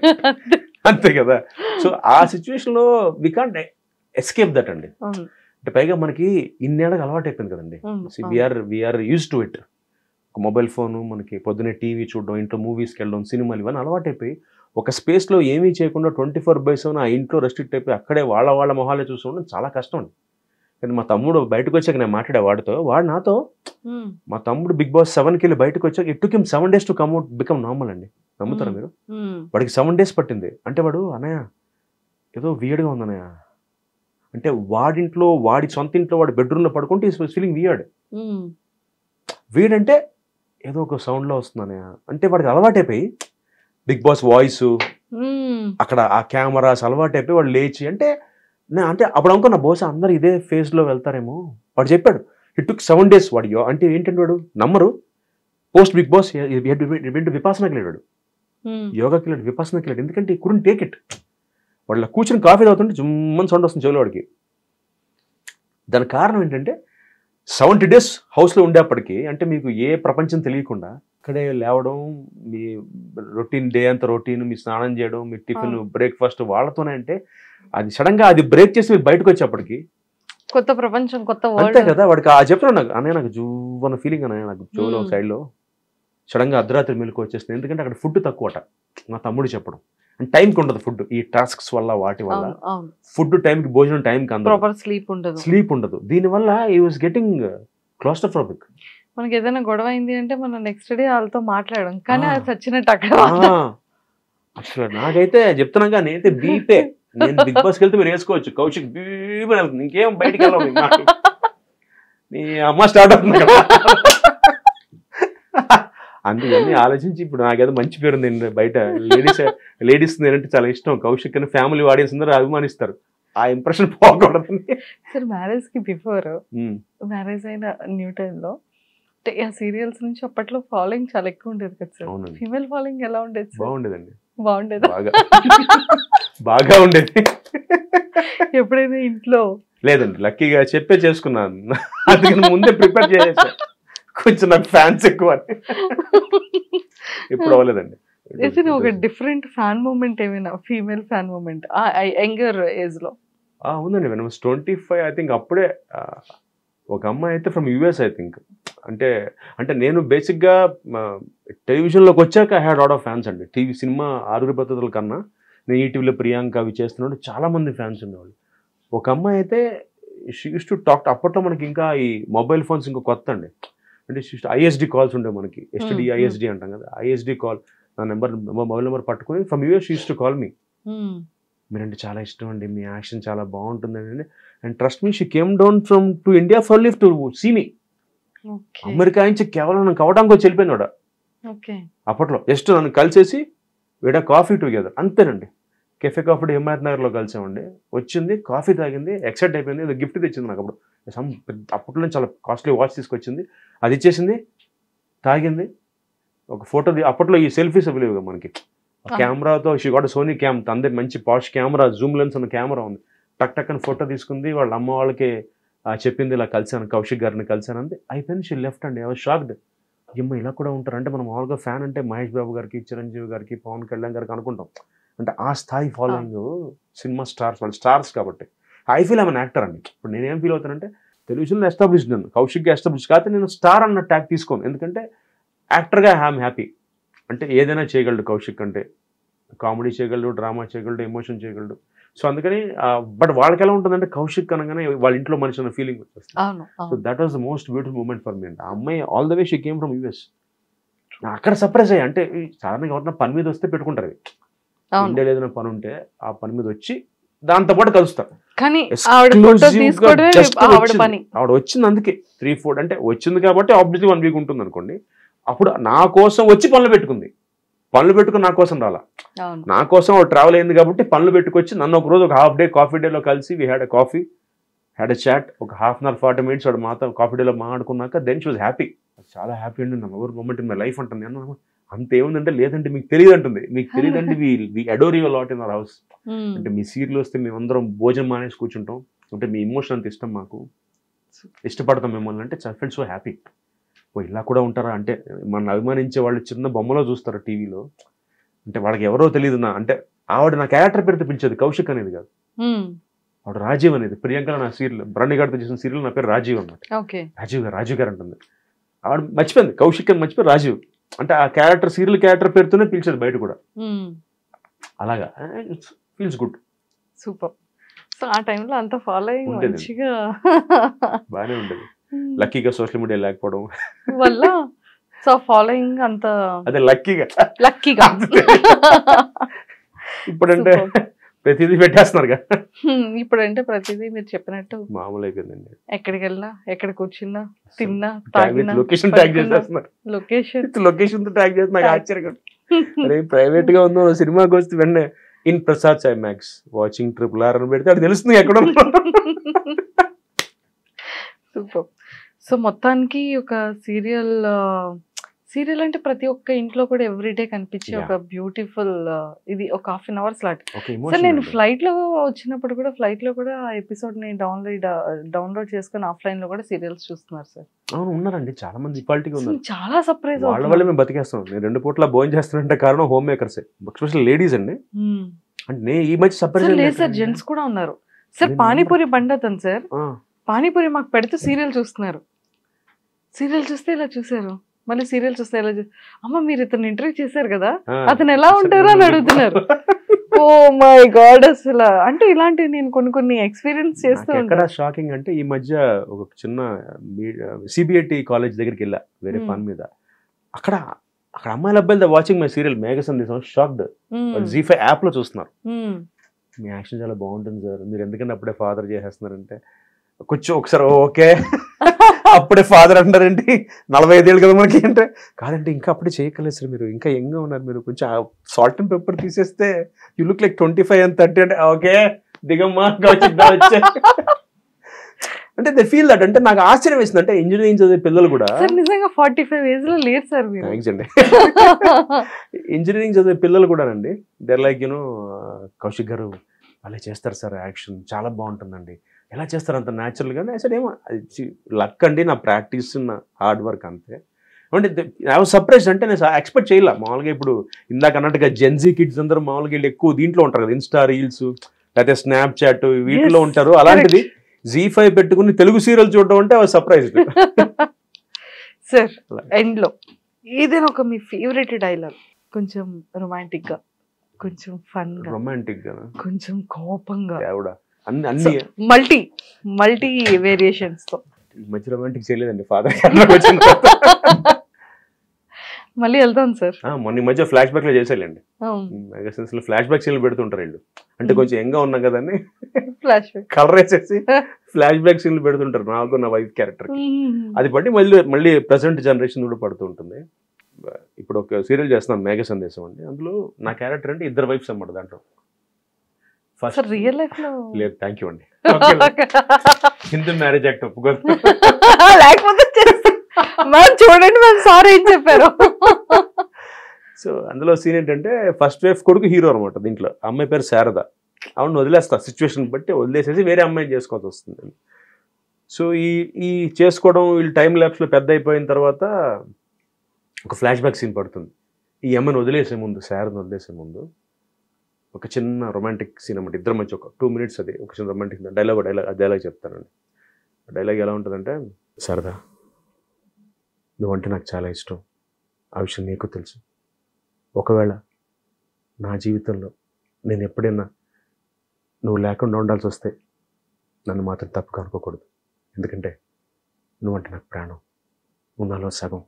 S3: అంతే కదా. సో ఆ సిచ్యువేషన్ లో వి కాంట్ ఎస్కేప్ దట్ అండి. అంటే పైగా మనకి ఇన్నేళ్ళకి అలవాటు అయిపోయింది కదండి. We're use to it. Mobile phone, మనకి పొద్దున్నే టీవీ చూడడం, ఇంట్లో మూవీస్కి వెళ్ళడం, సినిమాలు, ఇవన్నీ అలవాటు అయిపోయి ఒక స్పేస్లో ఏమీ చేయకుండా 24/7 ఆ ఇంట్లో రెస్ట్రిక్ట్ అయిపోయి అక్కడే వాళ్ళ మొహాలే చూసుకోవడం చాలా కష్టం అండి. కానీ మా తమ్ముడు బయటకు వచ్చాక నేను మాట్లాడే వాడితో, వాడు నాతో, మా తమ్ముడు బిగ్ బాస్ 7కి వెళ్ళి బయటకు వచ్చాక it took him 7 days to come out become normal అండి. నమ్ముతారా మీరు? వాడికి 7 days పట్టింది. అంటే వాడు అన్నయ్య ఏదో వియర్డ్గా ఉంది అన్నయ్య అంటే, వాడి సొంత ఇంట్లో వాడి బెడ్రూమ్లో పడుకుంటే ఈస్ ఫీలింగ్ వియర్డ్ అంటే ఏదో ఒక సౌండ్లో వస్తుంది అన్నయ్య అంటే, వాడికి అలవాటైపోయి బిగ్ బాస్ వాయిస్ అక్కడ ఆ కెమెరాస్ అలవాటైపోయి వాడు లేచి అంటే అప్పుడు అనుకున్న బహుశా అందరు ఇదే ఫేజ్లో వెళ్తారేమో. వాడు చెప్పాడు ఇట్ టుక్ 7 days. వాడు అంటే ఏంటంటే వాడు నమ్మరు, పోస్ట్ బిగ్ బాస్ విపాసనకి వెళ్ళాడు, యోగాకి వెళ్ళాడు, విపాసనకి వెళ్ళాడు. ఎందుకంటే ఈ కుడెంట్ టేక్ ఇట్. వాళ్ళ కూర్చొని కాఫీ తాగుతుంటే జుమ్మని సౌండ్ వస్తుంది చెవులో వాడికి. దానికి కారణం ఏంటంటే 70 days హౌస్లో ఉండేప్పటికీ, అంటే మీకు ఏ ప్రపంచం తెలియకుండా ఇక్కడే లేవడం, మీ రొటీన్ డే అంతా రొటీన్, మీ స్నానం చేయడం, మీ టిఫిన్ బ్రేక్ఫాస్ట్ వాళ్ళతోనే. అంటే అది సడన్గా అది బ్రేక్ చేసి మీరు బయటకు వచ్చేప్పటికి
S2: కొత్త ప్రపంచం, కొత్త
S3: అంతే కదా. వాడికి ఆ చెప్తున్నాడు నాకు, అన్నయ్య నాకు జూవన్న ఫీలింగ్ అన్నయ్య నాకు చెవులో సైడ్లో సడన్గా అర్ధరాత్రి మెలకు వచ్చేస్తుంది. ఎందుకంటే అక్కడ ఫుడ్ తక్కువట మా తమ్ముడు చెప్పడం. అండ్ టైంకి ఉండదు ఫుడ్, ఈ టాస్క్స్ వల్ల వాటి వల్ల ఫుడ్ టైంకి, భోజనం టైంకి అందదు, స్లీప్ ఉండదు. దీనివల్ల ఈ వాజ్ గెటింగ్ క్లాస్ట్రోఫోబిక్.
S2: మనకి ఏదైనా గొడవ అయింది అంటే మనం నెక్స్ట్ డే వాళ్ళతో మాట్లాడడం, కానీ అది చచ్చినట్టు అక్కడ.
S3: అసలు నాకైతే చెప్తున్నాగా, నేనైతే బీపే. నేను బిగ్ బాస్కి వెళ్తే మీరు వేసుకోవచ్చు, కౌశిక్ బీపే వెళ్తుంది, ఇంకేం బయటికి వెళ్ళాలి, నీ అమ్మ స్టార్ట్ అవుతుంది కదా. అందుకని ఆలోచించి ఇప్పుడు నాకేదో మంచి పేరు ఉంది బయట, లేడీస్ నేనంటే చాలా ఇష్టం, కౌశిక్ అని ఫ్యామిలీ ఆడియన్స్ అందరూ అభిమానిస్తారు. ఆ ఇంప్రెషన్ పోకూడదు.
S2: సార్ మ్యారేజ్ కి బిఫోర్, మ్యారేజ్ అయిన న్యూ టైంలో ఆ సీరియల్స్ నుంచి అప్పట్లో ఫాలోయింగ్ చాలా ఎక్కువ ఉండేది కదా సార్. ఫీమేల్ ఫాలోయింగ్ ఎలా ఉండేది?
S3: బాగుండేదండి.
S2: బాగుండేది,
S3: బాగా ఉండేది.
S2: ఎప్పుడైనా ఇంట్లో
S3: లేదండి, లక్కీగా చెప్పే చేసుకున్నాను, అందుకని ముందే ప్రిపేర్ చేసేసా. కొంచెం నాకు ఫ్యాన్స్ ఎక్కువ, ఇప్పుడు అవ్వలేదండి.
S2: ఒక డిఫరెంట్ ఫ్యాన్ మూమెంట్ ఏమైనా, female fan moment younger age లో?
S3: ఉందండి. 25 ఐ థింక్ అప్పుడే ఒక అమ్మాయి అయితే ఫ్రమ్ యూఎస్ ఐ థింక్. అంటే అంటే నేను బేసిక్గా టెలివిజన్లోకి వచ్చాక I had lot of fans అండి. సినిమా ఆరుగురి పద్ధతుల కన్నా నేను ఈటీవీలో ప్రియాంక అవి చేస్తున్నాడు చాలామంది ఫ్యాన్స్ ఉండేవాళ్ళు. ఒక అమ్మాయి అయితే షీ యూస్ టు టాక్. అప్పట్లో మనకి ఇంకా ఈ మొబైల్ ఫోన్స్ ఇంకా కొత్త అండి. అంటే ఐఎస్డి కాల్స్ ఉండే మనకి, ఎస్టీడీ ఐఎస్డి అంటాం కదా, ఐఎస్డి కాల్. నా మొబైల్ నెంబర్ పట్టుకుని from US use to call me. మీరంటే చాలా ఇష్టం అండి, మీ యాక్షన్ చాలా బాగుంటుందండి. And trust me, she came down from to India for live to see me. America నుంచి కేవలం నన్ను కవడానికి వచ్చి వెళ్ళిపోయినాడు అప్పట్లో. జస్ట్ నన్ను కలిసేసి వీడ కాఫీ టుగెదర్ అంతేనండి. కెఫే కాఫీ హిమాయత్ నగర్లో కలిసామండి. వచ్చింది, కాఫీ తాగింది, ఎక్సైట్ అయిపోయింది, ఏదో గిఫ్ట్ తెచ్చింది నాకు. అప్పుడు అప్పట్లో చాలా కాస్ట్లీ వాచ్ తీసుకొచ్చింది, అది ఇచ్చేసింది, తాగింది, ఒక ఫోటో. అప్పట్లో ఈ సెల్ఫీస్ అవ్వలేవుగా మనకి, కెమెరాతో షీ గాట్ సోనీ క్యామ్, తందే మంచి పాష్ కెమెరా, జూమ్ లెన్స్ ఉన్న కెమెరా ఉంది. టక్ టక్ అని ఫోటో తీసుకుంది. వాళ్ళ అమ్మ వాళ్ళకి చెప్పింది, ఇలా కలిసాను, కౌశిక్ గారిని కలిసాను అంది. అయిపోయింది. షీ లెఫ్ట్ అండి. I was shocked. ఏమో ఇలా కూడా ఉంటారు అంటే. మనం మామూలుగా ఫ్యాన్ అంటే మహేష్ బాబు గారికి, చిరంజీవి గారికి, పవన్ కళ్యాణ్ గారికి అనుకుంటాం. అంటే ఆ స్థాయి ఫాలోయింగ్ సినిమా స్టార్స్, వాళ్ళు స్టార్స్ కాబట్టి. I feel I'm an actor అండి. ఇప్పుడు నేనేం ఫీల్ అవుతానంటే, టెలివిజన్లో ఎస్టాబ్లిష్డ్ నేను, కౌశిక్గా ఎస్టాబ్లిష్ కాకపోతే నేను స్టార్ అన్న ట్యాగ్ తీసుకోను. ఎందుకంటే యాక్టర్గా ఐఎమ్ హ్యాపీ. అంటే ఏదైనా చేయగలడు కౌశిక్ అంటే. కామెడీ చేయగలడు, డ్రామా చేయగలడు, ఎమోషన్ చేయగలడు. సో అందుకని బట్ వాళ్ళకి ఎలా ఉంటుందంటే, కౌశిక్ అనగానే వాళ్ళ ఇంట్లో మనిషి అన్న ఫీలింగ్ వచ్చేస్తుంది. So that was the most beautiful moment for me. అంటే ఆ అమ్మాయి all the way she came from US. అక్కడ సర్ప్రైజ్ అయ్యి, అంటే సాధారణంగా ఎవరైనా పని మీద వస్తే పెట్టుకుంటారు, ఇండియాలో ఏదైనా పని ఉంటే ఆ పని మీద వచ్చి దాంతో పాటు కలుస్తారు.
S2: కానీ
S3: ఆవిడ వచ్చింది అందుకే 3-4 అంటే వచ్చింది కాబట్టి ఆబ్వియస్లీ 1 వీక్ ఉంటుంది అనుకోండి. అప్పుడు నా కోసం వచ్చి పనులు పెట్టుకుంది. పనులు పెట్టుకుని నా కోసం రాలా, నా కోసం ట్రావెల్ అయింది కాబట్టి పనులు పెట్టుకొచ్చి నన్ను ఒక రోజు ఒక హాఫ్ డే కాఫీ డేలో కలిసి we had a coffee, had a chat, ఒక 1/2 hour 40 minutes వాడు మాతో కాఫీ డేలో మాట్లాడుకున్నాక దెన్ షీ వాజ్ హ్యాపీ. చాలా హ్యాపీ అండి, నా ఎవరు మూమెంట్ ఇన్ మై లైఫ్ అంటుంది. నేను అంతేముందంటే, లేదంటే మీకు తెలియదు అంటుంది. మీకు తెలియదంటే we adore you lot in our house. అంటే మీ సీరియల్ వస్తే మేమందరం భోజనం మానేసి కూర్చుంటాం. అంటే మీ ఎమోషన్ అంత ఇష్టం మాకు, ఇష్టపడతాం మిమ్మల్ని. అంటే ఫెల్ సో హ్యాపీ. ఓ ఇలా కూడా ఉంటారా అంటే, మన అభిమానించే వాళ్ళు చిన్న బొమ్మలో చూస్తారు టీవీలో. అంటే వాళ్ళకి ఎవరో తెలియదు. అంటే ఆవిడ నా క్యారెక్టర్ పేరుతో పిలిచేది, కౌశిక్ అనేది కాదు. ఆవిడ రాజీవ్ అనేది. ప్రియాంక నా సీరియల్ బ్రాండి గారితో చేసిన సీరియల్ నా పేరు రాజీవ్ అన్నమాట. రాజీవ్ గారు అంటుంది. ఆవిడ మర్చిపోయింది కౌశిక్ అని, మర్చిపోయి రాజీవ్. అంటే ఆ క్యారెక్టర్, సీరియల్ క్యారెక్టర్ పేరుతోనే పిలిచేది బయట కూడా. అలాగా ఫీల్స్ గుడ్.
S2: సూపర్. సో ఆ టైంలో అంత ఫాలో అయ్యి మంచిగా
S3: బాగానే ఉండేది. లక్కీగా సోషల్ మీడియా లేకపోవడం
S2: వల్ల సో ఫాలోయింగ్ అంత
S3: అదే లక్కీగా ఇప్పుడంటే ప్రతిదీ పెట్టేస్తున్నారు కదా.
S2: ఇప్పుడంటే ప్రతిదీ మీరు చెప్పినట్టు
S3: మామూలు అయిపోయిందండి.
S2: ఎక్కడికి వెళ్ళినా, ఎక్కడ కూర్చున్నా, తిన్నా, తాగినా,
S3: లొకేషన్ ట్యాగ్ చేసేస్తున్నారు. లొకేషన్ తో ట్యాగ్ చేస్తున్నా. నాకు ఆశ్చర్యంగా అరే ప్రైవేట్ గా ఉందో సినిమాకి వస్తే వెంటనే in Prasad IMAX watching RRR అని పెడితే అది తెలుస్తుంది ఎక్కడ.
S2: సూపర్. సో మొత్తానికి ఒక సీరియల్ అంటే ప్రతి ఒక్క ఇంట్లో కూడా ఎవ్రీడే కనిపించే ఒక బ్యూటిఫుల్ ఇది ఒక 1/2 hour స్లాట్. సార్ నేను ఫ్లైట్ లో వచ్చినప్పుడు కూడా, ఫ్లైట్ లో కూడా ఎపిసోడ్ ని డౌన్లోడ్ చేసుకుని ఆఫ్లైన్ లో కూడా సీరియల్స్ చూస్తున్నారు సార్.
S3: అవును ఉన్నారండి, చాలా మంది ఇప్పటికీ ఉన్నారు.
S2: చాలా సర్ప్రైజ్.
S3: వాళ్ళ వల్ల మేము బతికేస్తున్నాం. నేను 2 పూట్ల భోజనం చేస్తానంటే కారణం హోమ్ మేకర్సే, ఎస్పెషల్ లేడీస్ అండి. అంటే ఈ మధ్య సర్ప్రైజ్
S2: లేదు సార్, జెంట్స్ కూడా ఉన్నారు సార్. పానీపూరి బండతను సార్, పానీపూరి మాకు పెడితే సీరియల్ చూస్తున్నారు. సీరియల్ చూస్తే ఇలా చూసారు, మళ్ళీ సీరియల్ చూస్తే ఎలా అమ్మ మీరు ఇతను ఇంటర్వ్యూ చేశారు కదా, అతను ఎలా ఉంటారో అని అడుగుతున్నారు. Oh my God. అసలు అంటే ఇలాంటివి నేను కొన్ని ఎక్స్పీరియన్స్ చేస్తూ ఉంటాను.
S3: షాకింగ్ అంటే ఈ మధ్య ఒక చిన్న సిబిఐటి కాలేజ్ దగ్గరికి వెళ్ళా వేరే పని మీద. అక్కడ అమ్మాయిల అబ్బాయిలు వాచింగ్ మై సీరియల్ మేఘ సందేశం. షాక్డ్. ZEE5 యాప్ లో చూస్తున్నారు. మీ యాక్షన్ చాలా బాగుంటుంది సార్, మీరు ఎందుకంటే అప్పుడే ఫాదర్ చేసేస్తున్నారంటే కొంచెం ఒకసారి ఓకే అప్పుడే ఫాదర్ అంటారండి, 45 ఏళ్ళు కదా మనకి అంటే. కాదంటే ఇంకా అప్పుడే చేయగలేదు సార్, మీరు ఇంకా యంగ్గా ఉన్నారు, మీరు కొంచెం సాల్ట్ అండ్ పెప్పర్ తీసేస్తే యూ లుక్ లైక్ 25 and 30 అంటే ఓకే దిగమ్మా వచ్చే అంటే దే ఫీల్ దట్. అంటే నాకు ఆశ్చర్యం వేసింది. అంటే ఇంజనీరింగ్ చదివే పిల్లలు కూడా
S2: నిజంగా 45 ఏజ్ లో లేరు సార్.
S3: థ్యాంక్స్ అండి. ఇంజనీరింగ్ చదివే పిల్లలు కూడా అండి, దేర్ లైక్ కౌశిక్ గారు వాళ్ళే చేస్తారు సార్, యాక్షన్ చాలా బాగుంటుందండి, ఎలా చేస్తారు అంత న్యాచురల్గానే. అసలు ఏమో లక్ అండి, నా ప్రాక్టీస్, నా హార్డ్ వర్క్ అంతే. అంటే ఐ వాజ్ సర్ప్రైజ్డ్. అంటే నేను ఎక్స్పెక్ట్ చేయలే. మామూలుగా ఇప్పుడు ఇందాక అన్నట్టుగా జెన్జీ కిడ్స్ అందరూ మామూలుగా వీళ్ళు ఎక్కువ దీంట్లో ఉంటారు కదా, ఇన్స్టా రీల్స్ లేకపోతే స్నాప్చాట్ వీటిలో ఉంటారు. అలాంటిది Z5 పెట్టుకుని తెలుగు సీరియల్ చూడడం అంటే సర్ప్రైజ్.
S2: సార్ ఎండ్ లో ఏదైనా ఒక మీ ఫేవరెట్ డైలాగ్, కొంచెం రొమాంటిక్ గా, కొంచెం ఫన్ గా,
S3: రొమాంటిక్ గా,
S2: కొంచెం కోపంగా,
S3: అన్ని
S2: మల్టీ వేరియేషన్స్ తో.
S3: ఈ మధ్య రొమాంటిక్ చేయలేదండి ఫాదర్ వచ్చిన
S2: మళ్ళీ వెళ్తాం సార్.
S3: మొన్న మధ్య ఫ్లాష్ బ్యాక్ లో చేసేయాలండి. మెగాసెన్స్ లో ఫ్లాష్ బ్యాక్ సీన్లు పెడుతుంటారు వీళ్ళు. అంటే కొంచెం యంగ్ గా ఉన్నాం కదా అని
S2: ఫ్లాష్ బ్యాక్
S3: కలర్ వేసేసి ఫ్లాష్ బ్యాక్ సీన్లు పెడుతుంటారు నాకు, నా వైఫ్ క్యారెక్టర్. అది బట్టి మళ్ళీ ప్రెసెంట్ జనరేషన్ కూడా పడుతూ ఉంటుంది. ఇప్పుడు ఒక సీరియల్ చేస్తున్నాం మేఘ సందేశం అండి. అందులో నా క్యారెక్టర్ అంటే ఇద్దరు వైఫ్స్ అన్నమాట. దాంట్లో ఫస్ట్
S2: రియల్ లైఫ్ లో
S3: లేదు. థ్యాంక్ యూ అండి. హిందూ మ్యారేజ్ యాక్ట్ ఒప్పుకోదు
S2: లేకపోతే చూడండి మ్యామ్ సార్ ఏం చెప్పారు.
S3: సో అందులో సీన్ ఏంటంటే ఫస్ట్ వైఫ్ కొడుకు హీరో అనమాట. దీంట్లో అమ్మాయి పేరు శారద. అవును వదిలేస్తా, సిచ్యువేషన్ బట్టి వదిలేసేసి వేరే అమ్మాయిని చేసుకోవాల్సి వస్తుంది. సో ఈ చేసుకోవడం వీళ్ళు టైం ల్యాప్స్లో పెద్ద అయిపోయిన తర్వాత ఒక ఫ్లాష్ బ్యాక్ సీన్ పడుతుంది. ఈ అమ్మాయిని వదిలేసే ముందు, శారదను వదిలేసే ముందు ఒక చిన్న రొమాంటిక్ సీన్ అన్నమాట. ఇద్దరు మధ్య ఒక 2 minutes అది ఒక చిన్న రొమాంటిక్ డైలాగ్ చెప్తానండి. డైలాగ్ ఎలా ఉంటుందంటే, శారద నువ్వంటే నాకు చాలా ఇష్టం, ఆ విషయం నీకు తెలుసు. ఒకవేళ నా జీవితంలో నేను ఎప్పుడైనా నువ్వు లేకుండా ఉండాల్సి వస్తే నన్ను మాత్రం తప్పుగా అనుకోకూడదు. ఎందుకంటే నువ్వంటే నాకు ప్రాణం, నువ్వు నాలో సగం.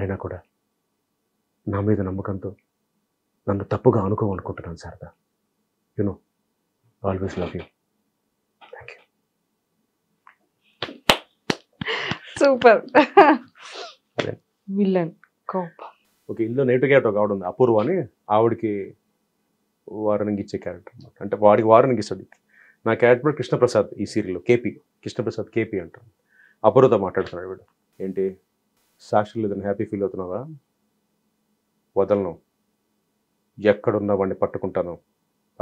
S3: అయినా కూడా నా మీద నమ్మకంతో నన్ను తప్పుగా అనుకోమనుకుంటున్నాను Sharada. No always love you. Thank you.
S2: Super. Villain కోపం.
S3: ఓకే, ఇందులో నెగిటివ్ క్యారెక్టర్ ఒక ఆవిడ ఉంది, అపూర్వ అని. ఆవిడకి వార్నింగ్ ఇచ్చే క్యారెక్టర్ అనమాట. అంటే వాడికి వార్నింగ్ ఇస్తాడు. నా క్యారెక్టర్ కృష్ణప్రసాద్ ఈ సీరియల్లో. కృష్ణప్రసాద్ కేపీ అంటారు. అపూర్వతో మాట్లాడుతున్నాడు వీడు. ఏంటి సాక్షి లేదని హ్యాపీ ఫీల్ అవుతున్నావా? వదలను, ఎక్కడున్నా వాడిని పట్టుకుంటాను.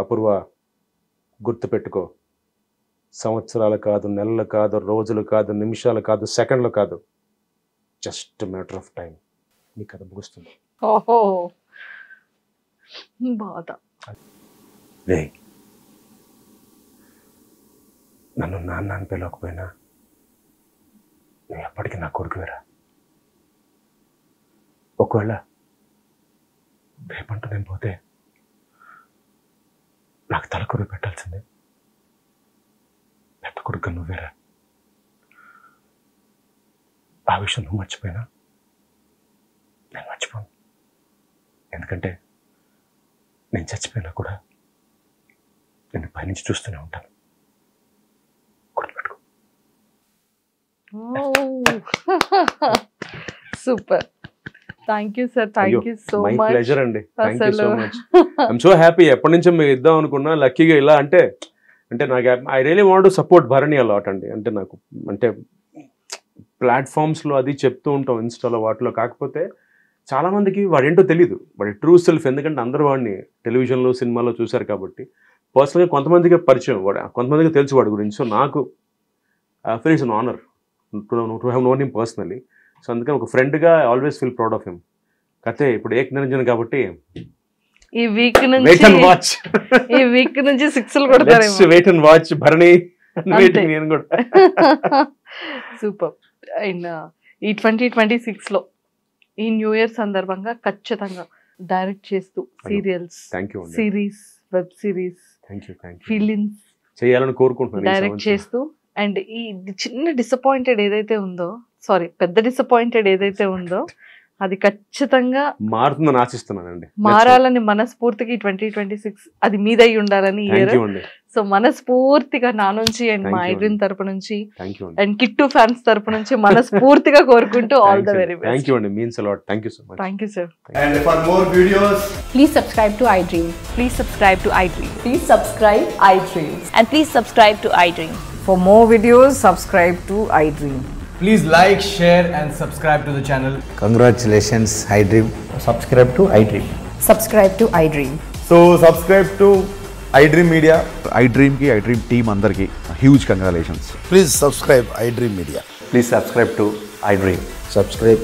S3: అపూర్వ గుర్తుపెట్టుకో, సంవత్సరాలు కాదు, నెలలు కాదు, రోజులు కాదు, నిమిషాలు కాదు, సెకండ్లు కాదు, జస్ట్ మ్యాటర్ ఆఫ్ టైం నీ కథ ముగుస్తుంది.
S2: ఓహో బాధ.
S3: నన్ను నాన్న అని పిలవకపోయినా నువ్వు ఎప్పటికీ నా కొడుకువేరా. ఒకవేళ రేపంటూ నేను పోతే నాకు తలకొరి పెట్టాల్సిందే. పెద్ద కొడుకు నువ్వేరా. ఆ విషయం నువ్వు మర్చిపోయినా నేను మర్చిపోను. ఎందుకంటే నేను చచ్చిపోయినా కూడా నేను పైనుంచి చూస్తూనే ఉంటాను. గుర్తుపెట్టుకో.
S2: Super. Thank you sir. Thank you so much.
S3: My pleasure అండి. Thank you so much. I'm so happy. ఎప్పటి నుంచో మేము ఇద్దాం అనుకున్నా, లక్కీగా ఇలా అంటే నాకు I really want to support Bharani a lot అండి. అంటే నాకు అంటే ప్లాట్ఫామ్స్లో అది చెప్తూ ఉంటాం, ఇన్స్టాలో వాటిలో. కాకపోతే చాలామందికి వాడేంటో తెలియదు, వాడి ట్రూ సెల్ఫ్. ఎందుకంటే అందరూ వాడిని టెలివిజన్లో సినిమాలో చూశారు కాబట్టి. పర్సనల్గా కొంతమందికి పరిచయం, కొంతమందికి తెలుసు వాడి గురించి. సో నాకు feel it's an honour to have known him personally. So అందుకని ఒక ఫ్రెండ్గా I always feel proud of him. కథే ఇప్పుడు ఏక్ నిరంజన్ కాబట్టి
S2: ఈ వీక్ నుంచి
S3: వెయిట్ అండ్ వాచ్.
S2: ఈ వీక్ నుంచి 6లు కొడతారేమో.
S3: Wait and watch Bharani. నేను కూడా
S2: సూపర్. అండ్ ఈ 2026లో ఈ న్యూ ఇయర్ సందర్భంగా ఖచ్చితంగా డైరెక్ట్ చేస్తూ serials, series, web series, films
S3: చేయాలని కోరుకుంటున్నాను.
S2: డైరెక్ట్ చేస్తూ అండ్ ఈ చిన్న డిసప్పాయింటెడ్ ఏదైతే ఉందో, సారీ పెద్ద డిసప్పాయింటెడ్ ఏదైతే ఉందో అది ఖచ్చితంగా
S3: మారుతుందని ఆశిస్తున్నానండి.
S2: మారాలని మనస్ఫూర్తిగా 2026 అది మీదై ఉండాలని ఇయర్. సో మనస్ఫూర్తిగా నా నుంచి అండ్ మా ఐడ్రీమ్ తరపు నుంచి అండ్ కిట్టు ఫ్యాన్స్ తరపు నుంచి మనస్ఫూర్తిగా కోరుకుంటూ all the very best.
S3: Thank you అండి. Means a lot. Thank you so much.
S2: Thank you sir.
S4: And for more videos,
S1: please subscribe to iDream.
S5: Please subscribe to iDream.
S1: Please subscribe iDream.
S5: And please subscribe to iDream.
S6: For more videos, subscribe to iDream.
S4: please like, share and subscribe to the channel.
S7: Congratulations, iDream.
S8: Subscribe to iDream.
S1: Subscribe to iDream.
S8: So subscribe to iDream Media.
S7: iDream ki iDream team andarki huge congratulations.
S8: Please subscribe iDream Media.
S7: Please subscribe to iDream.
S8: Subscribe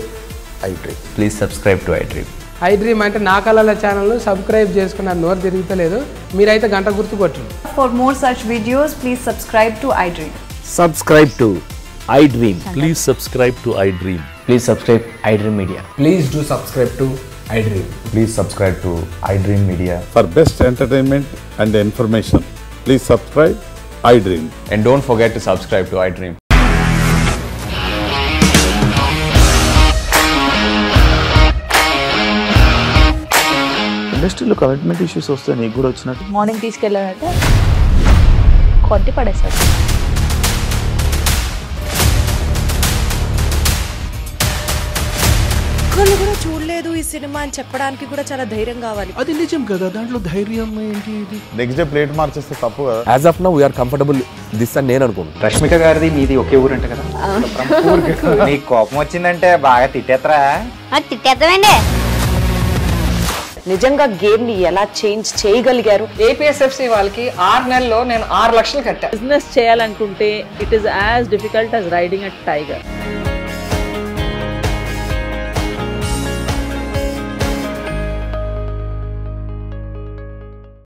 S8: iDream.
S7: Please subscribe to iDream.
S9: iDream అంటే నా కళల channel subscribe చేసుకున్నారు, నోరు తిరుగుతలేదు. మీరైతే గంట గుర్తు కొట్టండి.
S1: For more such videos, please subscribe to iDream.
S10: Subscribe to iDream. Please subscribe to iDream.
S11: Please subscribe iDream Media.
S4: Please do subscribe to iDream.
S8: Please subscribe to iDream Media.
S7: For best entertainment and information, please subscribe iDream.
S11: And don't forget to subscribe to iDream.
S12: ఇండస్ట్రీలో commitment issues వస్తే నీకు కూడా వచ్చినట్టు
S5: morning తీసుకెళ్ళాడంటే కొట్టి పడేశాడు.
S13: ఒక్కళ్ళు కూడా చూడలేదు ఈ సినిమా అని చెప్పడానికి కూడా చాలా ధైర్యం కావాలి.
S10: అది నిజం కదా, దాంట్లో ధైర్యం ఏంటి? ఇది
S8: నెక్స్ట్ డే ప్లేట్ మార్చేస్తే తప్పు కదా.
S10: As of now we are comfortable this అని నేను అనుకుంటున్నాను.
S11: రష్మిక గారిది మీది ఒకే ఊరు అంట కదా. నీకు కోపం వచ్చిందంటే బాగా తిట్టేత్తరా?
S5: తిట్టేద్దామండి.
S13: నిజంగా గేమ్ ని ఎలా చేంజ్ చేయగలిగారు?
S6: ఏపీఎస్ఎఫ్సి వాళ్ళకి 6 నెలల్లో నేను 6 లక్షలు కట్టా.
S5: బిజినెస్ చేయాలనుకుంటే it is as difficult as riding a tiger.